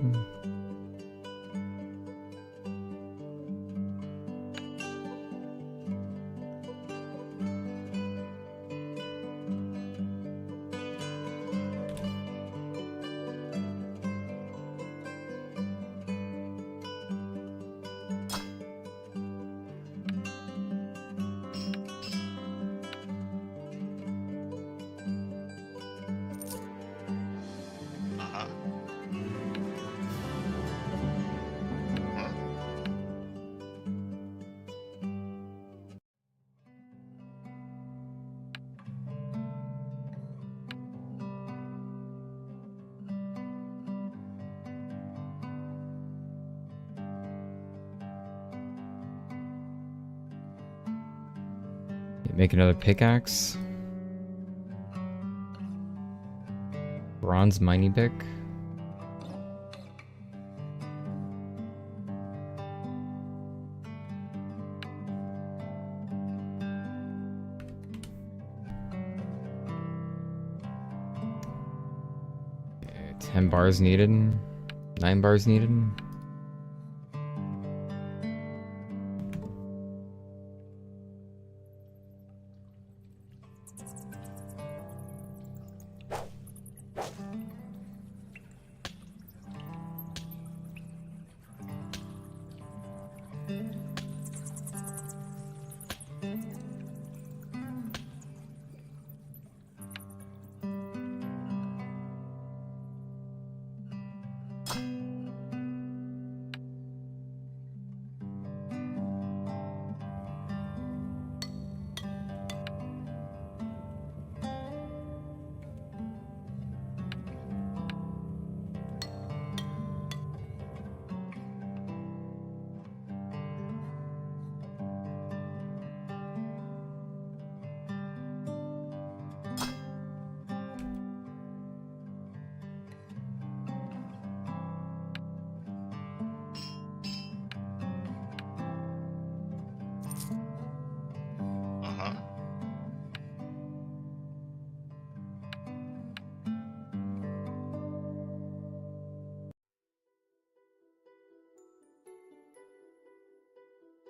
C: Uh-huh. Huh?
A: Make another pickaxe. Bronze mining pick. Okay, 10 bars needed. 9 bars needed.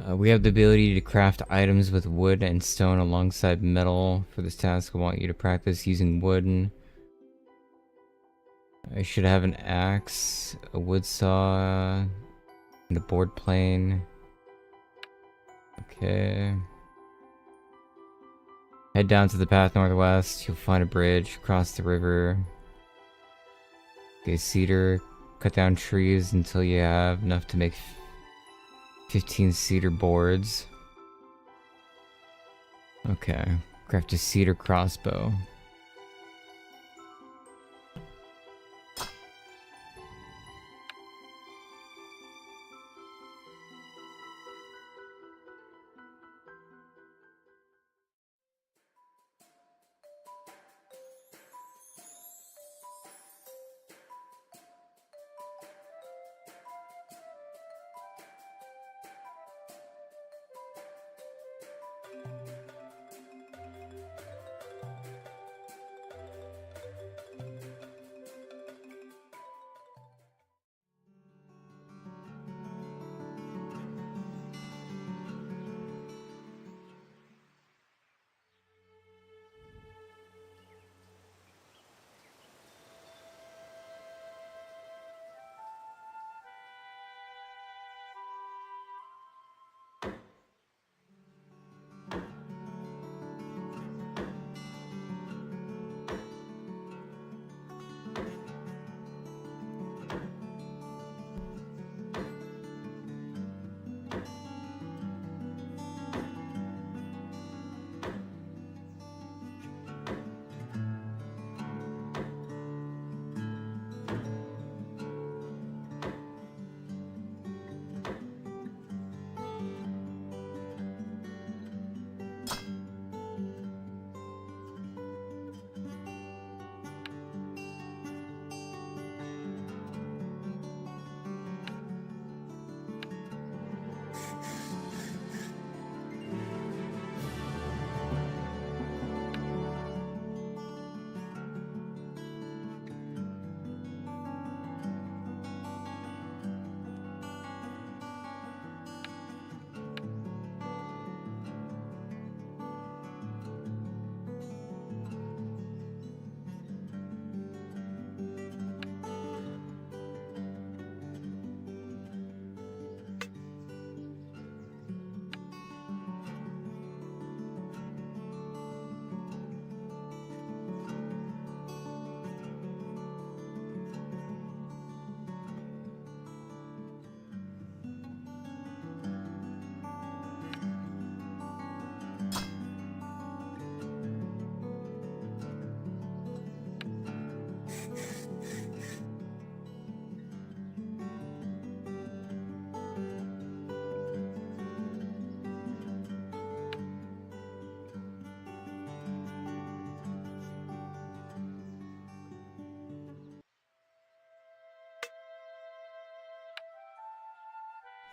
A: We have the ability to craft items with wood and stone alongside metal. For this task, I want you to practice using wooden. I should have an axe, a wood saw, and a board plane. Okay. Head down to the path northwest. You'll find a bridge, cross the river. Okay, cedar. Cut down trees until you have enough to make 15 cedar boards. Okay. Craft a cedar crossbow.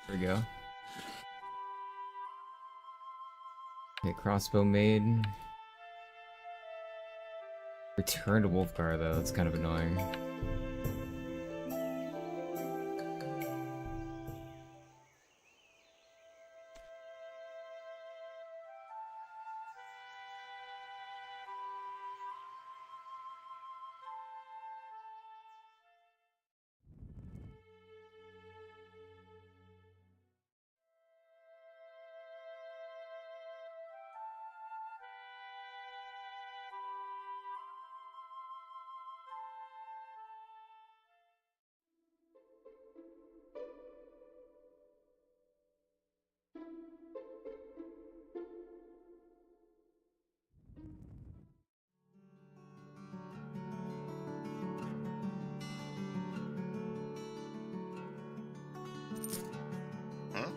A: There we go. Okay, crossbow made. Return to Wolfgar though, that's kind of annoying.
C: Huh?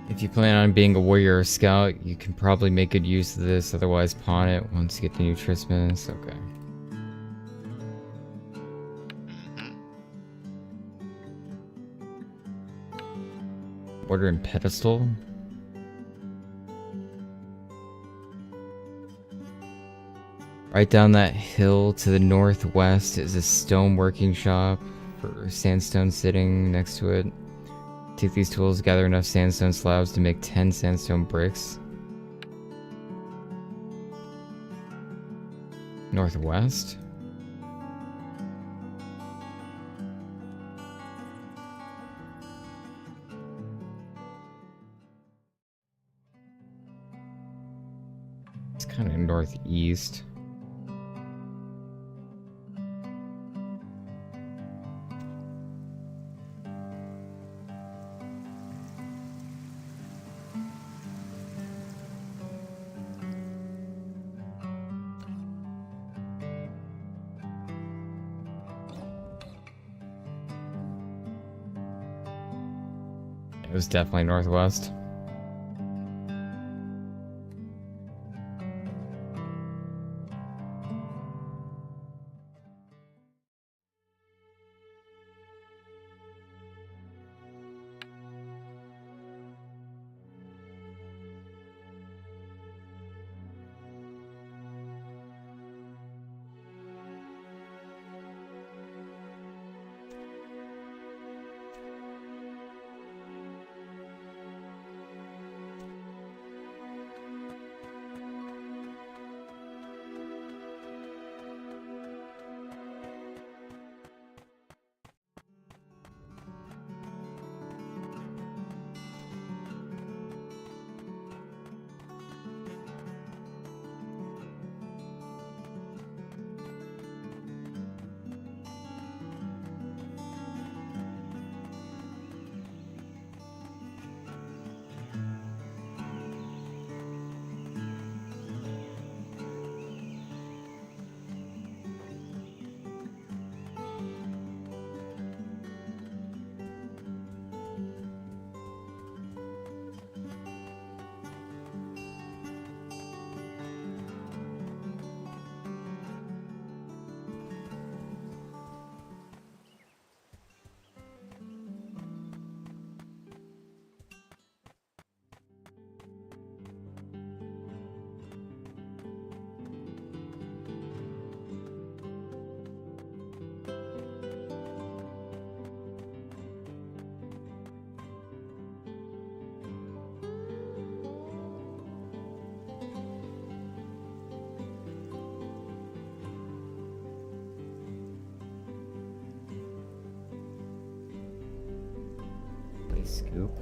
A: If you plan on being a warrior or scout, you can probably make good use of this, otherwise pawn it once you get the new Trismus. Okay. Order and pedestal? Right down that hill to the northwest is a stoneworking shop for sandstone sitting next to it. Take these tools, gather enough sandstone slabs to make 10 sandstone bricks. Northwest? It's kind of northeast. It was definitely northwest. Scoop.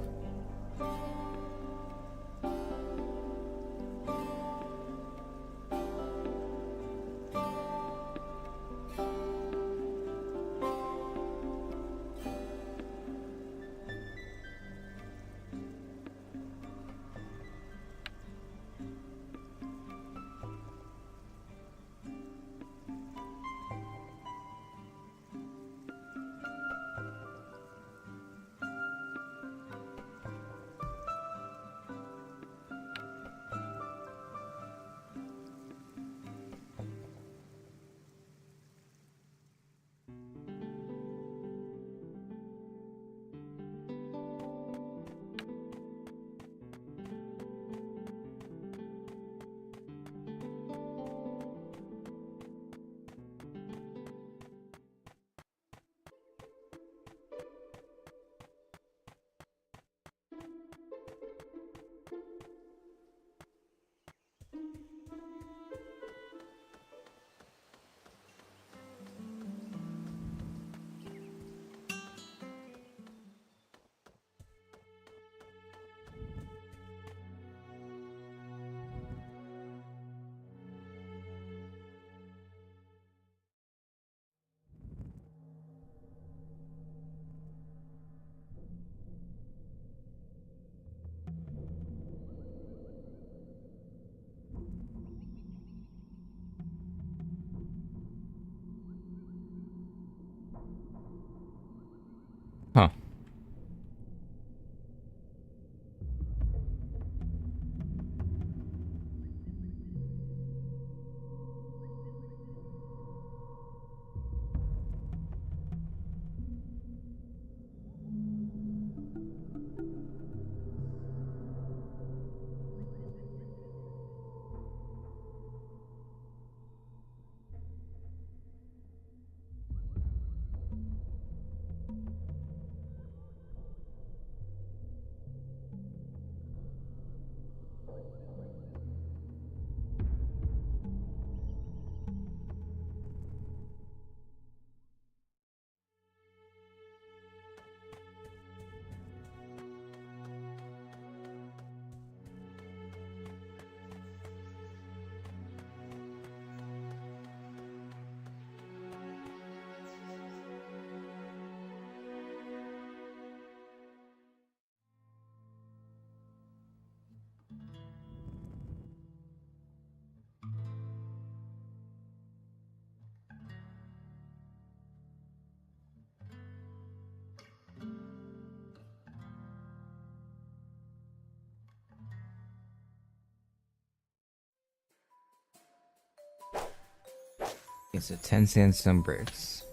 A: It's a 10 sandstone bricks.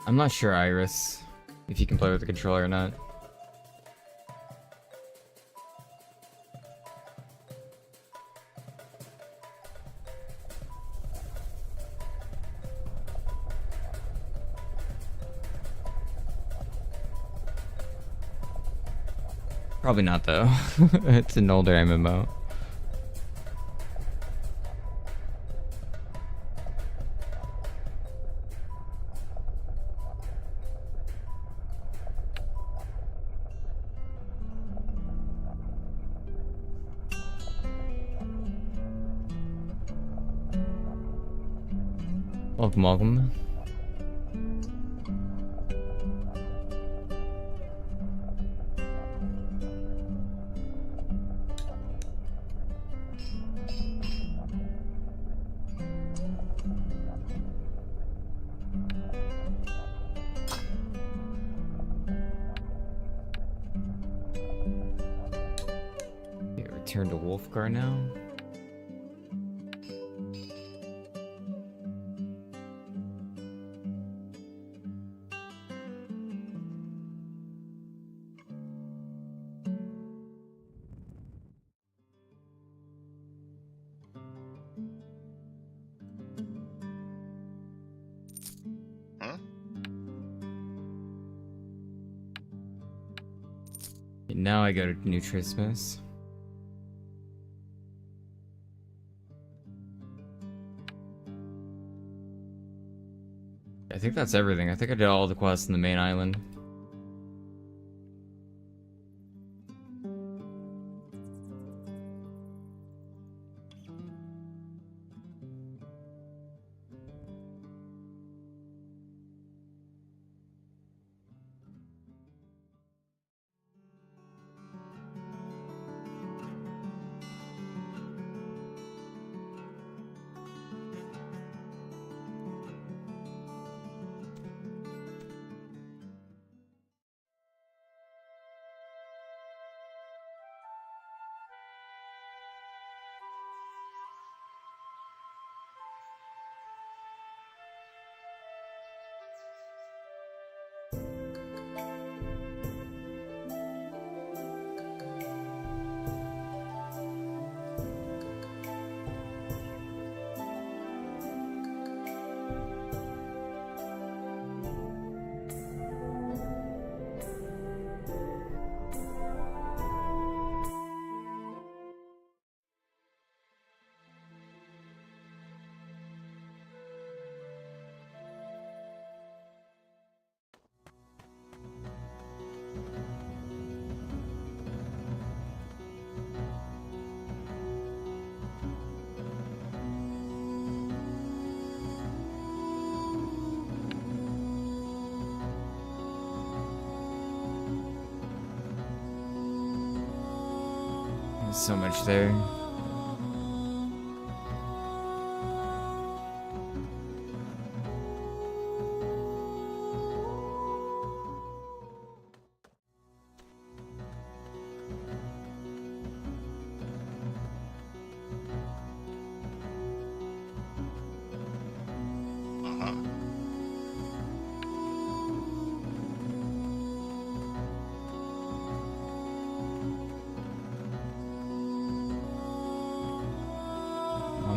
A: I'm not sure, Iris, if you can play with the controller or not. Probably not, though. It's an older MMO. Welcome, welcome. Okay, return to Wolfgar now.
C: Huh?
A: And now I go to New Christmas. I think that's everything. I think I did all the quests in the main island. There's so much there.
C: Uh-huh.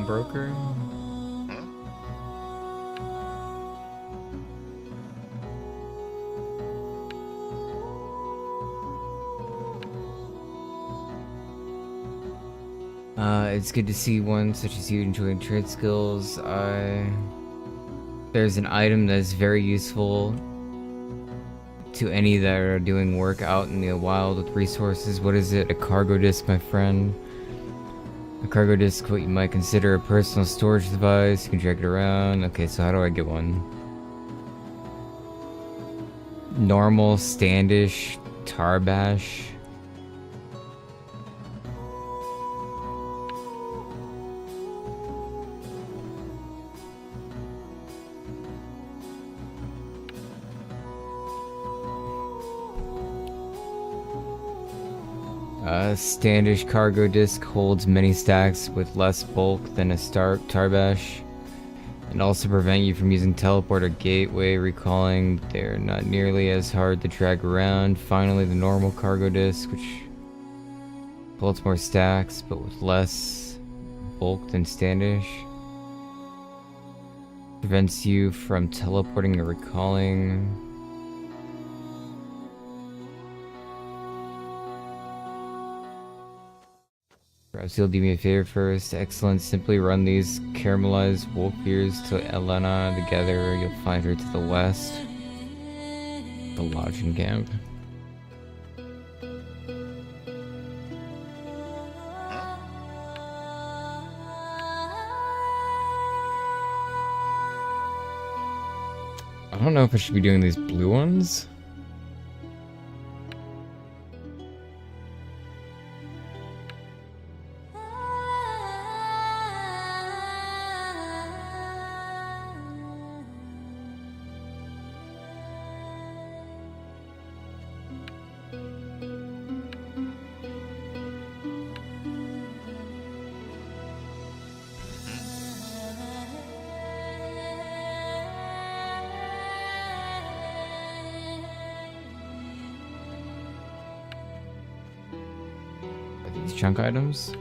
A: Broker.
C: Huh?
A: It's good to see one such as you enjoying trade skills. There's an item that is very useful to any that are doing work out in the wild with resources. What is it? A cargo disc, my friend. A cargo disc, what you might consider a personal storage device. You can drag it around. Okay, so how do I get one? Normal, Standish, Tarbash. Standish cargo disc holds many stacks with less bulk than a Tarbash, and also prevent you from using teleport or gateway recalling. They're not nearly as hard to drag around. Finally, the normal cargo disc, which holds more stacks but with less bulk than Standish, prevents you from teleporting or recalling. Perhaps you'll do me a favor first. Excellent. Simply run these caramelized wolf ears to Elena together. You'll find her to the west. The lodging camp. I don't know if I should be doing these blue ones. Chunk items.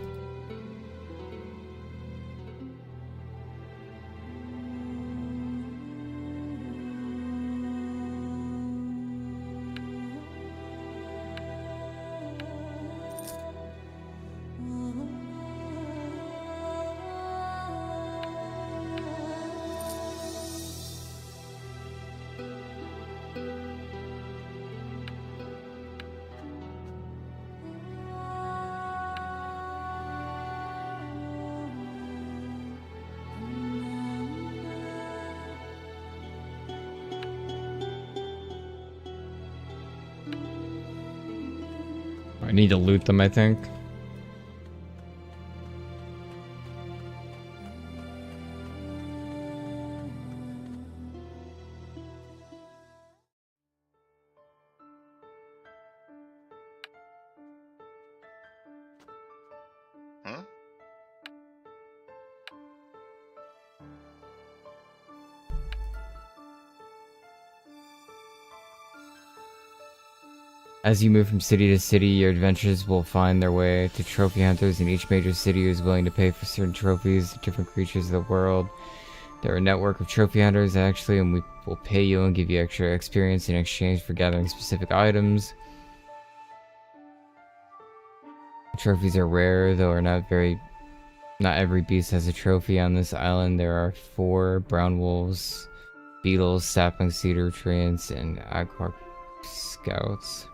A: I need to loot them, I think.
C: Huh?
A: As you move from city to city, your adventures will find their way to trophy hunters in each major city who is willing to pay for certain trophies to different creatures of the world. There are a network of trophy hunters actually, and we will pay you and give you extra experience in exchange for gathering specific items. Trophies are rare, though are not every beast has a trophy on this island. There are 4 brown wolves, beetles, sapling cedar treants, and agquark scouts.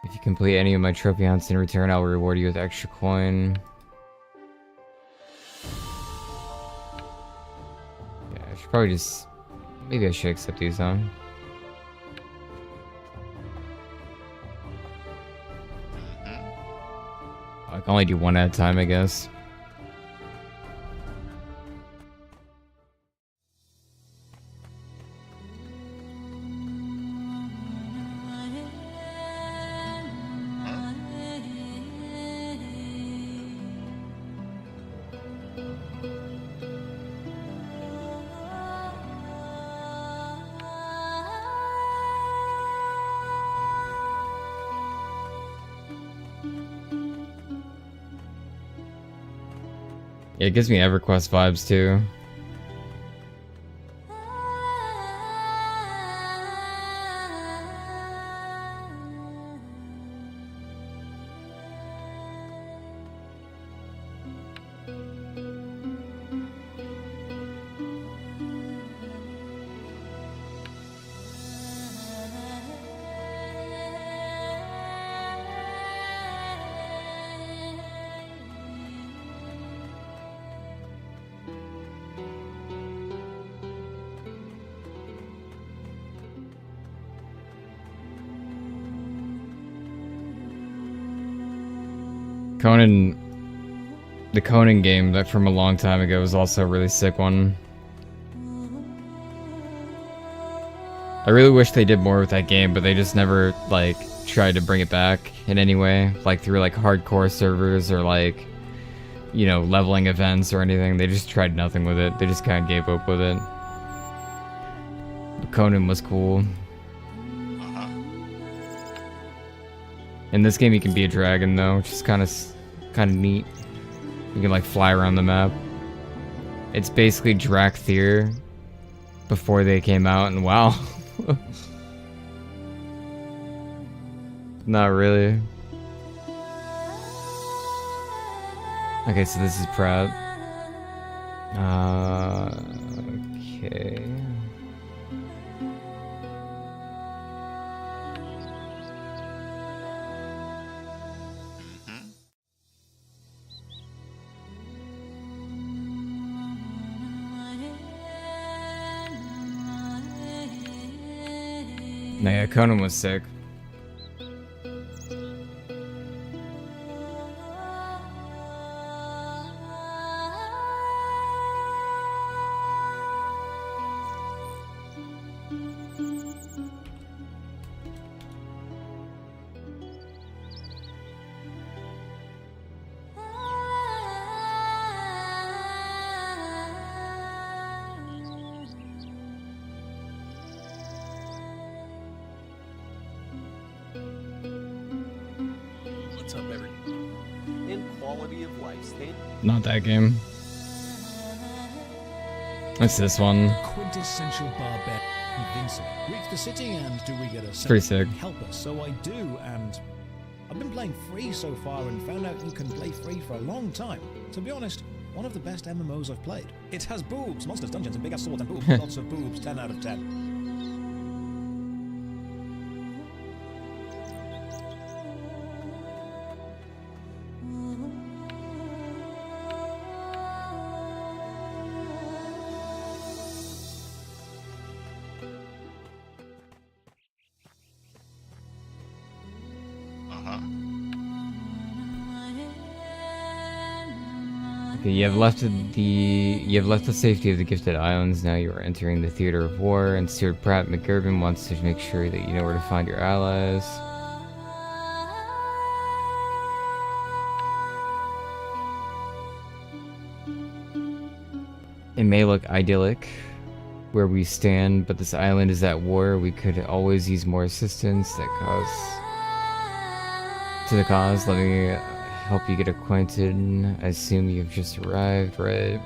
A: If you complete any of my trophy hunts in return, I'll reward you with extra coin. Yeah, I should probably just... Maybe I should accept these on. I can only do one at a time, I guess. Yeah, it gives me EverQuest vibes too. Conan, the Conan game that from a long time ago was also a really sick one. I really wish they did more with that game, but they just never, like, tried to bring it back in any way. Like, through, like, hardcore servers or, like, you know, leveling events or anything. They just tried nothing with it. They just kind of gave up with it. But Conan was cool. In this game, you can be a dragon, though, which is kind of neat. You can, like, fly around the map. It's basically Drakthir before they came out, and wow. Not really. Okay, so this is Pratt. Okay. No, yeah, Conan was sick.
D: What's up, everyone? In quality of life state.
A: Not that game. It's this one.
E: Quintessential barbarian. Vincent, reach the city and do we get a
A: Pretty sick.
E: help us? So I do, and I've been playing free so far and found out you can play free for a long time. To be honest, one of the best MMOs I've played. It has boobs, monsters, dungeons, and big ass swords and boobs. Lots of boobs, 10 out of 10.
A: Okay, you have left the safety of the Gifted Islands. Now you are entering the theater of war, and Steward Pratt McGurvin wants to make sure that you know where to find your allies. It may look idyllic where we stand, but this island is at war. We could always use more assistance to the cause. Let me help you get acquainted. I assume you've just arrived, right?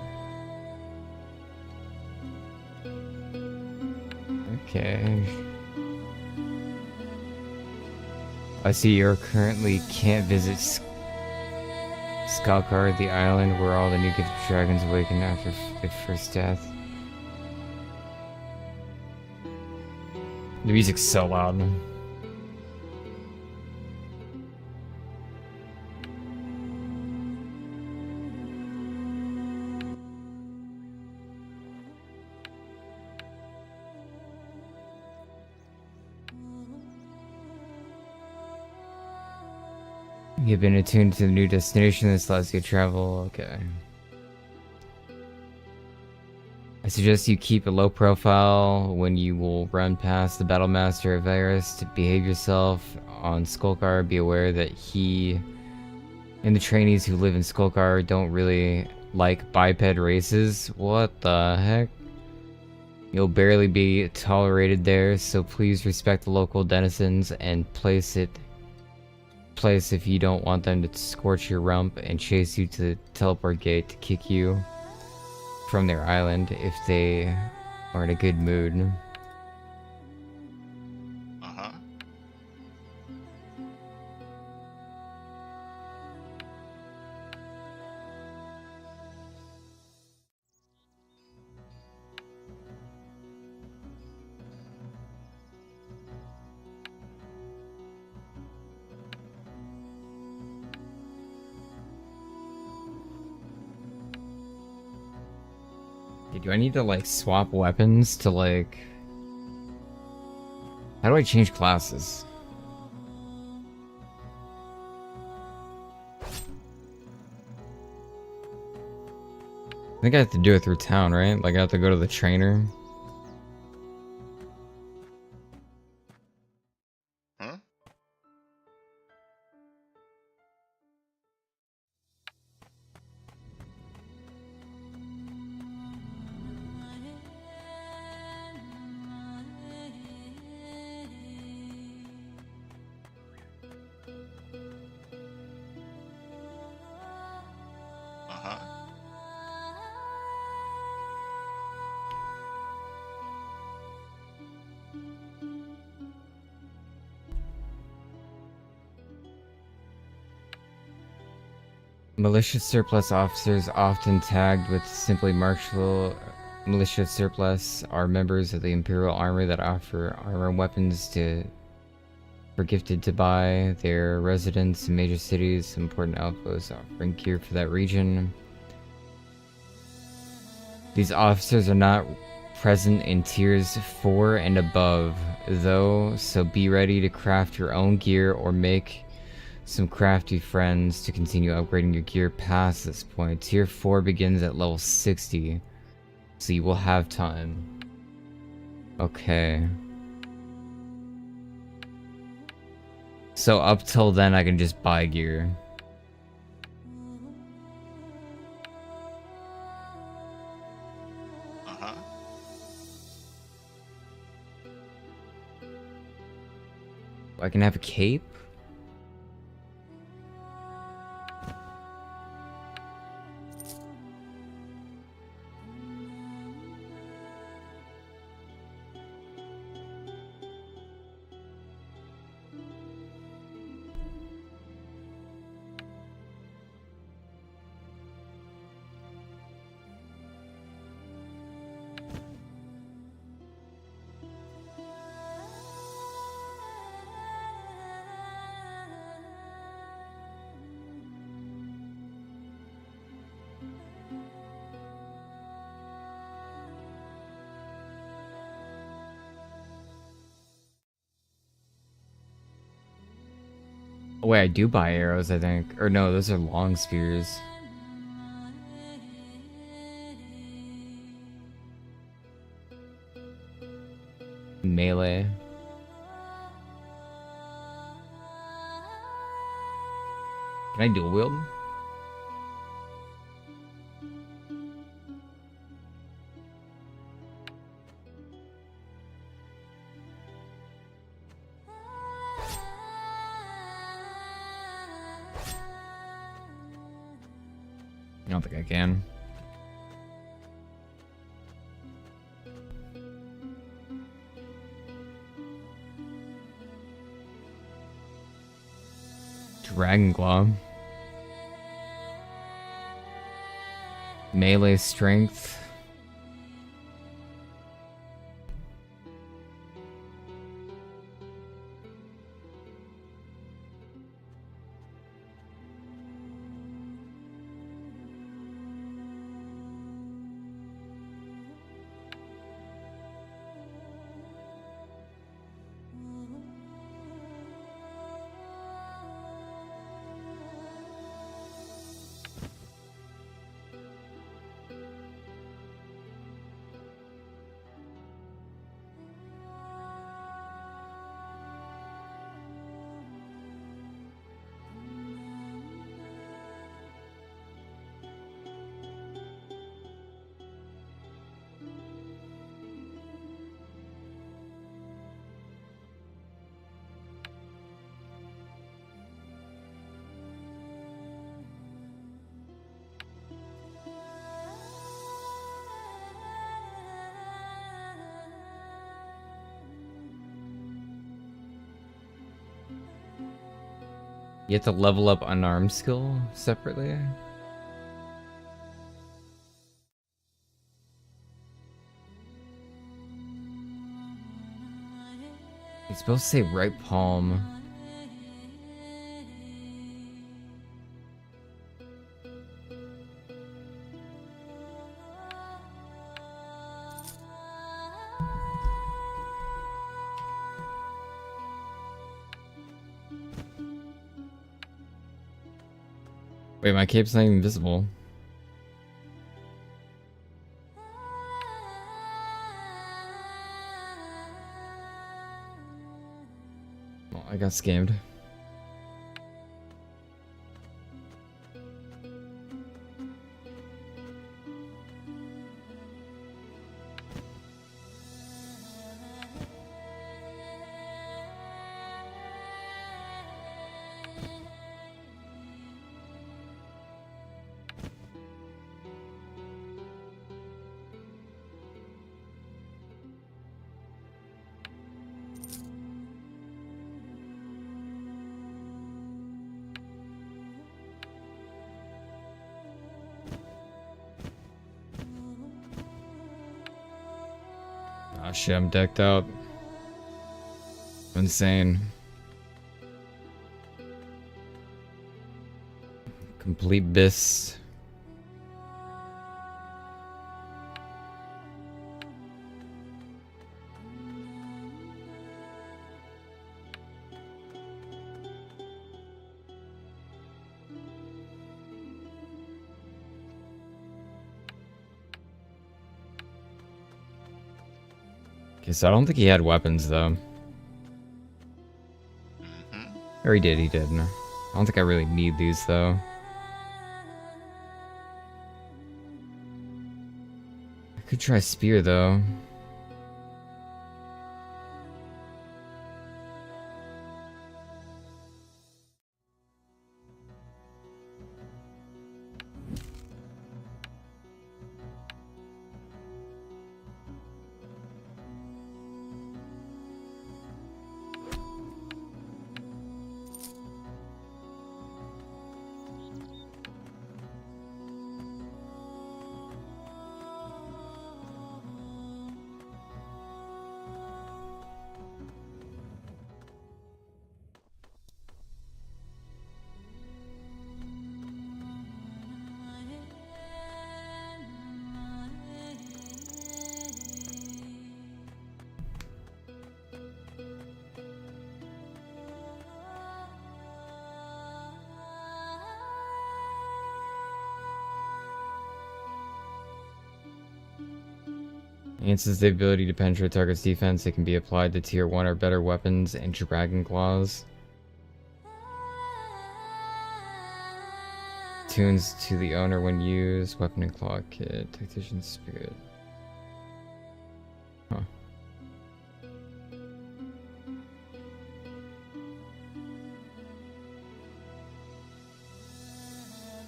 A: Okay. I see you currently can't visit Skalkar, the island where all the new gifted dragons awaken after its first death. The music's so loud. You've been attuned to the new destination. This allows you to travel. Okay. I suggest you keep a low profile when you will run past the Battlemaster of Varus to behave yourself on Skolkar. Be aware that he and the trainees who live in Skolkar don't really like biped races. What the heck? You'll barely be tolerated there, so please respect the local denizens and place if you don't want them to scorch your rump and chase you to the teleport gate to kick you from their island if they are in a good mood. Do I need to like swap weapons to like... How do I change classes? I think I have to do it through town, right? Like I have to go to the trainer.
C: Huh? Uh-huh.
A: Militia surplus officers, often tagged with simply martial militia surplus, are members of the Imperial Army that offer armor and weapons for gifted to buy. Their residents in major cities, important outposts offering gear for that region. These officers are not present in tiers 4 and above, though, so be ready to craft your own gear or make some crafty friends to continue upgrading your gear past this point. Tier 4 begins at level 60, so you will have time. Okay. So up till then I can just buy gear.
C: Uh-huh.
A: I can have a cape? Oh, wait, I do buy arrows, I think. Or no, those are long spears. Melee. Can I dual wield? I don't think I can. Dragon Claw. Melee strength. You have to level up unarmed skill separately. It's supposed to say right palm. Wait, my cape's not even visible. got scammed. Oh shit, I'm decked out. Insane. Complete bis. Okay, so I don't think he had weapons though. Or he did. I don't think I really need these though. I could try spear though. Enhances the ability to penetrate target's defense. It can be applied to tier 1 or better weapons and dragon claws. Tunes to the owner when used. Weapon and claw kit. Tactician spirit. Huh.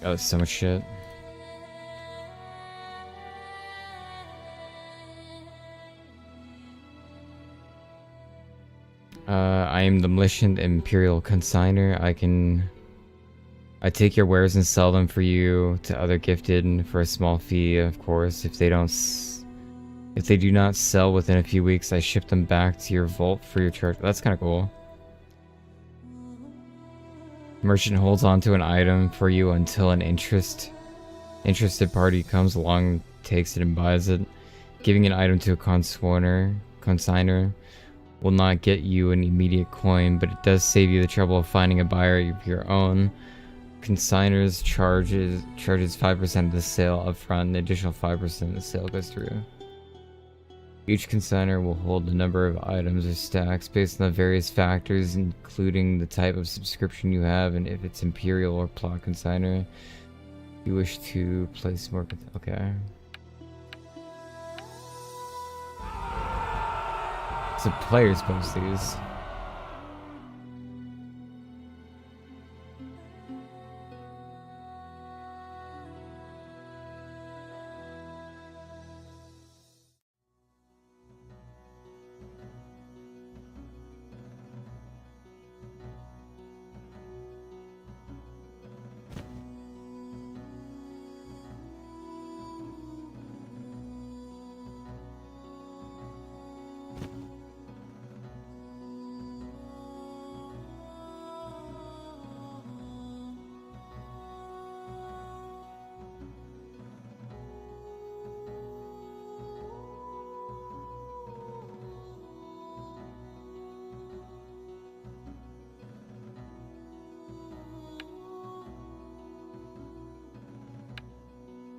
A: Oh, there's so much shit. I am the militant Imperial Consigner. I take your wares and sell them for you to other gifted for a small fee, of course. If they do not sell within a few weeks, I ship them back to your vault for your charge. That's kind of cool. Merchant holds onto an item for you until an interested party comes along, takes it and buys it. Giving an item to a consigner will not get you an immediate coin, but it does save you the trouble of finding a buyer of your own. Consigners charges 5% of the sale upfront, and the additional 5% of the sale goes through. Each consigner will hold a number of items or stacks based on the various factors, including the type of subscription you have and if it's Imperial or plot consigner. You wish to place more. Okay. So players post these.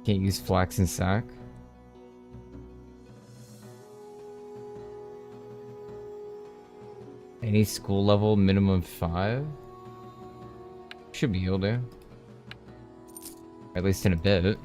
A: Can't use flax and sack. Any school level, minimum 5? Should be able to. At least in a bit.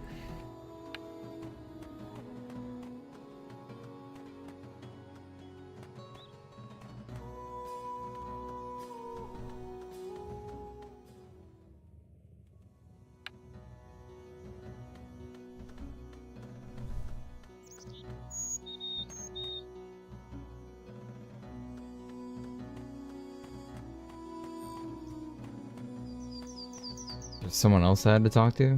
A: There's someone else I had to talk to?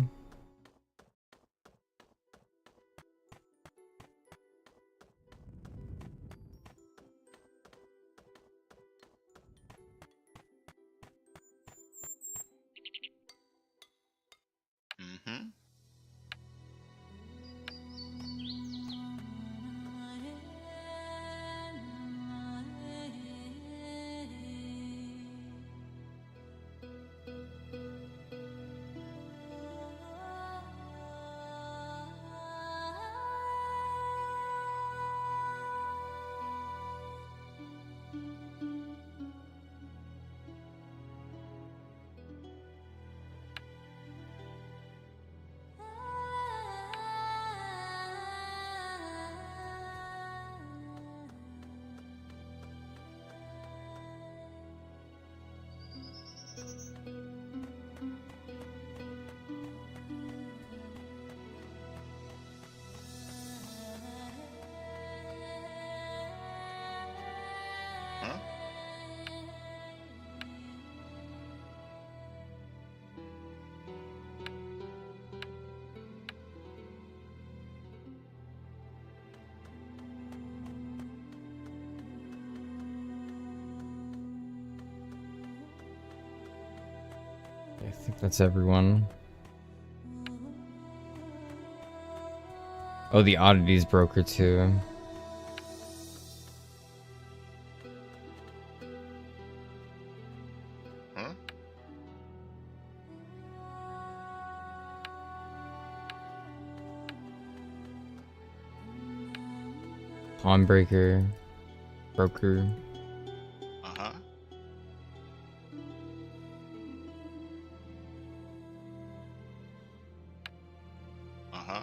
C: Mm-hmm. Huh?
A: I think that's everyone. Oh, the oddities broker too.
C: Huh?
A: Pawnbreaker. Broker.
C: Uh-huh. Uh-huh.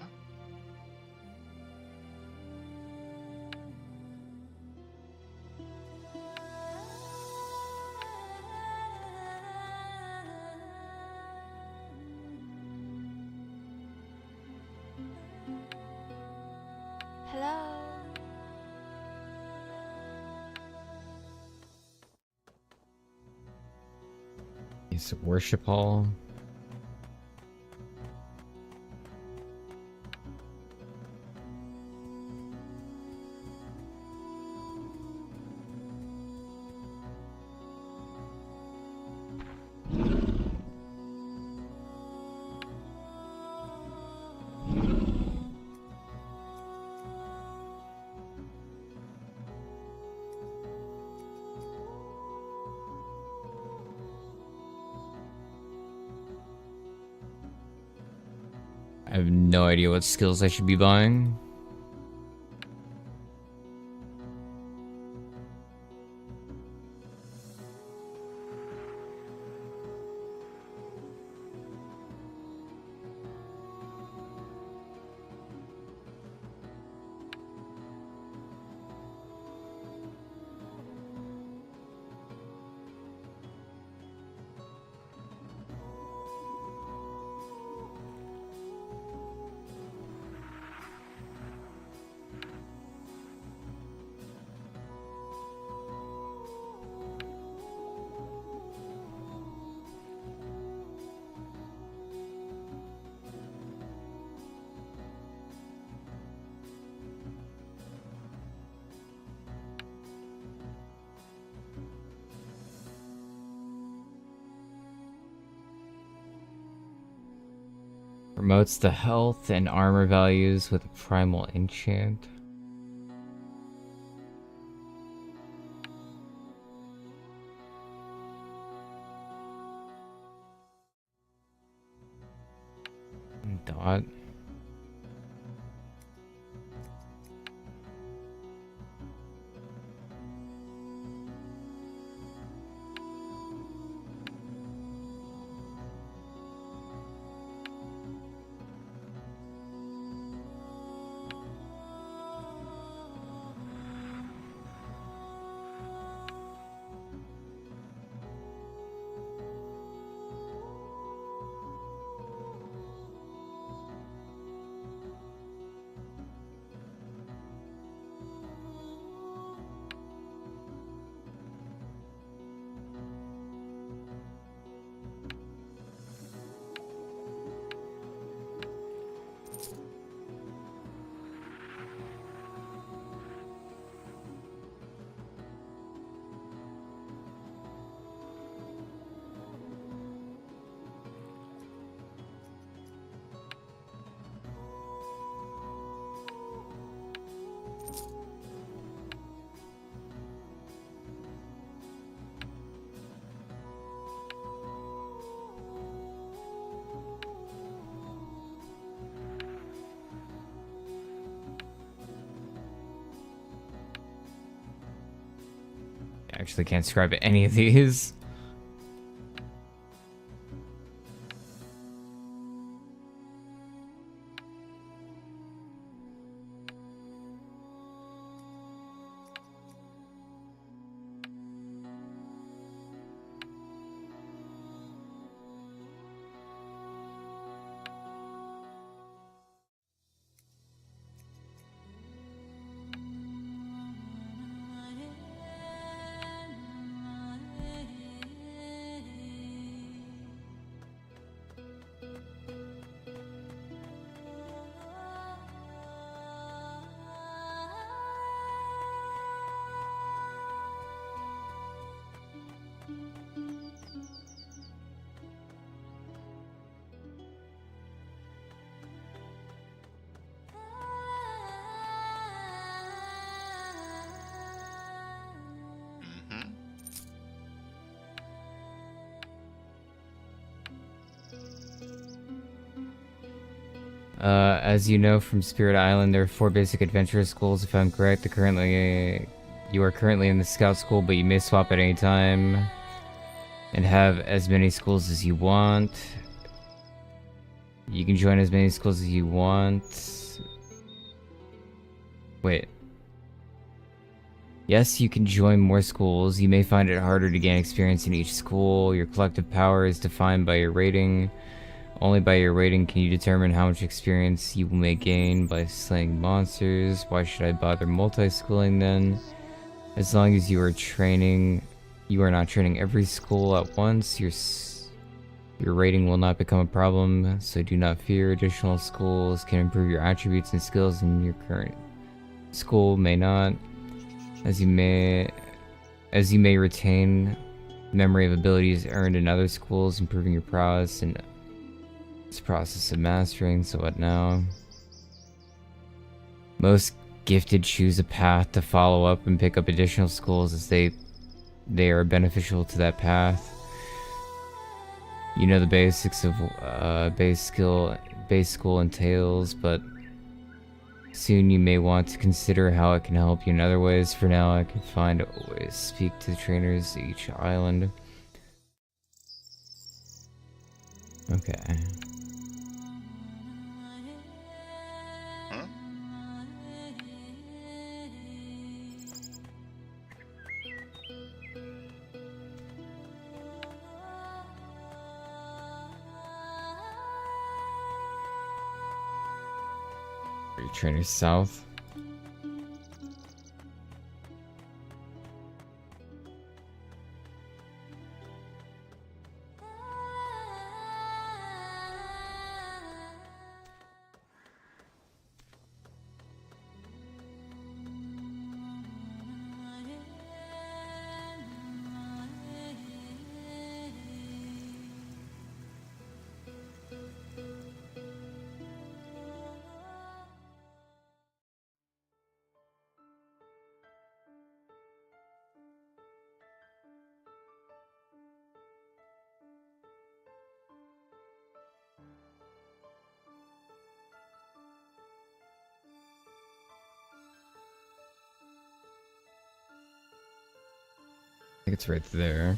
B: Hello.
A: It's a worship hall. I have no idea what skills I should be buying. Promotes the health and armor values with a primal enchant. Dot. actually can't describe any of these.
C: Mm-hmm.
A: As you know from Spirit Island, there are 4 basic adventure schools. If I'm correct, you are currently in the Scout School, but you may swap at any time and have as many schools as you want. You can join as many schools as you want. Wait. Yes, you can join more schools. You may find it harder to gain experience in each school. Your collective power is defined by your rating. Only by your rating can you determine how much experience you may gain by slaying monsters. Why should I bother multi-schooling then? As long as you are not training every school at once, your rating will not become a problem, so do not fear. Additional schools can improve your attributes and skills, and your current school may not. As you may retain memory of abilities earned in other schools, improving your prowess and this process of mastering. So what now? Most gifted choose a path to follow up and pick up additional schools as they are beneficial to that path. You know the basics of base school entails, but soon you may want to consider how it can help you in other ways. For now, I can find ways to speak to the trainers at each island. Okay.
C: Huh?
A: Are you trainers south? I think it's right there.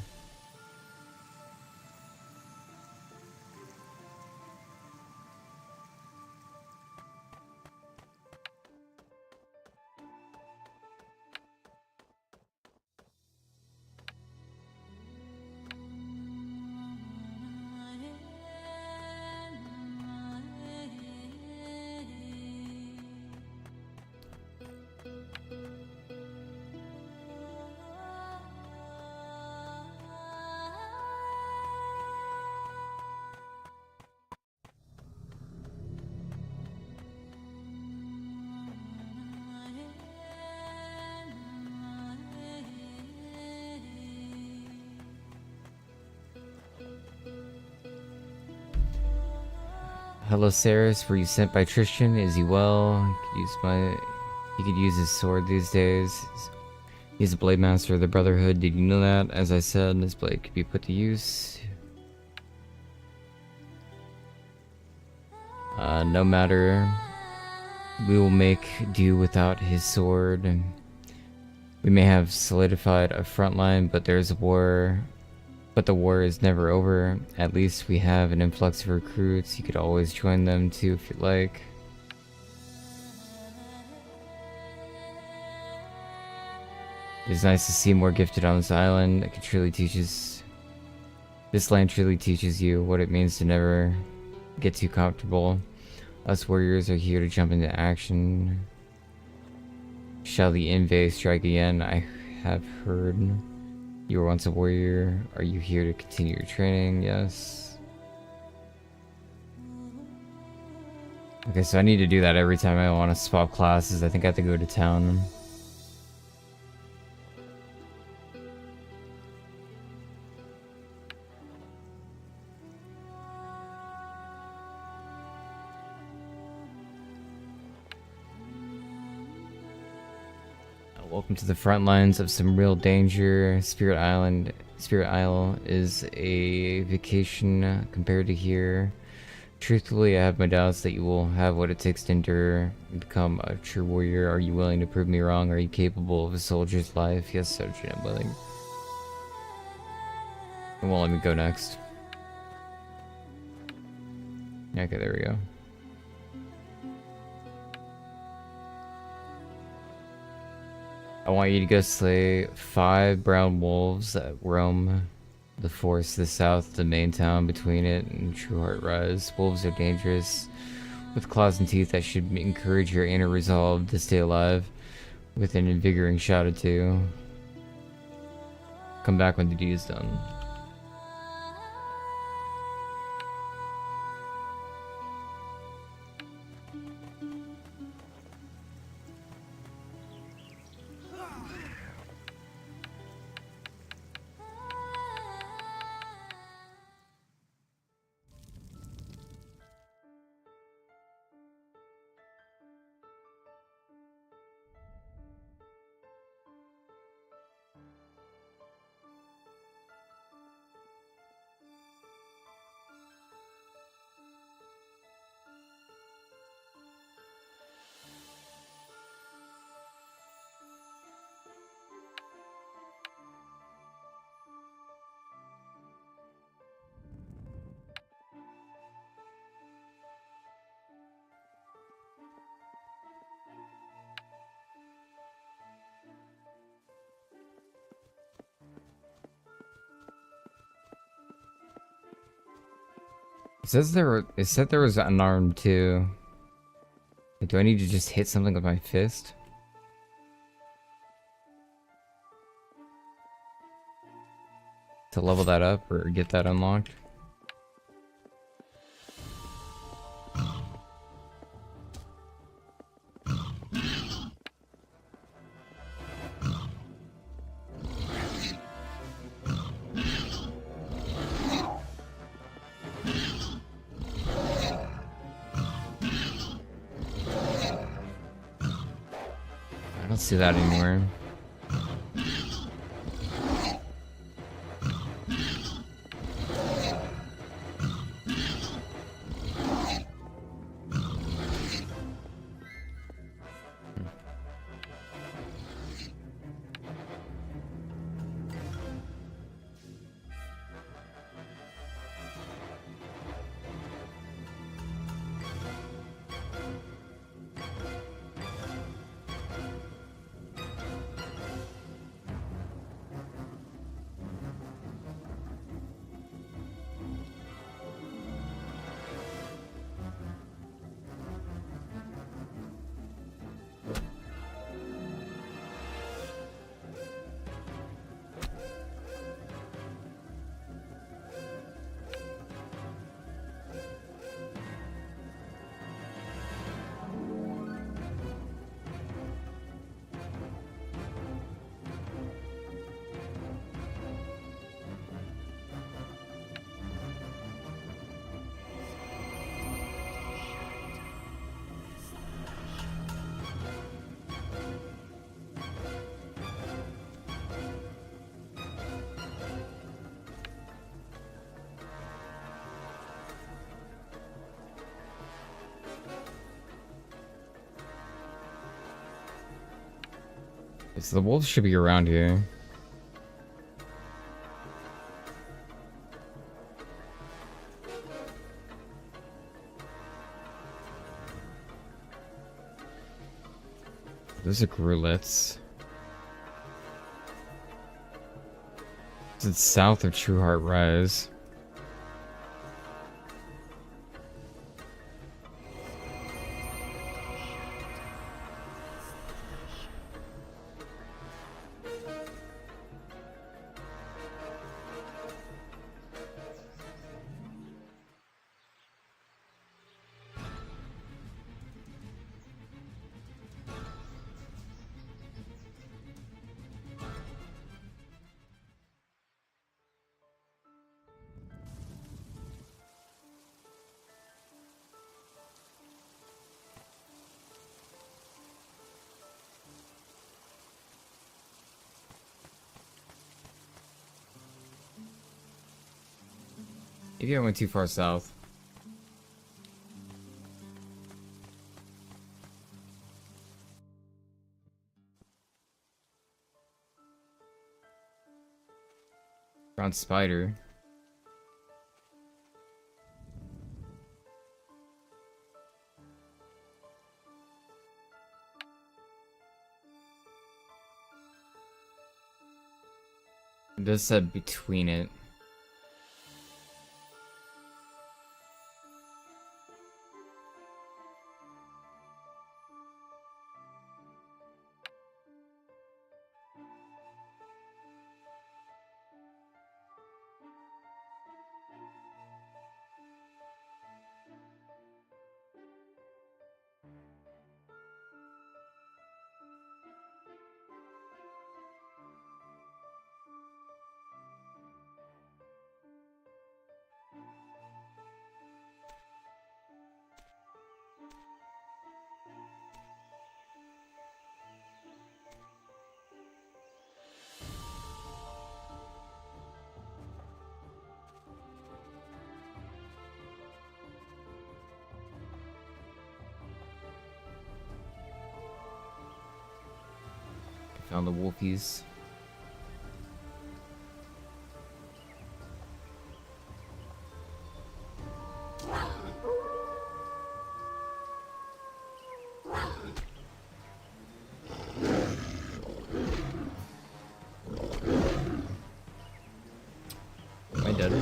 A: Hello, Saris. Were you sent by Tristan? Is he well? He could use his sword these days. He's a blade master of the Brotherhood. Did you know that? As I said, this blade could be put to use. No matter. We will make do without his sword. We may have solidified a front line, but there's a war. But the war is never over. At least we have an influx of recruits. You could always join them too if you'd like. It's nice to see more gifted on this island. It truly teaches. This land truly teaches you what it means to never get too comfortable. Us warriors are here to jump into action. Shall the invade strike again? I have heard you were once a warrior. Are you here to continue your training? Yes. Okay, so I need to do that every time I want to swap classes. I think I have to go to town. Welcome to the front lines of some real danger. Spirit Isle is a vacation compared to here. Truthfully, I have my doubts that you will have what it takes to endure and become a true warrior. Are you willing to prove me wrong? Are you capable of a soldier's life? Yes, Sergeant, I'm willing. It won't let me go next. Okay, there we go. I want you to go slay 5 brown wolves that roam the forest to the south, the main town between it and Trueheart Rise. Wolves are dangerous, with claws and teeth that should encourage your inner resolve to stay alive with an invigorating shot or two. Come back when the deed is done. It said there was unarmed too. Do I need to just hit something with my fist? To level that up or get that unlocked? I don't see that anywhere. So the wolves should be around here. Those are grulets. It's south of True Heart Rise. Maybe I went too far south. Found spider. It does said between it. Found the wolfies. Am I dead?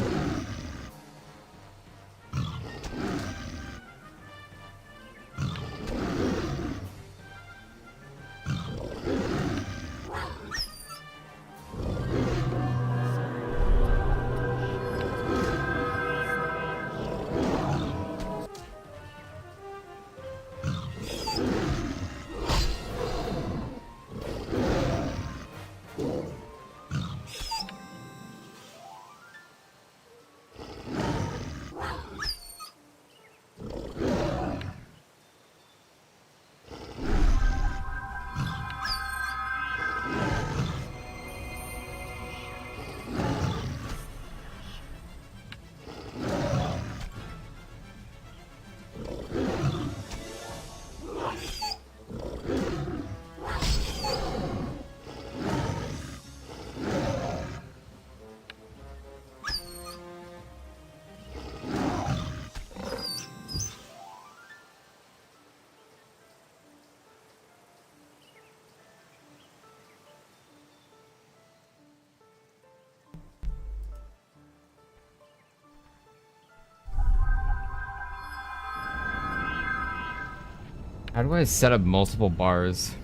A: How do I set up multiple bars?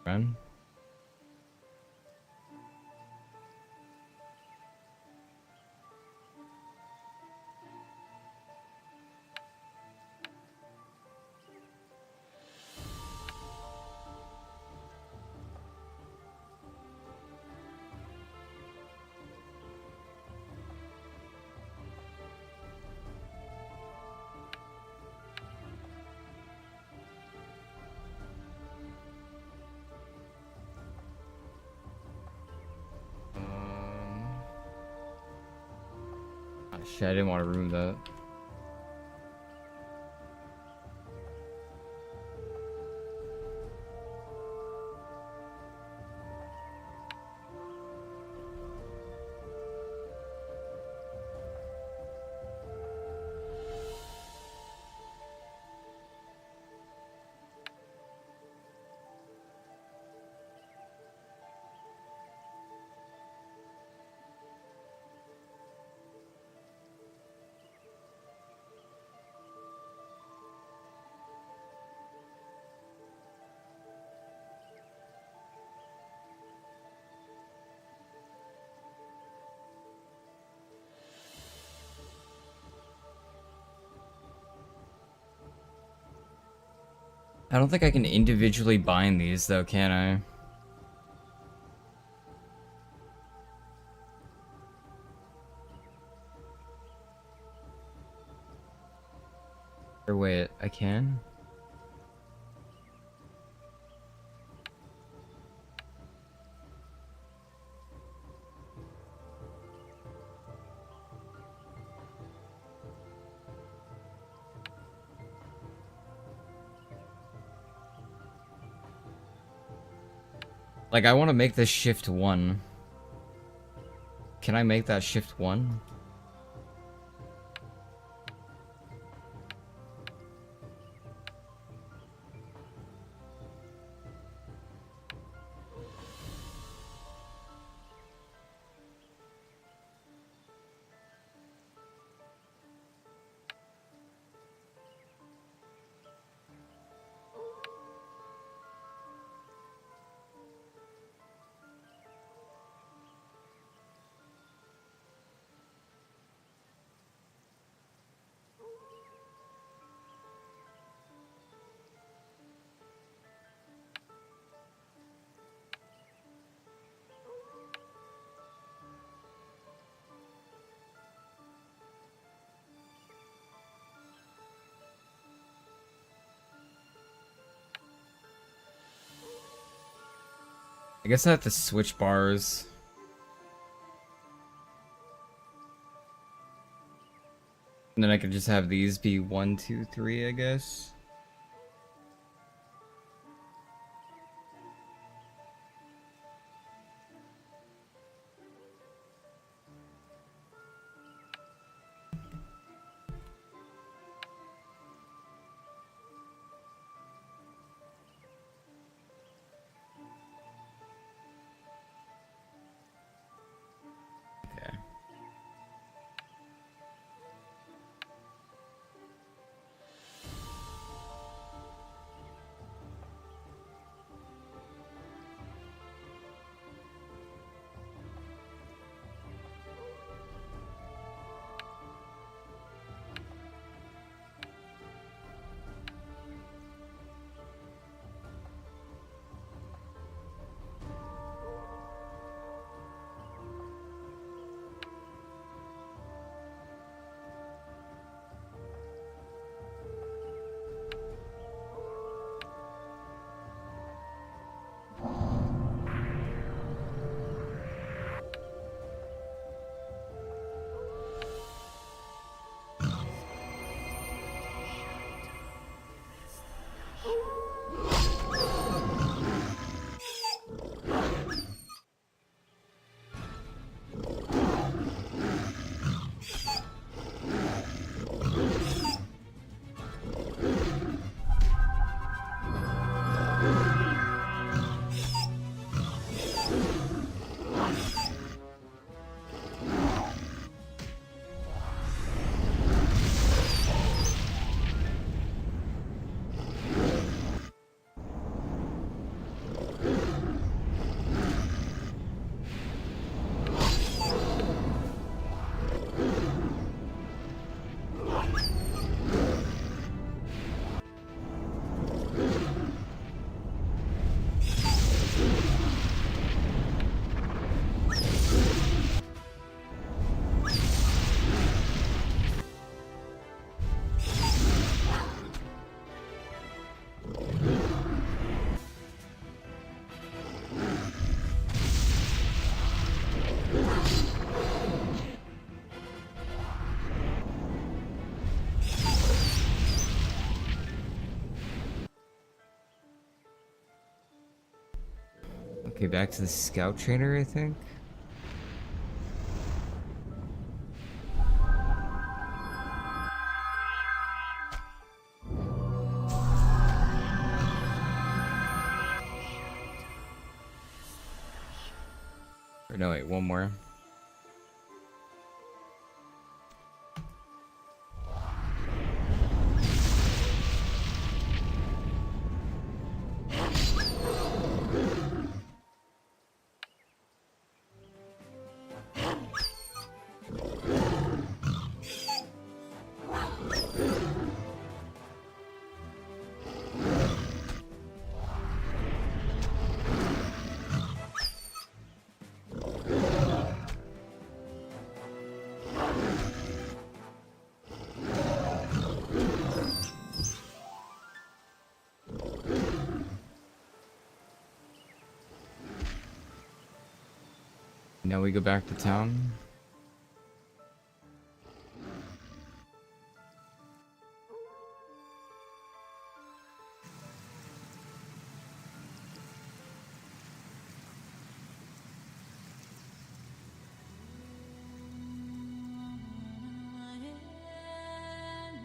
A: Run. Shit, I didn't want to remove that. I don't think I can individually bind these though, can I? Or wait, I can? Like, I want to make this shift 1. Can I make that shift 1? I guess I have to switch bars. And then I could just have these be 1, 2, 3, I guess. Okay. Okay, back to the scout trainer, I think. Or no, wait, one more. Now we go back to town.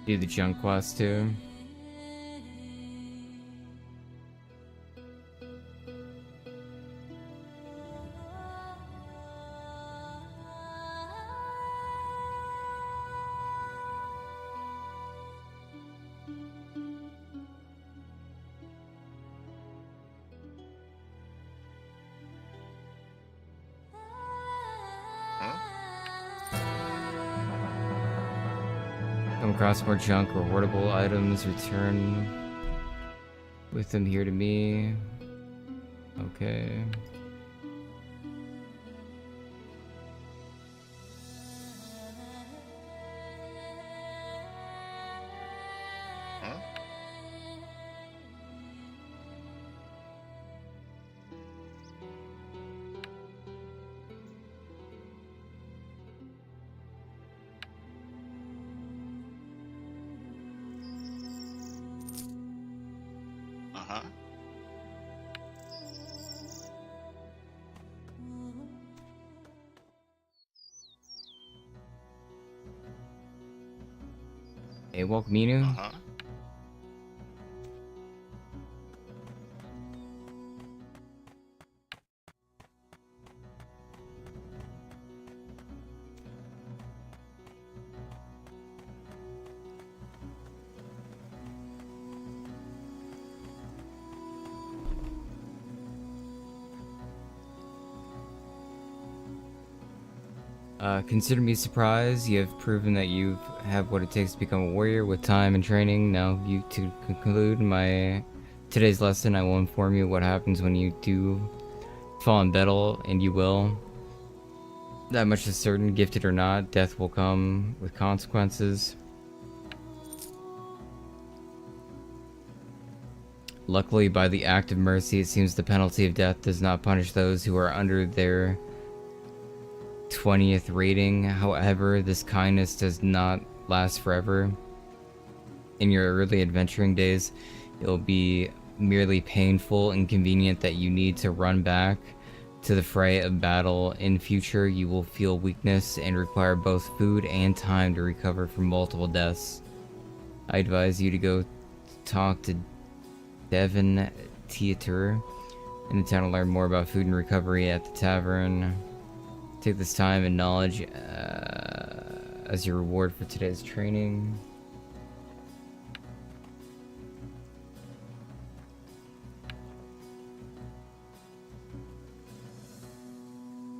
A: Do the junk quest too. Come across more junk, rewardable items, return with them here to me. Okay.
C: Uh-huh.
A: Hey, welcome, Inu.
C: Uh-huh.
A: Consider me surprised. You have proven that you have what it takes to become a warrior with time and training. Now, to conclude my today's lesson, I will inform you what happens when you do fall in battle, and you will. That much is certain, gifted or not, death will come with consequences. Luckily, by the act of mercy, it seems the penalty of death does not punish those who are under their 20th rating. However, this kindness does not last forever. In your early adventuring days, it will be merely painful and convenient that you need to run back to the fray of battle. In future, you will feel weakness and require both food and time to recover from multiple deaths. I advise you to go talk to Devon Theater in the town to learn more about food and recovery at the tavern. Take this time and knowledge as your reward for today's training.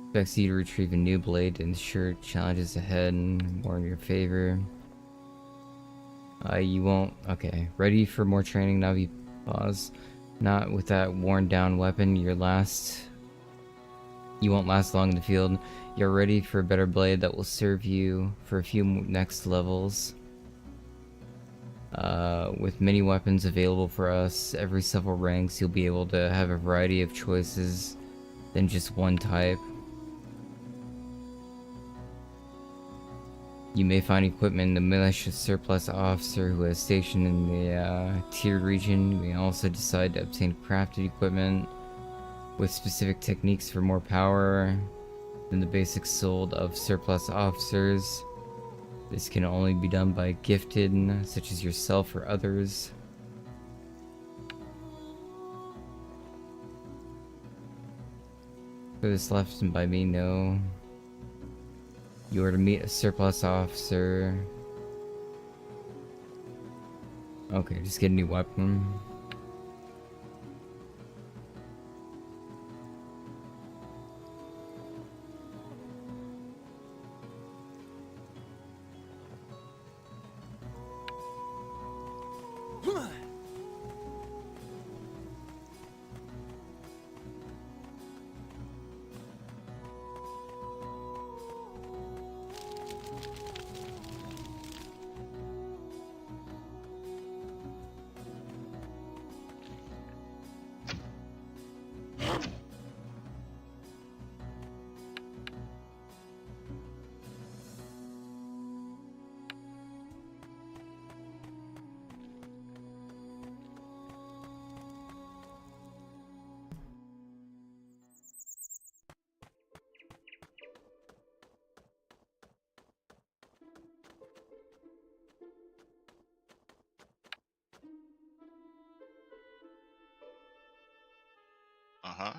A: Expects you to retrieve a new blade to ensure challenges ahead and more in your favor. You won't. Okay, ready for more training, Navi? Pause. Not with that worn down weapon. You won't last long in the field. You're ready for a better blade that will serve you for a few next levels. With many weapons available for us, every several ranks, you'll be able to have a variety of choices than just one type. You may find equipment in the militia surplus officer who is stationed in the tiered region. You may also decide to obtain crafted equipment with specific techniques for more power than the basics sold of surplus officers. This can only be done by gifted, such as yourself or others. For this left and by me, no. You are to meet a surplus officer. Okay, just get a new weapon.
C: Uh-huh.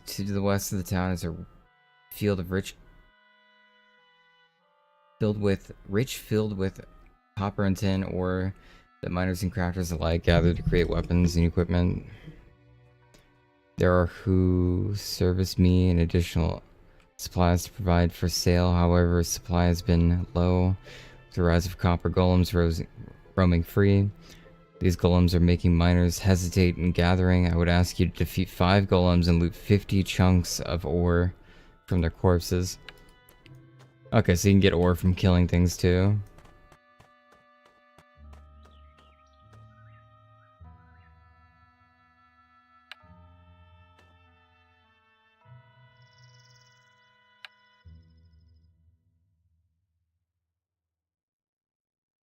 A: To the west of the town is a field of filled with copper and tin ore that miners and crafters alike gather to create weapons and equipment. There are who service me and additional supplies to provide for sale. However, supply has been low with the rise of copper golems roaming free. These golems are making miners hesitate in gathering. I would ask you to defeat 5 golems and loot 50 chunks of ore from their corpses. Okay, so you can get ore from killing things too.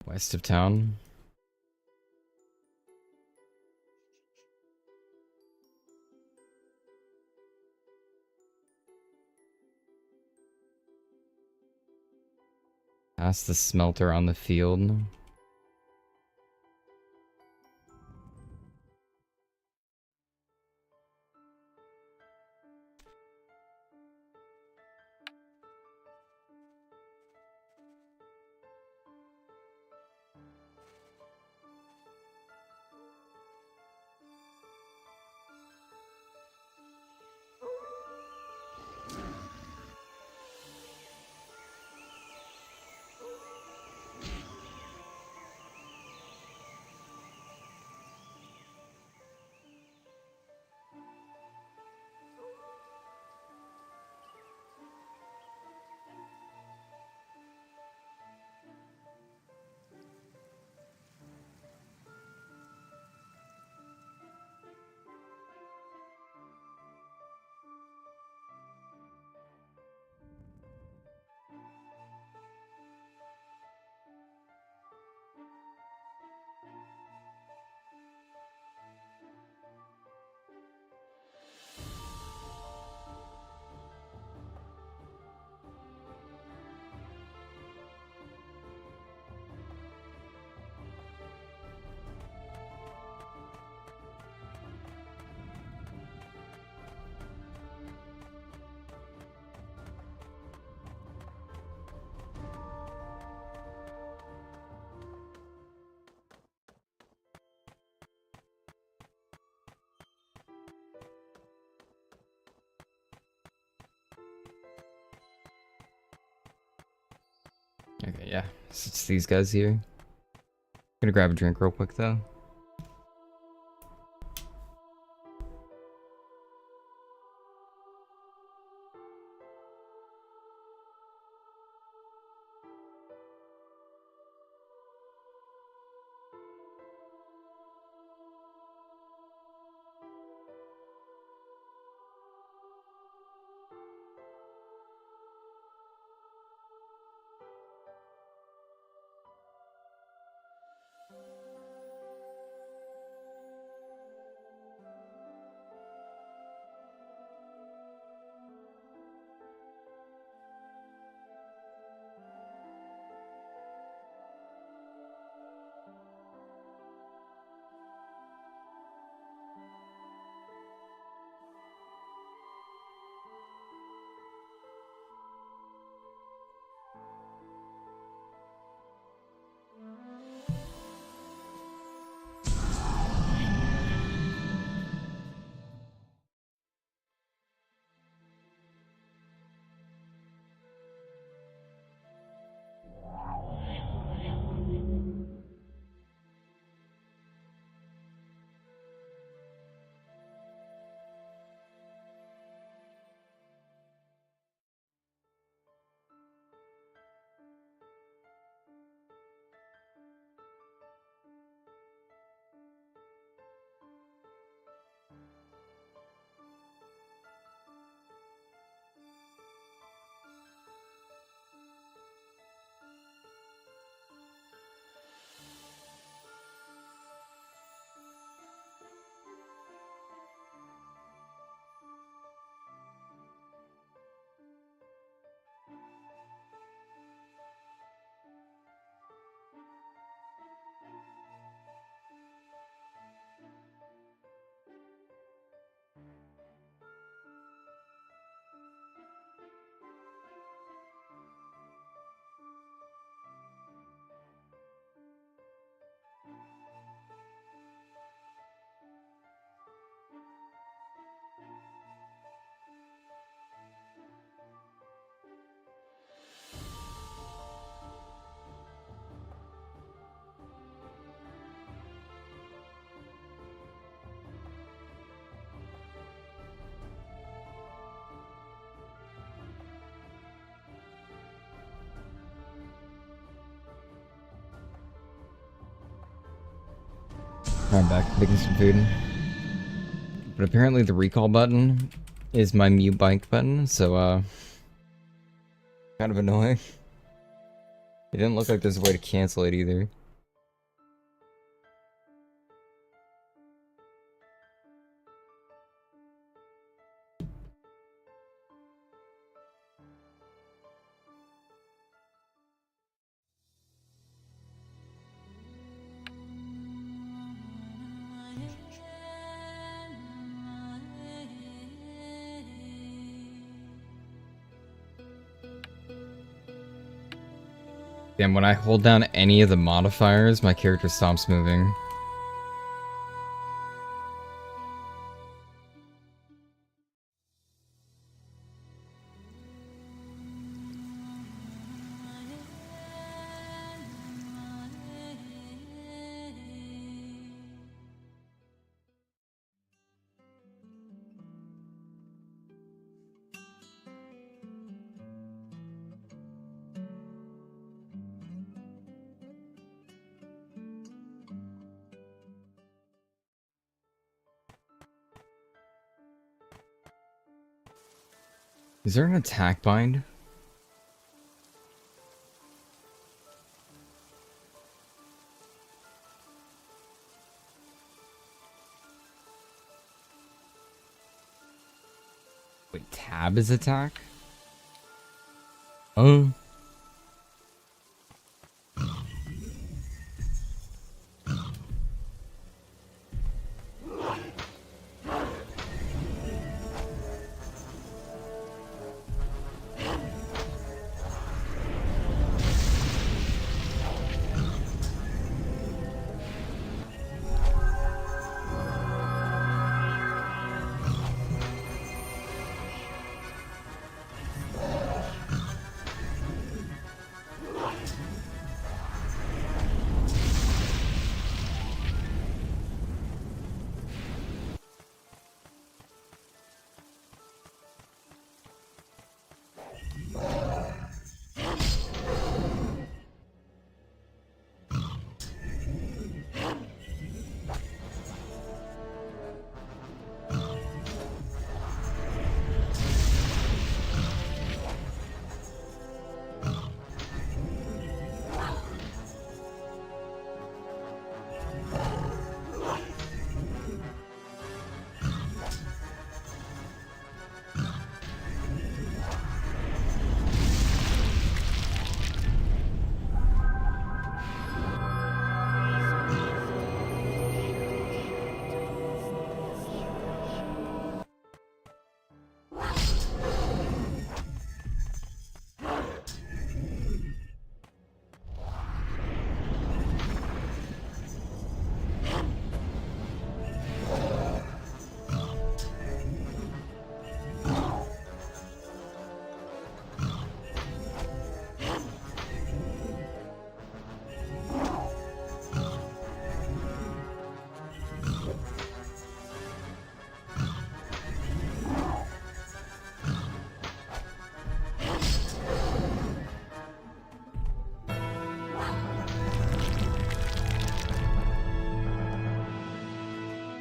A: West of town. Past the smelter on the field. Okay, yeah. So it's these guys here. Gonna grab a drink real quick though. I'm back making some food. But apparently the recall button is my mute bike button, so kind of annoying. It didn't look like there's a way to cancel it either. Damn, when I hold down any of the modifiers, my character stops moving. Is there an attack bind? Wait, tab is attack? Oh.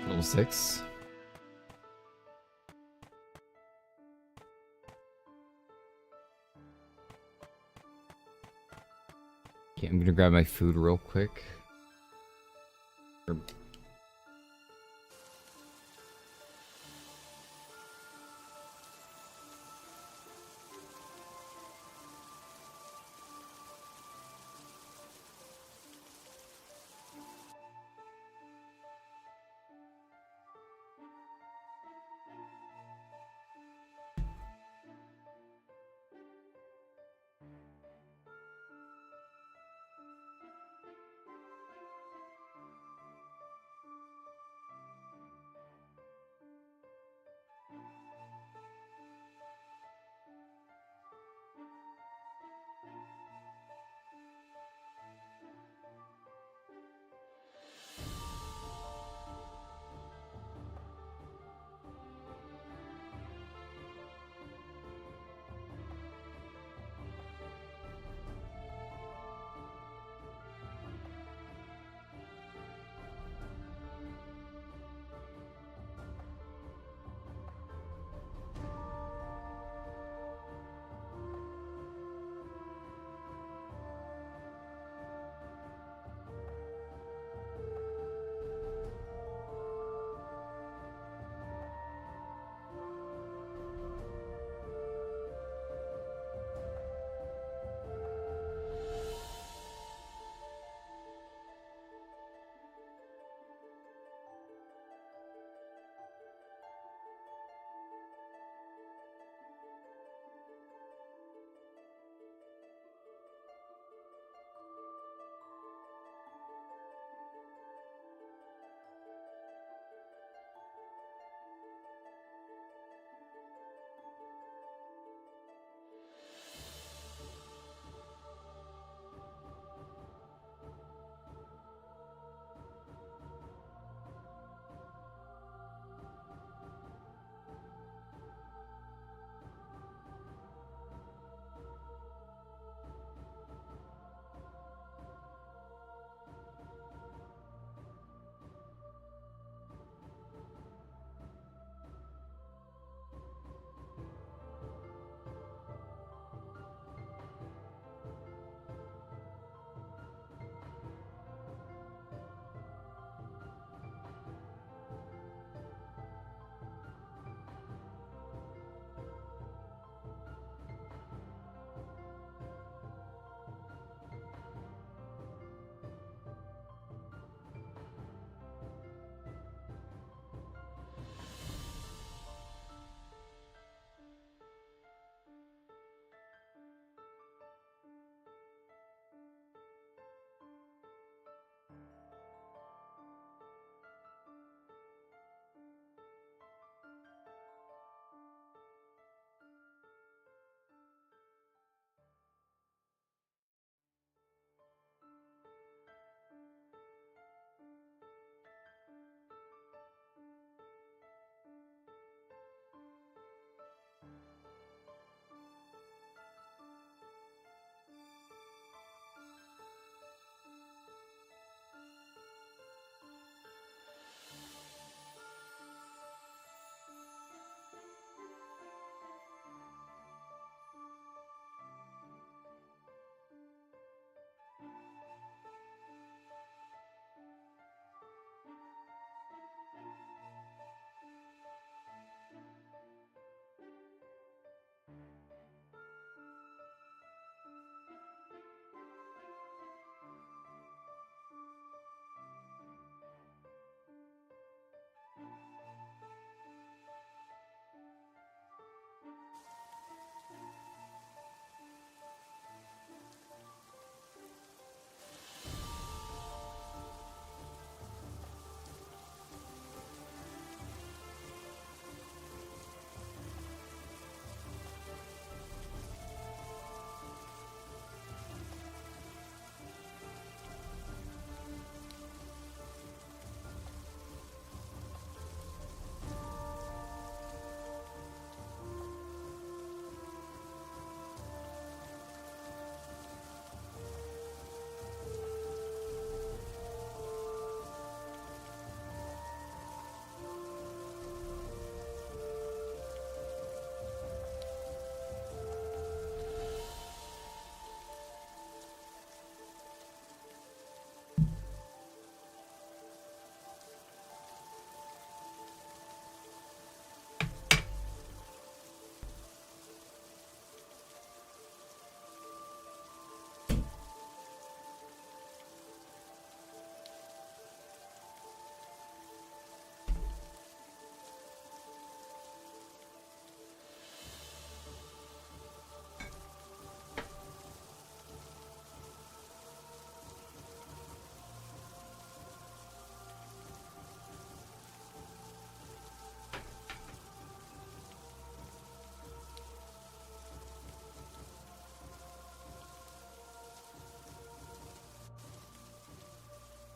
A: Level 6. Okay, I'm gonna grab my food real quick.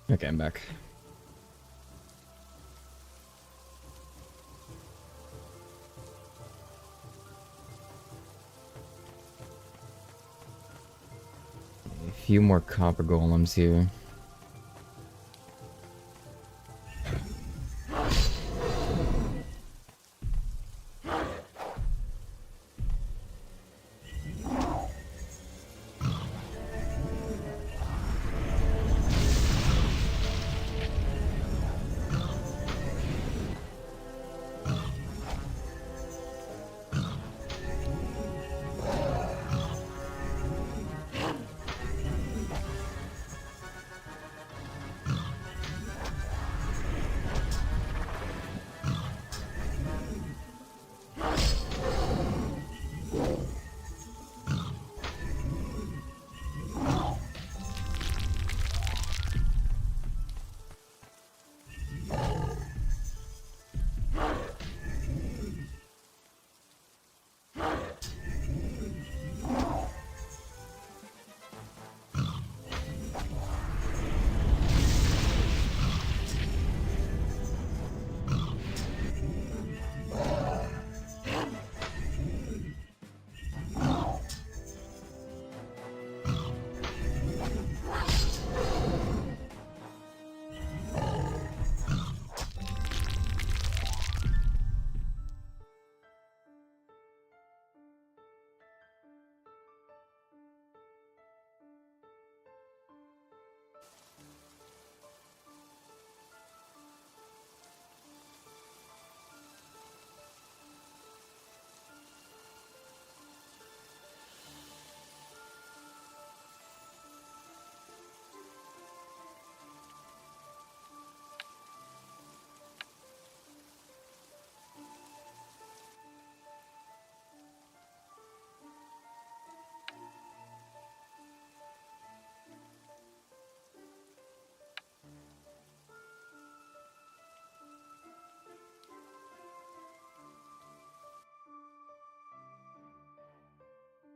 A: Okay, I'm back. A few more copper golems here.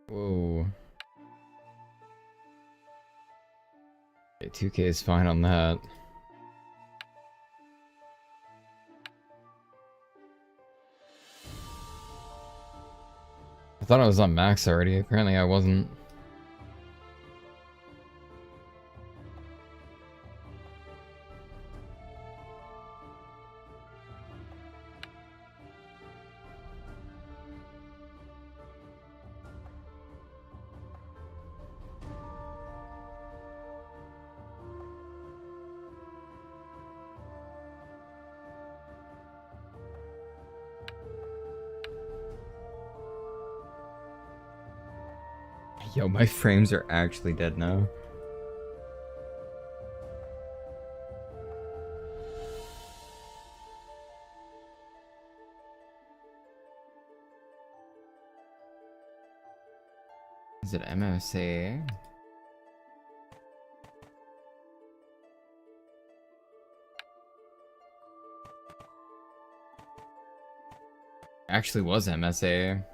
A: Whoa. Okay, 2K is fine on that. I thought I was on max already. Apparently I wasn't. Yo, my frames are actually dead now. Is it MOC? Actually was MSA.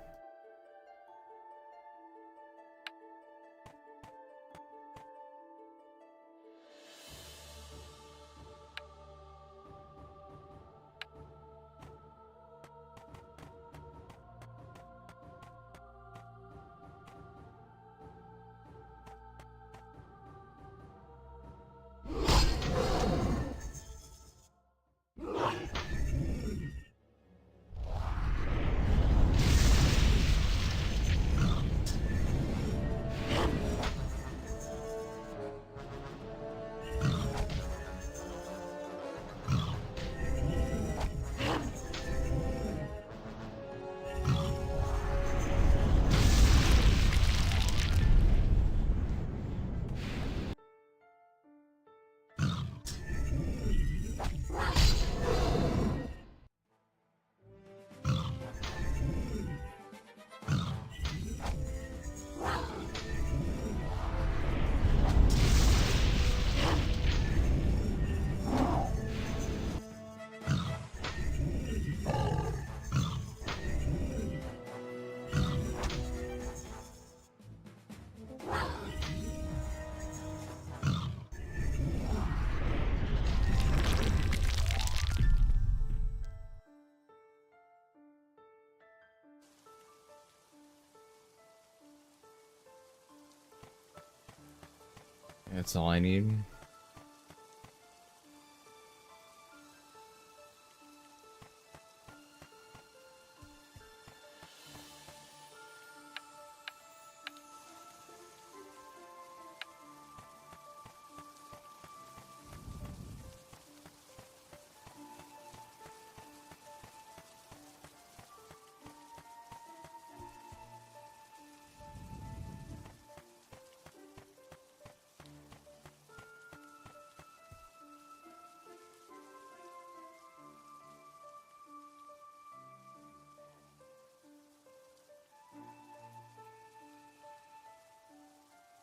A: That's all I need.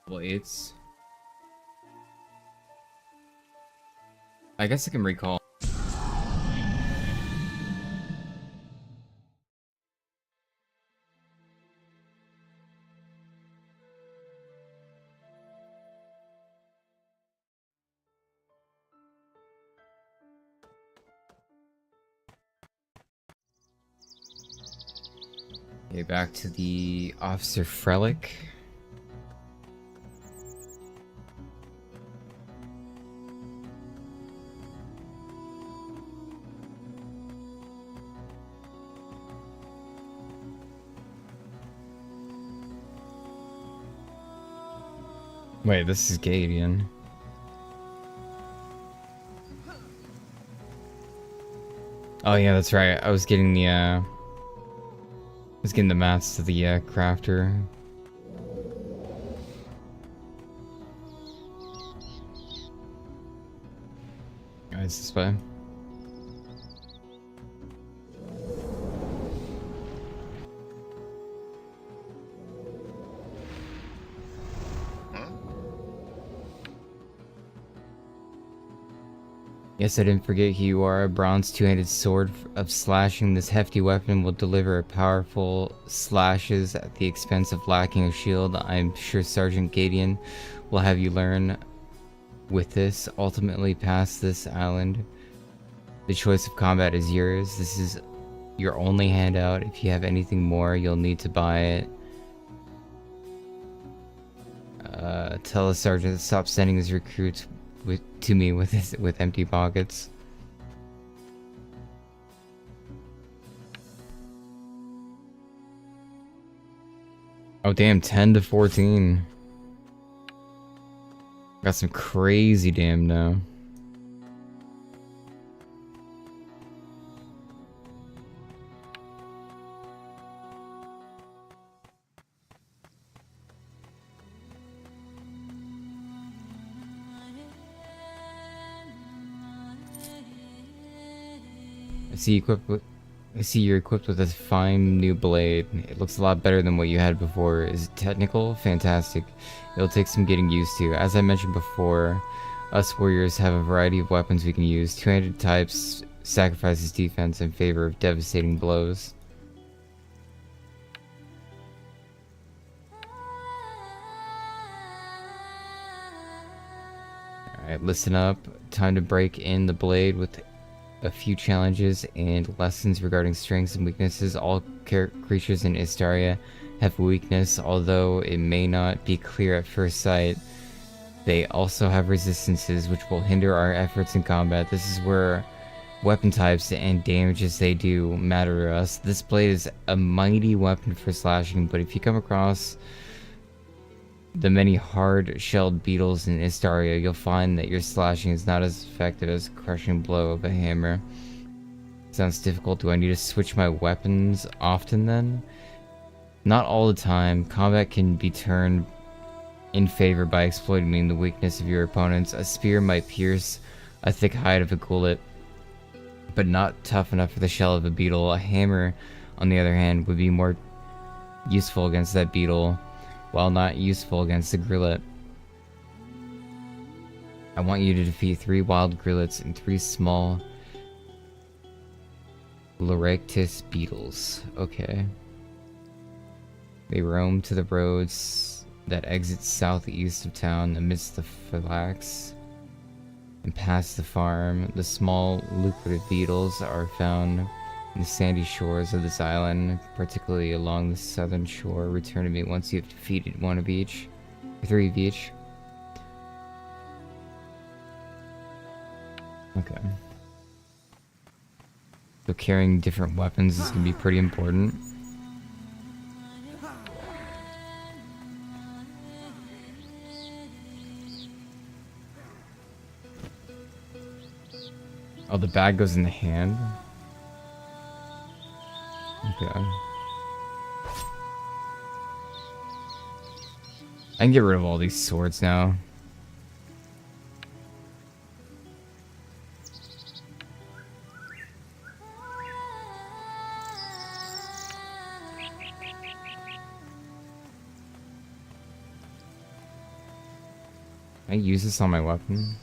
A: Level 8s. I guess I can recall. Okay, back to the Officer Frelick. Wait, this is Gadian. Oh yeah, that's right. I was getting the mats to the crafter. Guys, this way. Yes, I didn't forget who you are. A bronze two-handed sword of slashing. This hefty weapon will deliver powerful slashes at the expense of lacking a shield. I'm sure Sergeant Gadian will have you learn with this. Ultimately past this island, the choice of combat is yours. This is your only handout. If you have anything more, you'll need to buy it. Tell the sergeant to stop sending his recruits to me with empty pockets. Oh damn, 10 to 14. Got some crazy damn now. I see you're equipped with a fine new blade. It looks a lot better than what you had before. Is it technical? Fantastic. It'll take some getting used to. As I mentioned before, us warriors have a variety of weapons we can use. Two-handed types sacrifices defense in favor of devastating blows. Alright, listen up. Time to break in the blade with a few challenges and lessons regarding strengths and weaknesses. All creatures in Istaria have a weakness, although it may not be clear at first sight. They also have resistances which will hinder our efforts in combat. This is where weapon types and damages they do matter to us. This blade is a mighty weapon for slashing, but if you come across the many hard-shelled beetles in Istaria, you'll find that your slashing is not as effective as a crushing blow of a hammer. Sounds difficult. Do I need to switch my weapons often then? Not all the time. Combat can be turned in favor by exploiting the weakness of your opponents. A spear might pierce a thick hide of a gullet, but not tough enough for the shell of a beetle. A hammer, on the other hand, would be more useful against that beetle, while not useful against the grillet. I want you to defeat 3 wild grillets and 3 small Lorectus beetles. Okay. They roam to the roads that exit southeast of town amidst the phalanx and past the farm. The small lucrative beetles are found in the sandy shores of this island, particularly along the southern shore. Return to me once you have defeated 1 of each, 3 of each. Okay. So carrying different weapons is gonna be pretty important. Oh, the bag goes in the hand? Okay. I can get rid of all these swords now. Can I use this on my weapon?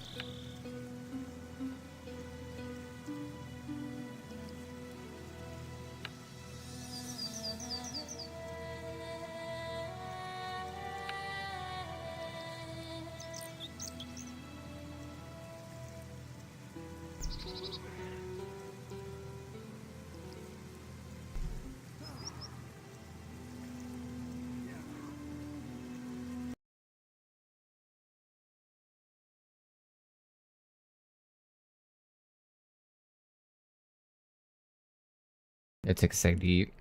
A: It took a sec to eat.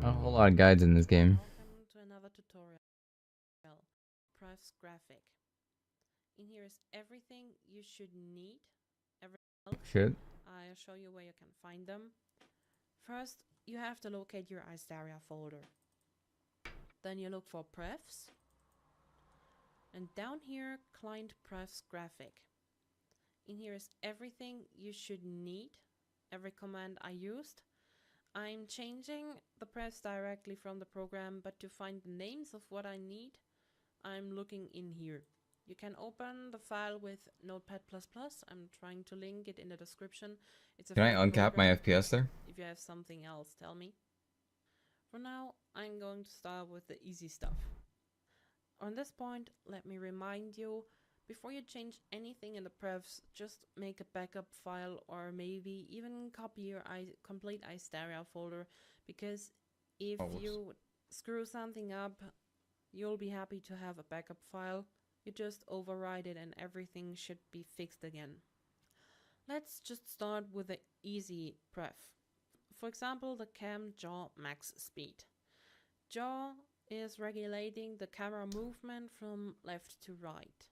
A: A whole lot of guides in this game.
F: Welcome to another tutorial. Prefs graphic. In here is everything you should need.
A: Shit.
F: I'll show you where you can find them. First, you have to locate your Istaria folder. Then you look for prefs. And down here, client prefs graphic. In here is everything you should need. Every command I used. I'm changing the prefs directly from the program, but to find the names of what I need, I'm looking in here. You can open the file with Notepad++. I'm trying to link it in the description. It's a
A: Can I
F: free
A: uncap my
F: program.
A: FPS there?
F: If you have something else, tell me. For now, I'm going to start with the easy stuff. On this point, let me remind you, before you change anything in the prefs, just make a backup file or maybe even copy your complete Istaria folder, because if you screw something up, you'll be happy to have a backup file. You just override it and everything should be fixed again. Let's just start with the easy pref. For example, the cam jaw max speed. Jaw is regulating the camera movement from left to right.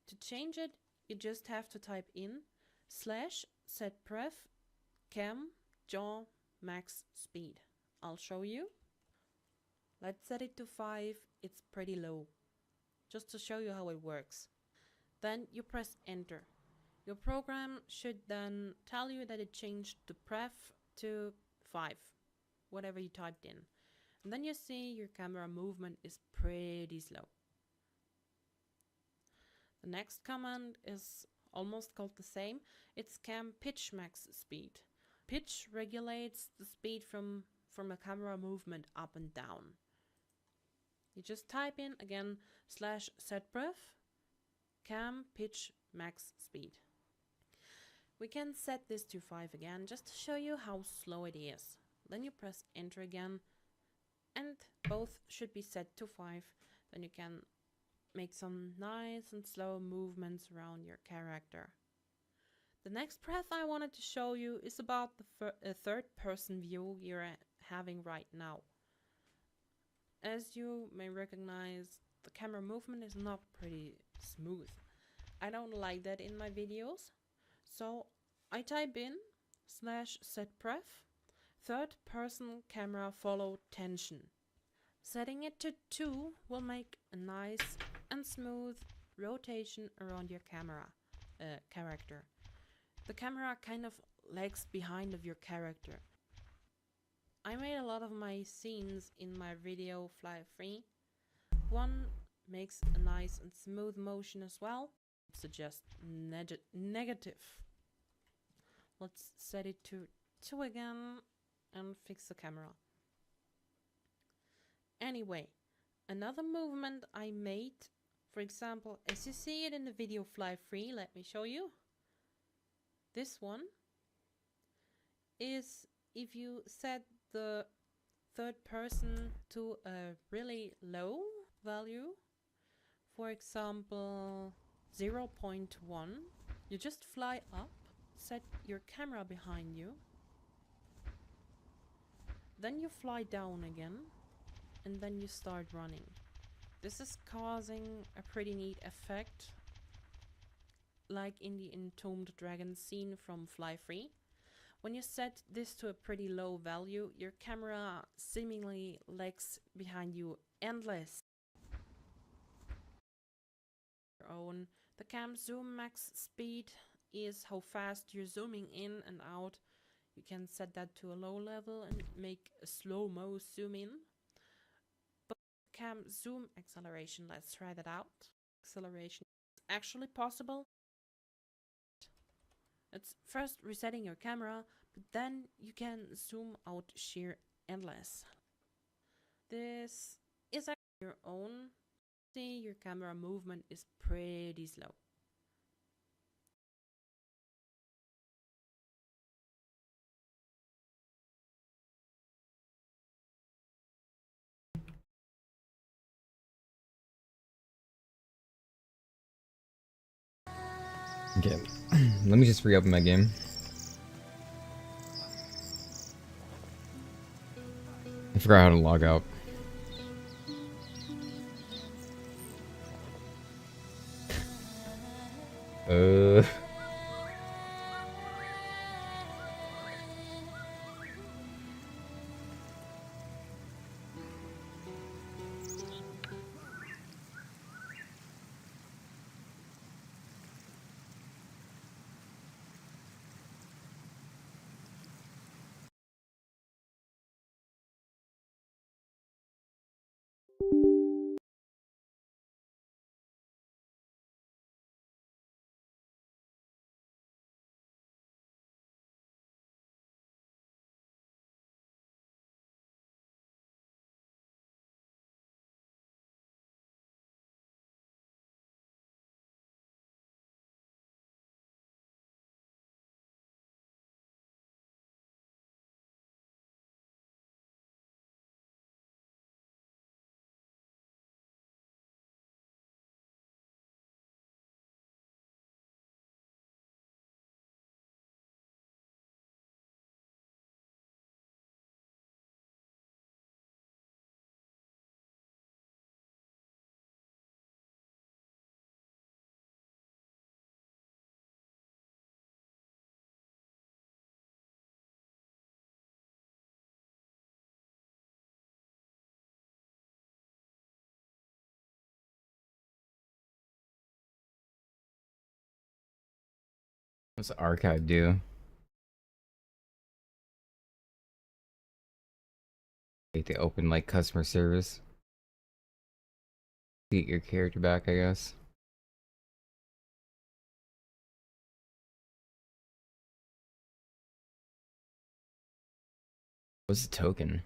F: To change it, you just have to type in /setpref cam jaw max speed. I'll show you. Let's set it to 5. It's pretty low. Just to show you how it works. Then you press enter. Your program should then tell you that it changed the pref to 5, whatever you typed in. And then you see your camera movement is pretty slow. The next command is almost called the same. It's cam pitch max speed. Pitch regulates the speed from a camera movement up and down. You just type in again /setpref cam pitch max speed. We can set this to 5 again just to show you how slow it is. Then you press enter again and both should be set to 5. Then you can make some nice and slow movements around your character. The next pref I wanted to show you is about the third person view you're having right now. As you may recognize, the camera movement is not pretty smooth. I don't like that in my videos. So I type in /setpref third person camera follow tension. Setting it to 2 will make a nice and smooth rotation around your character. The camera kind of lags behind of your character. I made a lot of my scenes in my video Fly Free. One makes a nice and smooth motion as well. Suggest negative. Let's set it to 2 again and fix the camera. Anyway, another movement I made, for example, as you see it in the video Fly Free, let me show you. This one is if you set the third person to a really low value, for example 0.1, you just fly up, set your camera behind you, then you fly down again, and then you start running. This is causing a pretty neat effect, like in the Entombed Dragon scene from Fly Free. When you set this to a pretty low value, your camera seemingly lags behind you endless. Your own. The cam zoom max speed is how fast you're zooming in and out. You can set that to a low level and make a slow-mo zoom in. But cam zoom acceleration, let's try that out. Acceleration is actually possible. It's first resetting your camera, but then you can zoom out sheer endless. This is actually your own. See, your camera movement is pretty slow.
A: Okay, let me just reopen my game. I forgot how to log out. What's the archive do? Like they open like customer service. Get your character back, I guess. What's the token?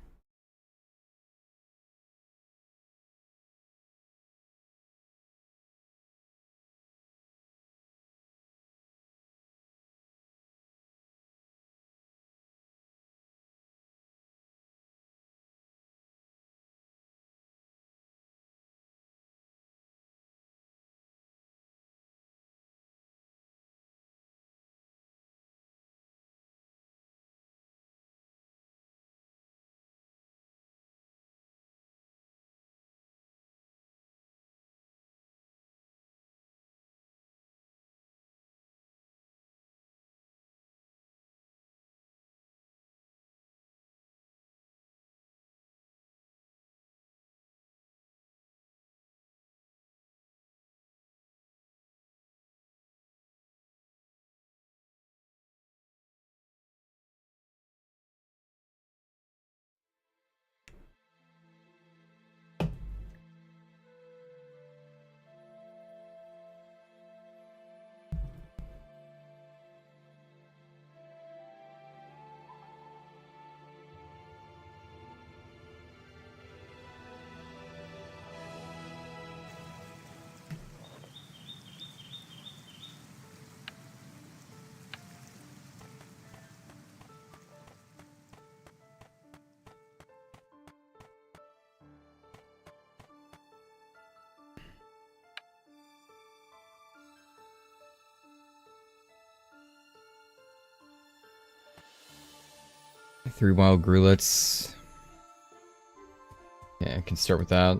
A: Three wild grulets. Yeah, I can start with that.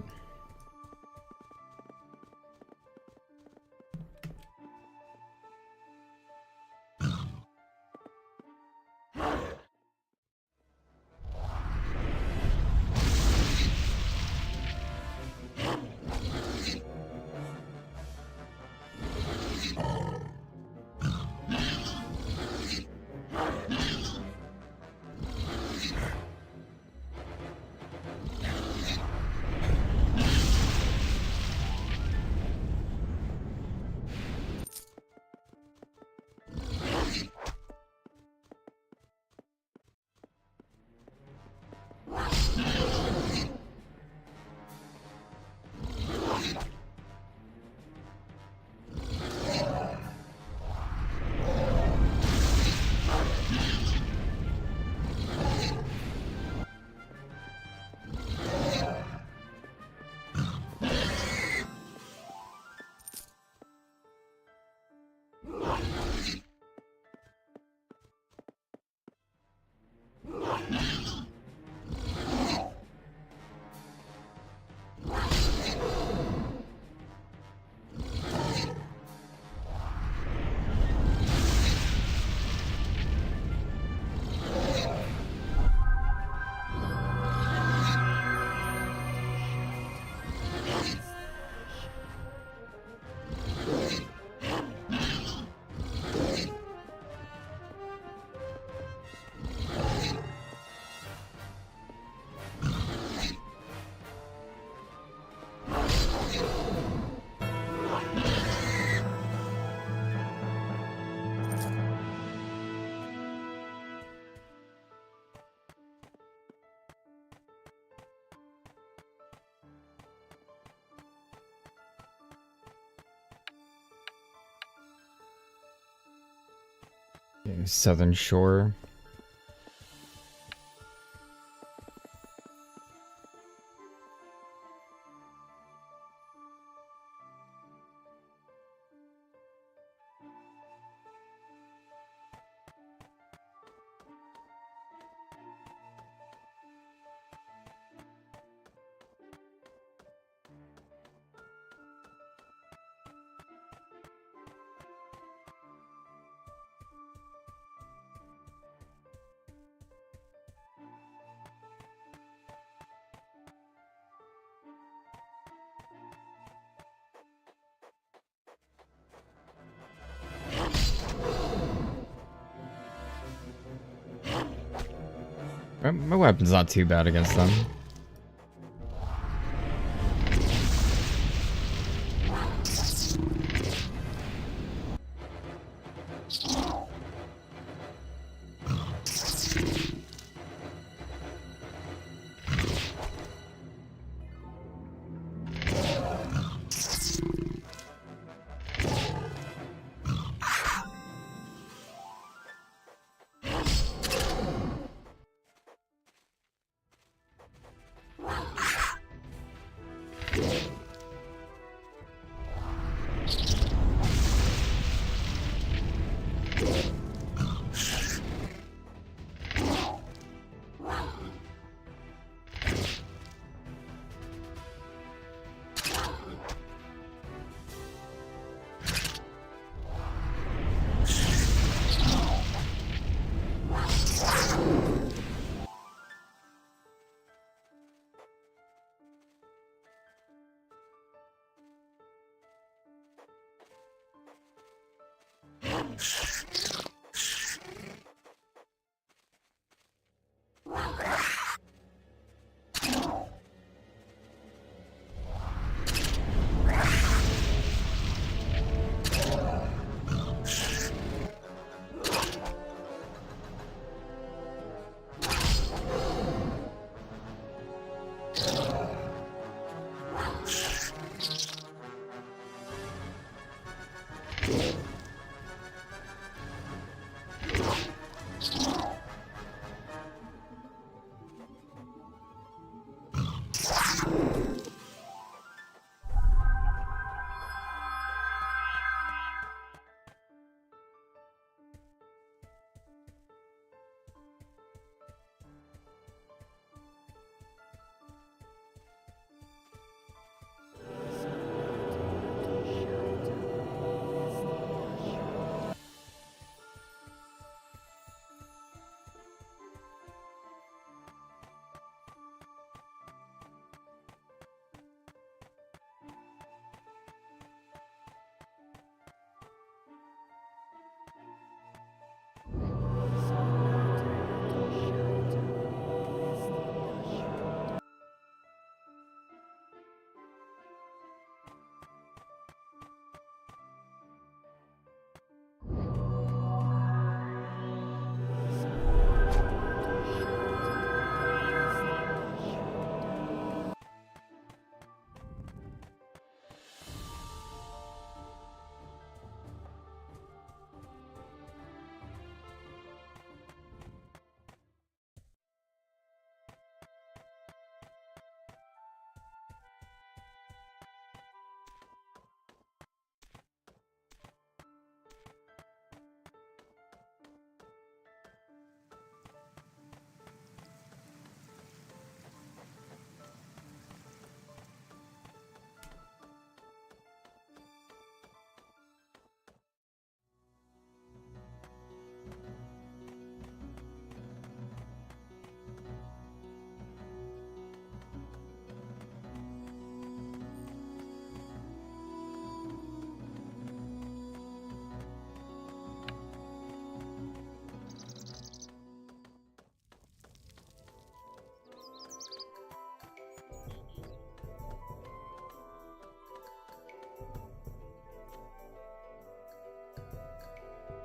A: Okay, Southern Shore. My weapon's not too bad against them.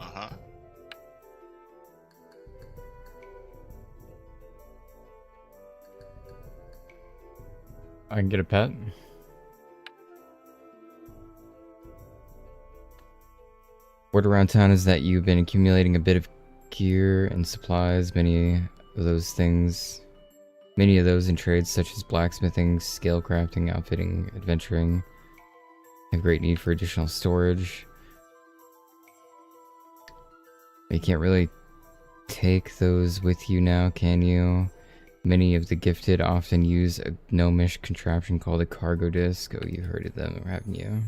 C: Uh-huh.
A: I can get a pet. Word around town is that you've been accumulating a bit of gear and supplies, many of those in trades such as blacksmithing, scale crafting, outfitting, adventuring. Have great need for additional storage. You can't really take those with you now, can you? Many of the gifted often use a gnomish contraption called a cargo disc. Oh, you heard of them, haven't you?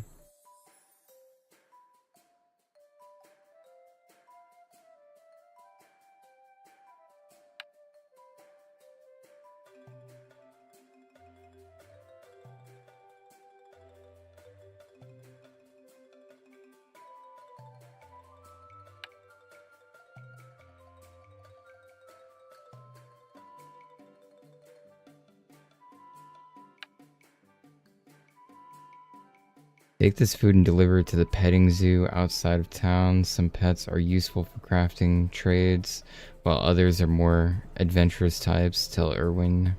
A: Take this food and deliver it to the petting zoo outside of town. Some pets are useful for crafting trades, while others are more adventurous types. Tell Erwina.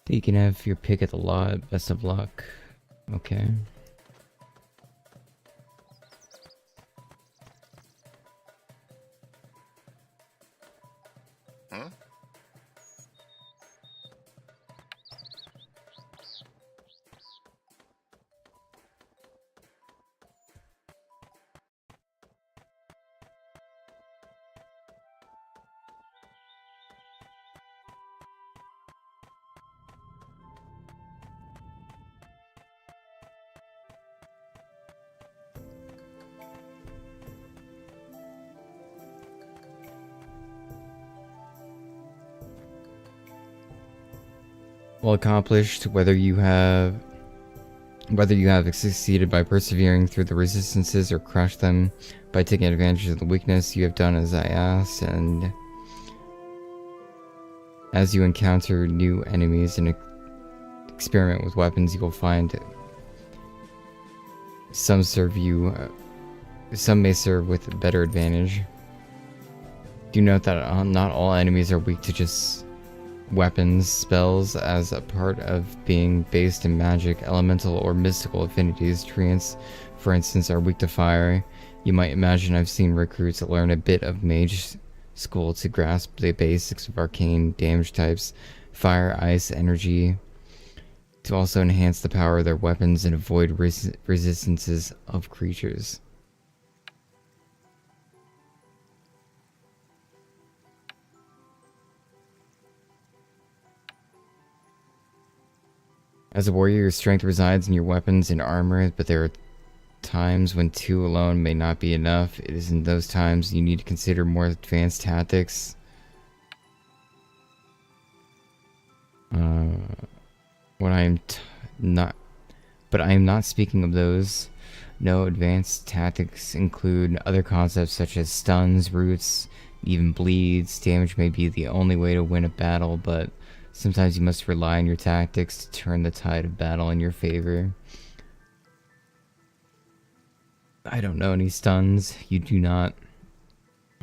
A: You can have your pick at the lot. Best of luck. Okay.
C: Huh?
A: Well accomplished. Whether you have succeeded by persevering through the resistances or crushed them by taking advantage of the weakness, you have done as I asked, and as you encounter new enemies and experiment with weapons, you will find some may serve with better advantage. Do note that not all enemies are weak to just weapons, spells. As a part of being based in magic, elemental or mystical affinities. Treants, for instance, are weak to fire. You might imagine I've seen recruits learn a bit of mage school to grasp the basics of arcane damage types, fire, ice, energy, to also enhance the power of their weapons and avoid resistances of creatures. As a warrior, your strength resides in your weapons and armor, but there are times when two alone may not be enough. It is in those times you need to consider more advanced tactics. But I am not speaking of those. No, advanced tactics include other concepts such as stuns, roots, even bleeds. Damage may be the only way to win a battle, but sometimes you must rely on your tactics to turn the tide of battle in your favor. I don't know any stuns. You do not.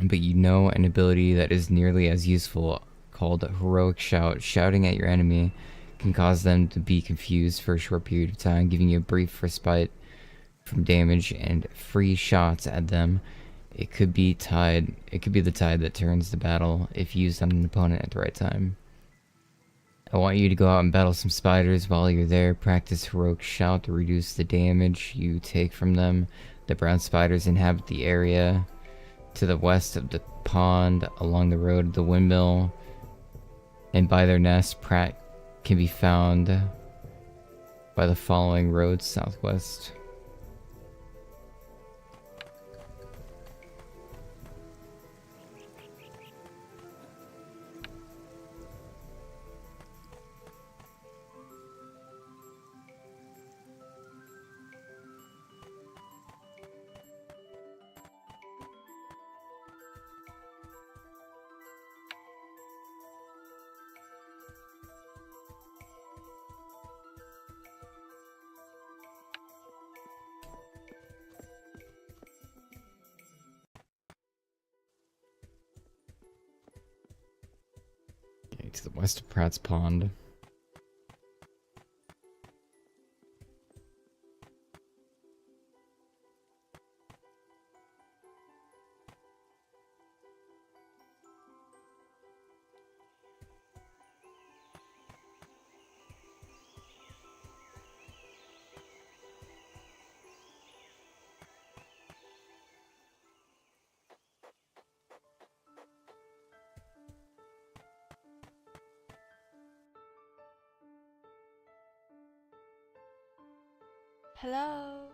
A: But you know an ability that is nearly as useful, called Heroic Shout. Shouting at your enemy can cause them to be confused for a short period of time, giving you a brief respite from damage and free shots at them. It could be the tide that turns the battle if used on an opponent at the right time. I want you to go out and battle some spiders. While you're there, practice Heroic Shout to reduce the damage you take from them. The brown spiders inhabit the area to the west of the pond, along the road to the windmill, and by their nest. Pratt can be found by the following roads southwest. Okay, to the west of Pratt's Pond.
B: Hello.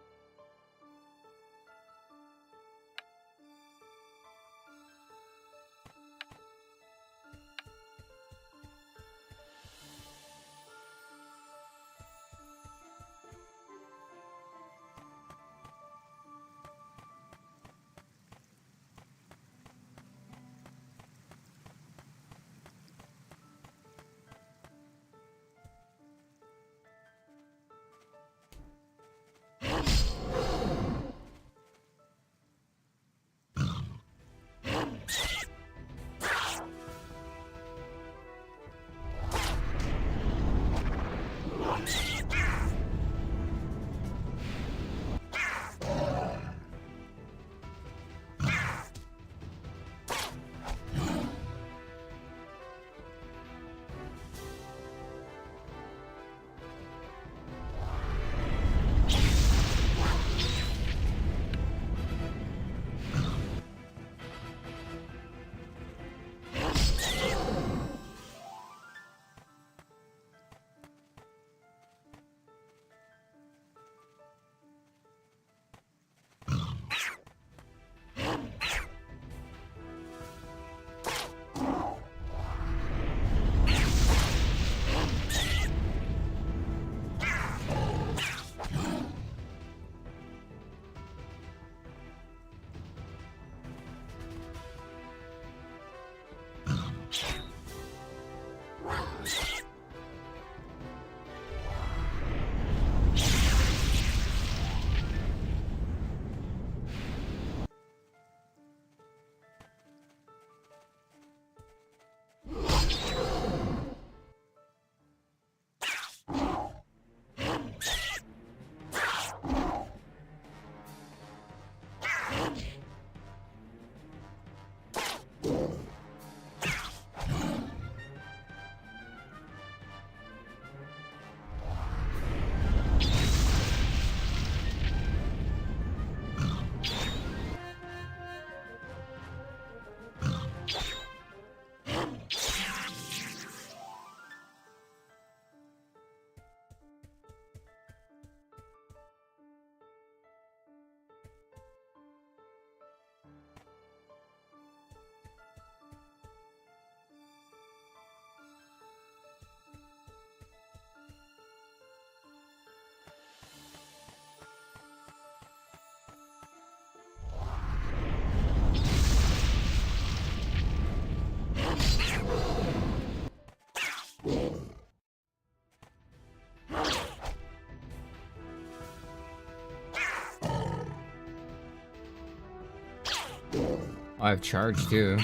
A: Oh, I have charge too.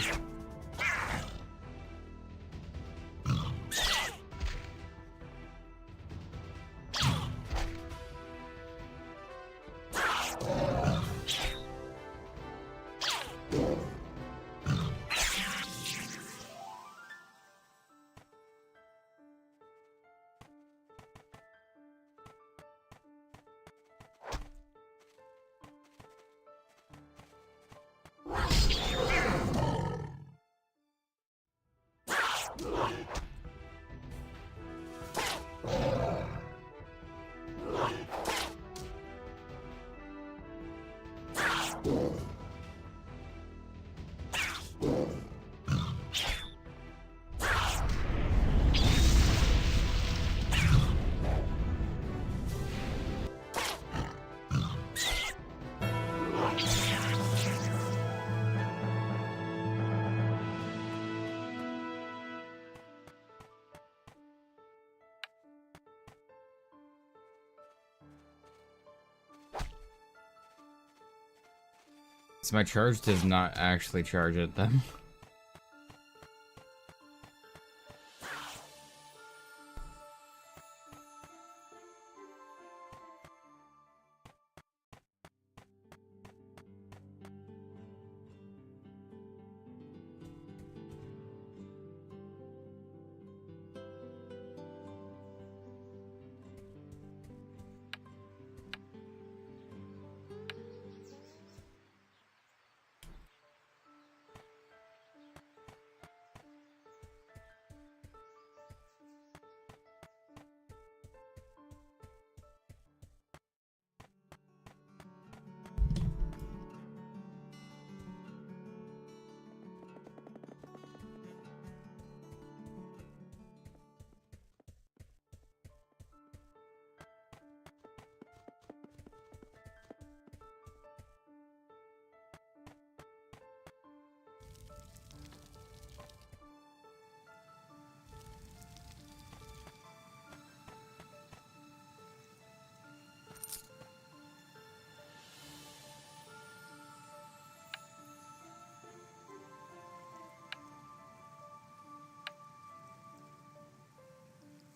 A: So my charge does not actually charge at them.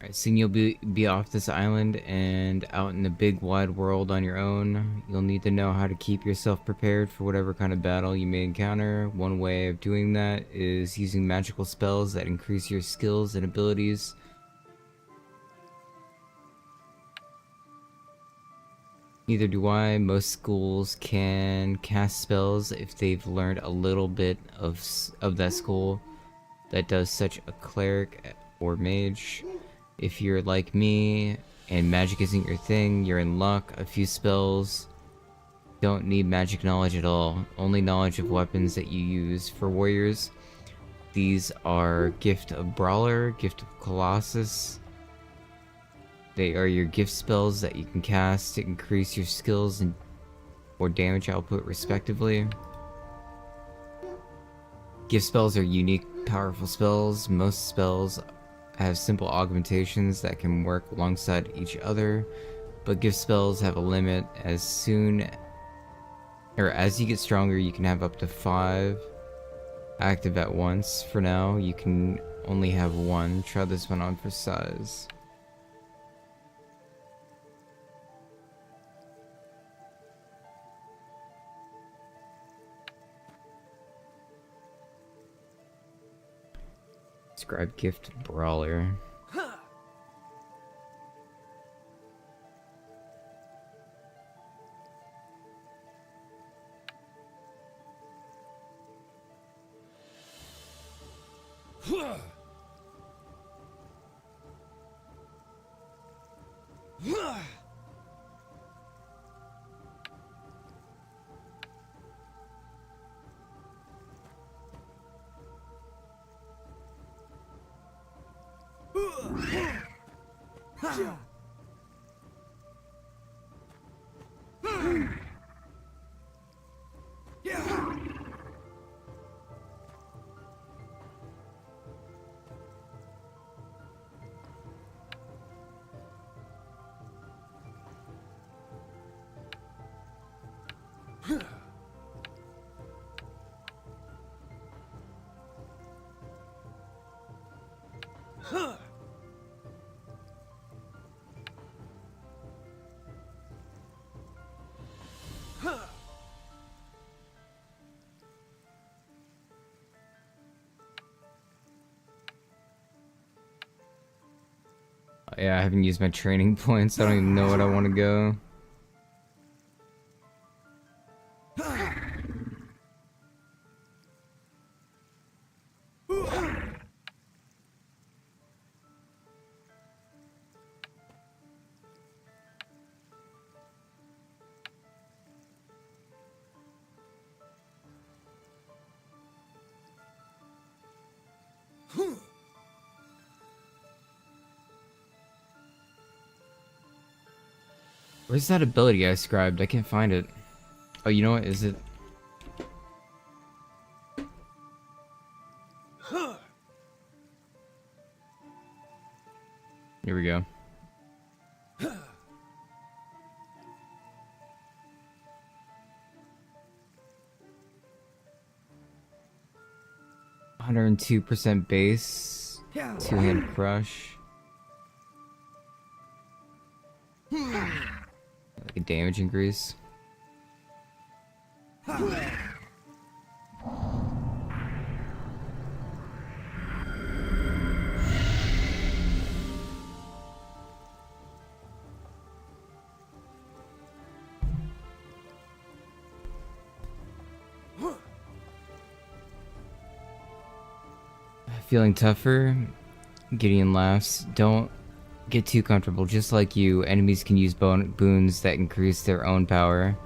A: Alright, soon you'll be off this island and out in the big wide world on your own. You'll need to know how to keep yourself prepared for whatever kind of battle you may encounter. One way of doing that is using magical spells that increase your skills and abilities. Neither do I. Most schools can cast spells if they've learned a little bit of that school that does such a cleric or mage. If you're like me and magic isn't your thing, you're in luck. A few spells don't need magic knowledge at all, only knowledge of weapons that you use. For warriors, these are Gift of Brawler, Gift of Colossus. They are your gift spells that you can cast to increase your skills and or damage output respectively. Gift spells are unique, powerful spells. Most spells have simple augmentations that can work alongside each other, but gift spells have a limit. As you get stronger, you can have up to 5 active at once. For now, you can only have 1. Try this one on for size. Describe Gift Brawler. Yeah, I haven't used my training points. I don't even know what I want to go. Where's that ability I scribed? I can't find it. Oh, you know what? Is it? Here we go. %102 base, two-hand crush. Like a damage increase. Feeling tougher? Gideon laughs. Don't get too comfortable. Just like you, enemies can use boons that increase their own power.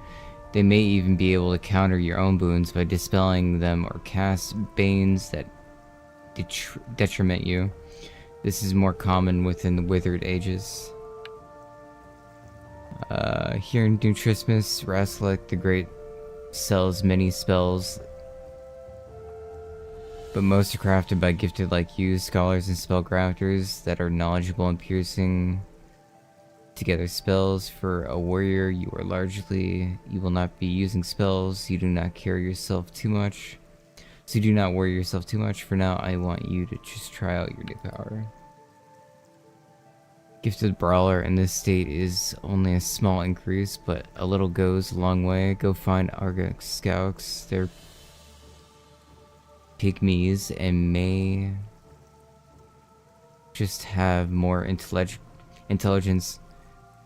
A: They may even be able to counter your own boons by dispelling them or cast banes that detriment you. This is more common within the Withered Ages. Here in Nutrismus, Raslik the Great sells many spells, but most are crafted by gifted like you, scholars and spellcrafters that are knowledgeable in piercing together spells. For a warrior, you will not be using spells. You do not carry yourself too much. So do not worry yourself too much. For now, I want you to just try out your new power. Gifted Brawler in this state is only a small increase, but a little goes a long way. Go find Argak Scouts. They're pygmies and may just have more intelligence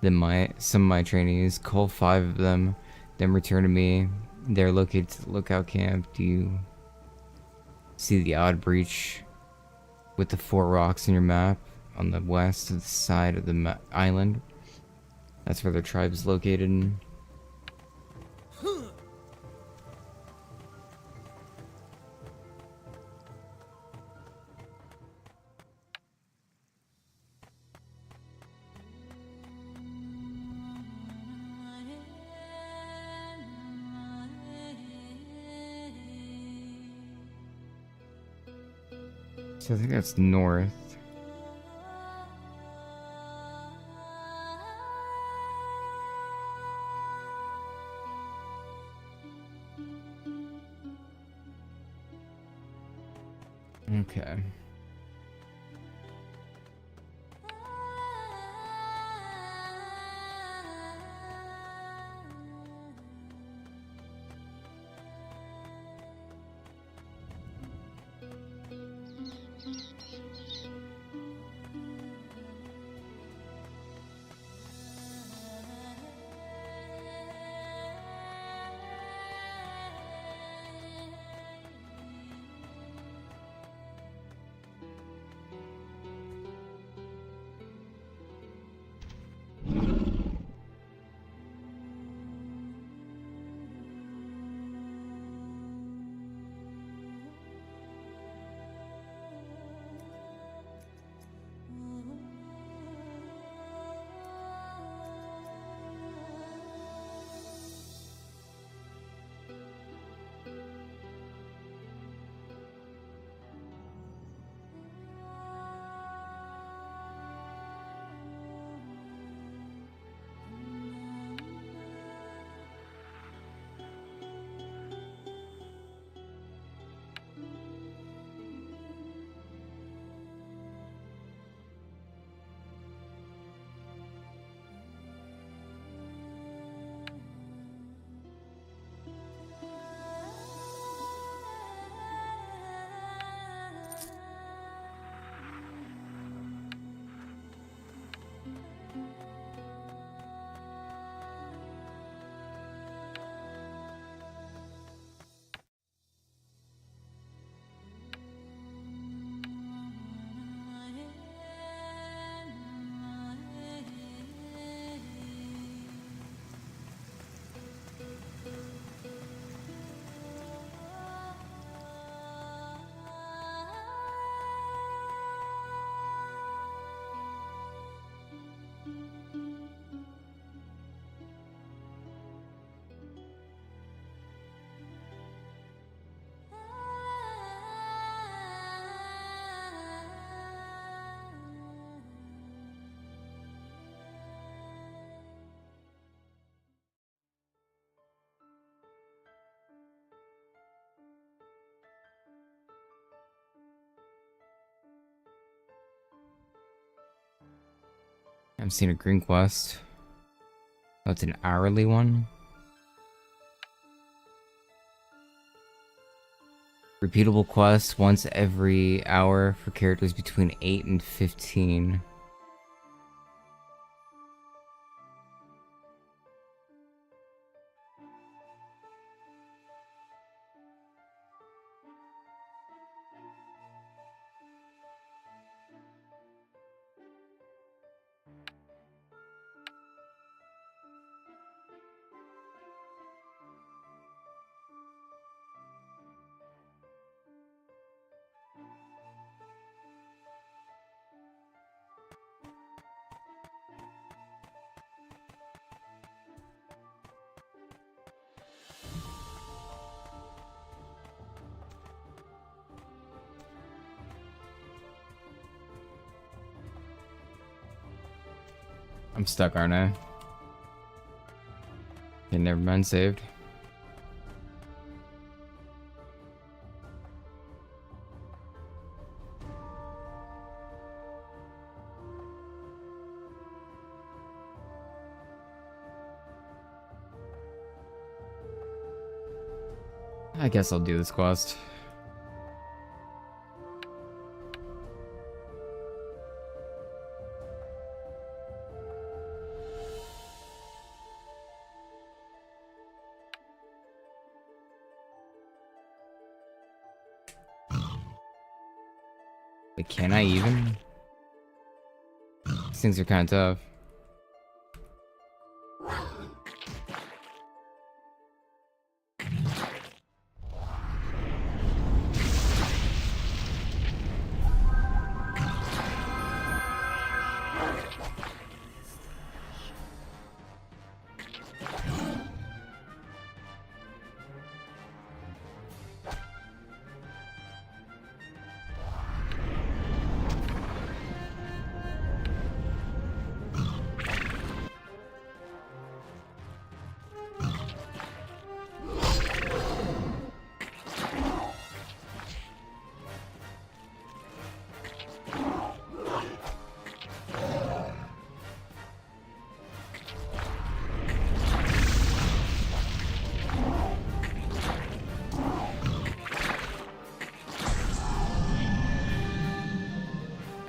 A: than some of my trainees. Cull 5 of them, then return to me. They're located to the lookout camp. Do you see the odd breach with the 4 rocks in your map on the west side of the island? That's where their tribe is located. So I think that's north. Okay. I've seen a green quest. That's an hourly one. Repeatable quest once every hour for characters between 8 and 15. I'm stuck, aren't I? Okay, never mind, saved. I guess I'll do this quest. But can I even? These things are kind of tough.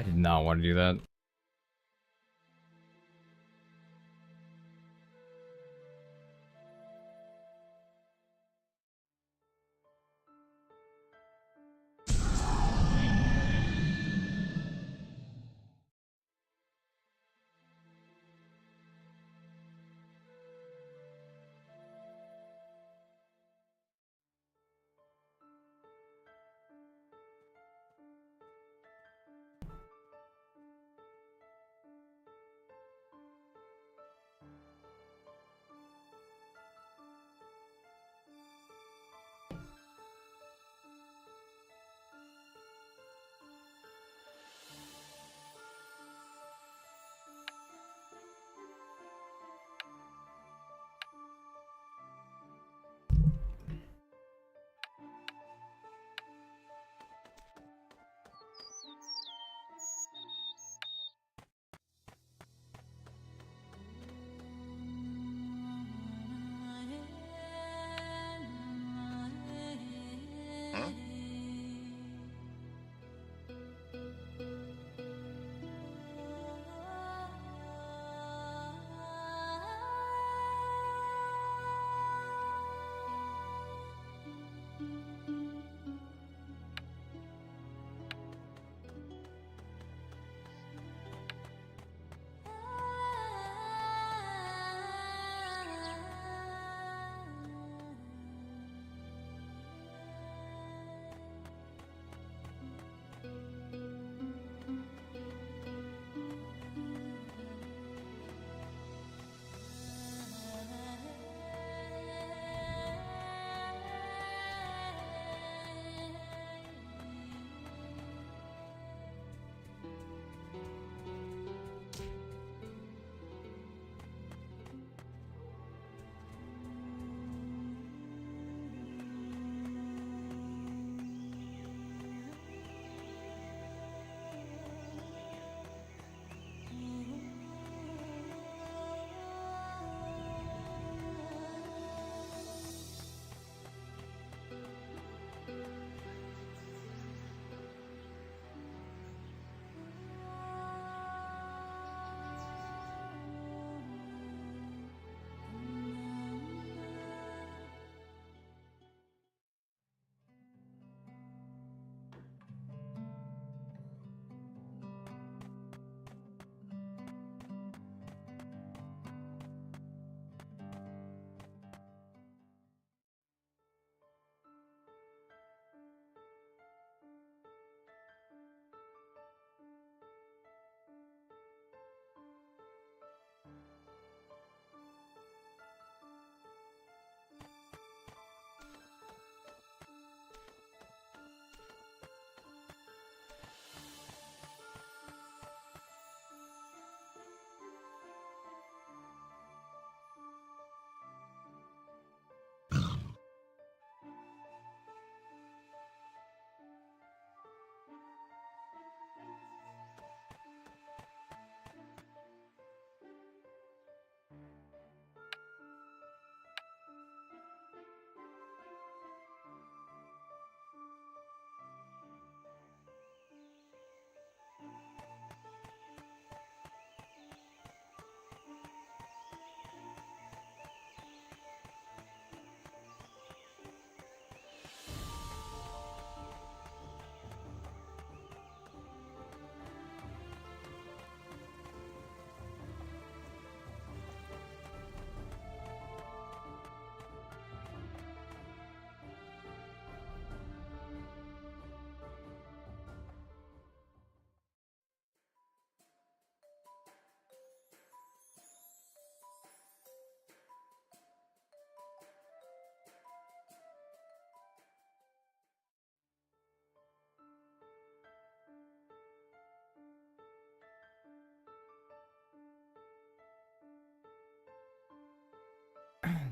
A: I did not want to do that.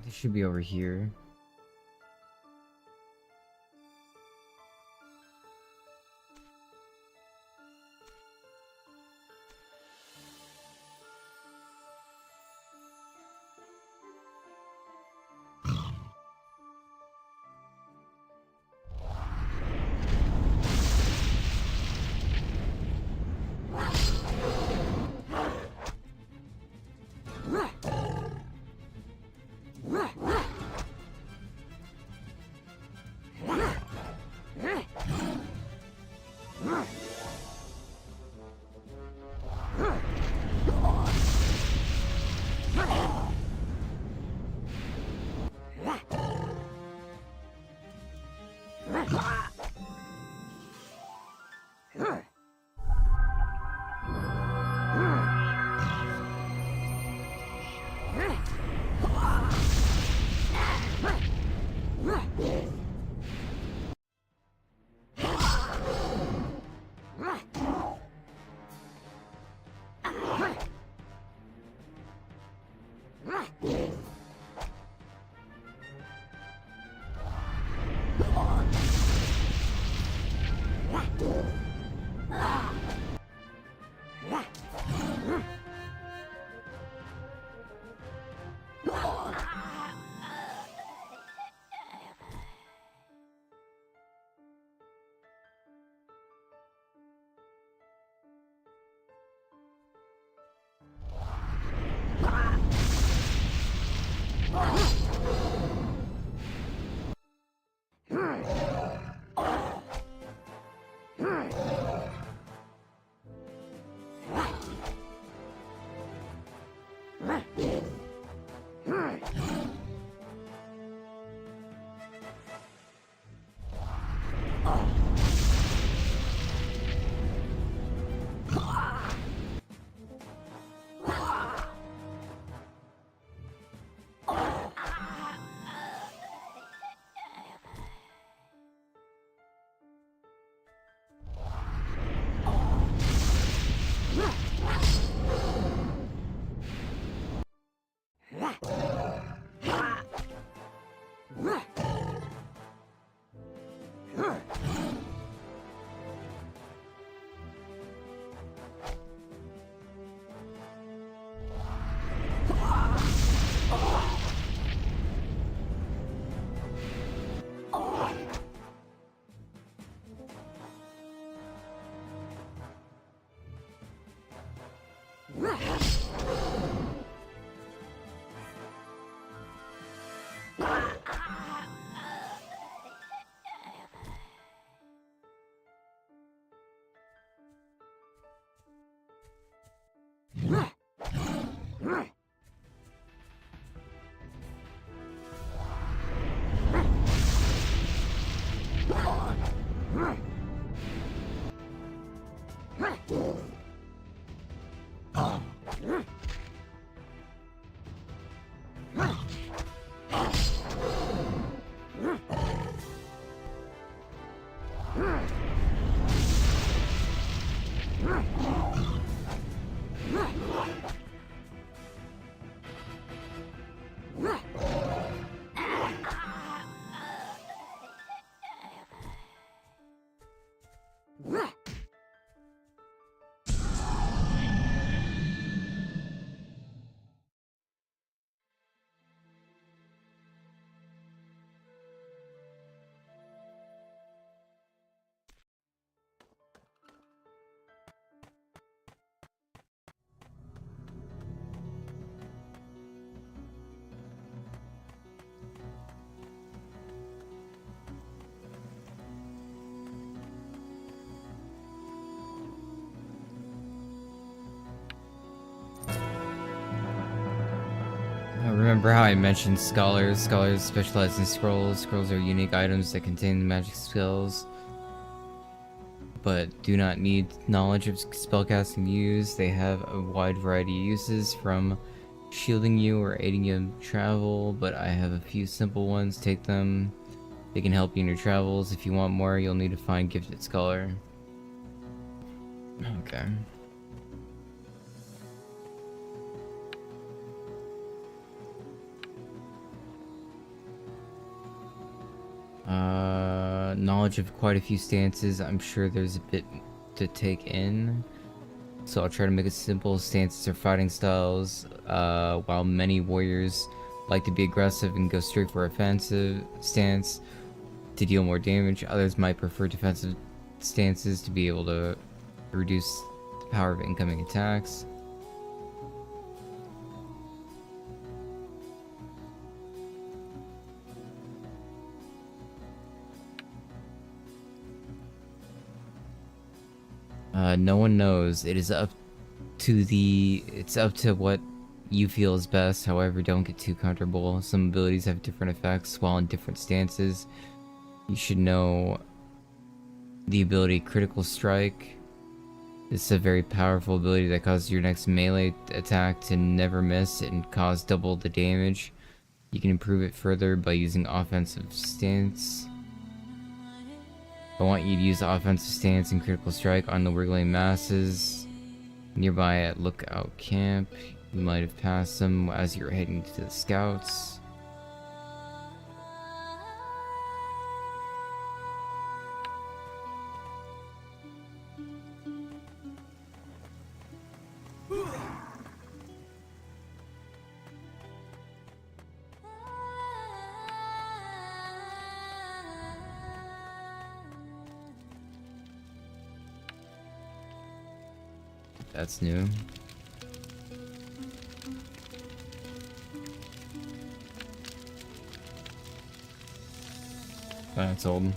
A: They should be over here. Remember how I mentioned scholars? Scholars specialize in scrolls. Scrolls are unique items that contain magic spells, but do not need knowledge of spellcasting to use. They have a wide variety of uses, from shielding you or aiding you in travel, but I have a few simple ones. Take them. They can help you in your travels. If you want more, you'll need to find Gifted Scholar. Okay. Knowledge of quite a few stances. I'm sure there's a bit to take in. So I'll try to make it simple. Stances are fighting styles. While many warriors like to be aggressive and go straight for offensive stance to deal more damage, others might prefer defensive stances to be able to reduce the power of incoming attacks. No one knows. It's up to what you feel is best. However, don't get too comfortable. Some abilities have different effects while in different stances. You should know the ability Critical Strike. This is a very powerful ability that causes your next melee attack to never miss and cause double the damage. You can improve it further by using offensive stance. I want you to use offensive stance and Critical Strike on the wiggling masses nearby at Lookout Camp. You might have passed them as you're heading to the scouts. That's new. That's old.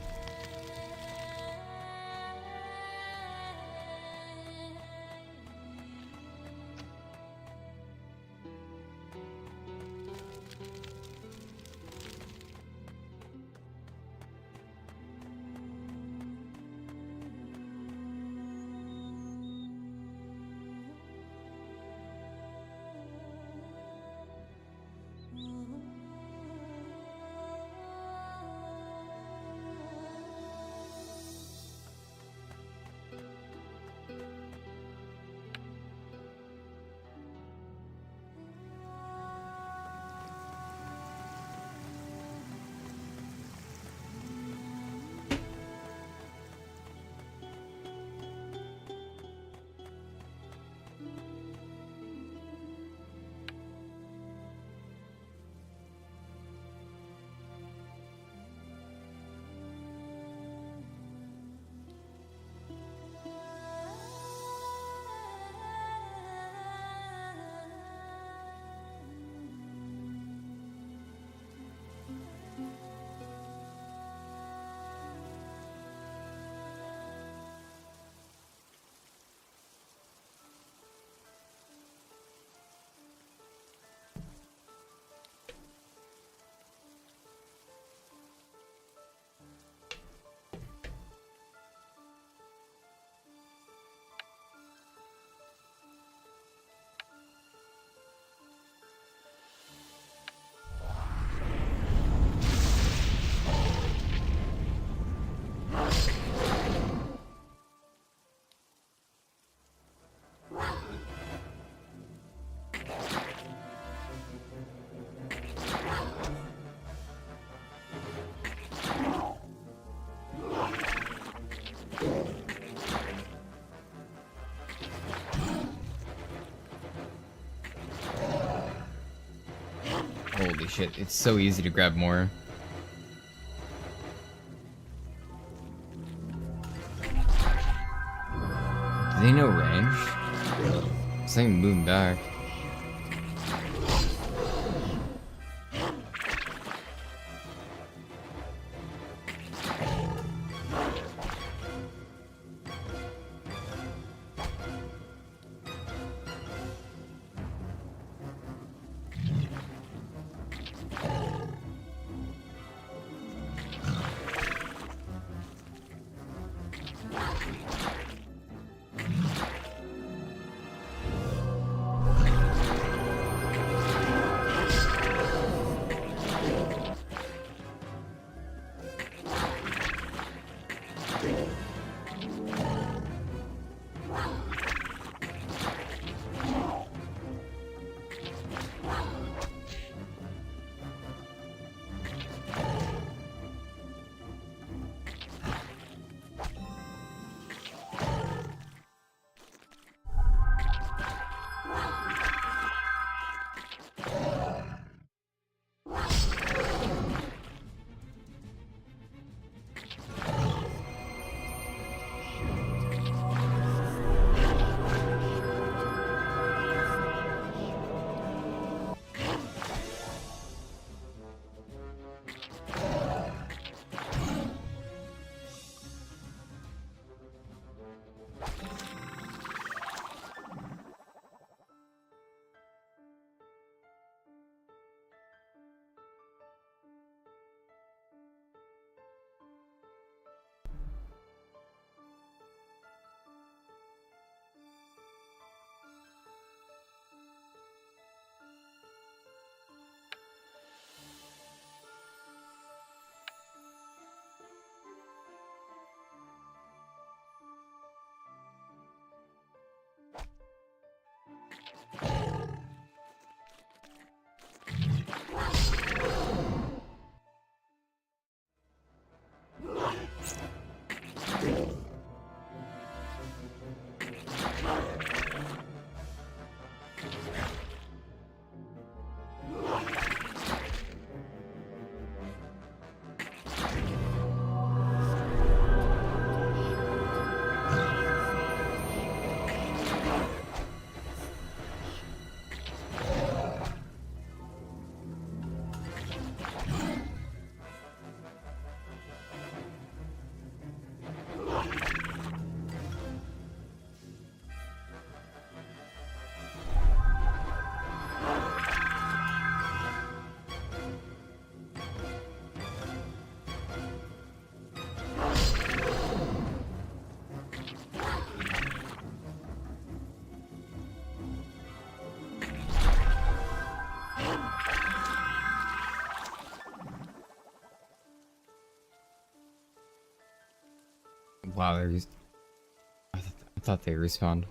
A: Holy shit, it's so easy to grab more. Do they know range? It's like moving back. Wow, I thought they respawned.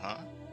C: Uh-huh.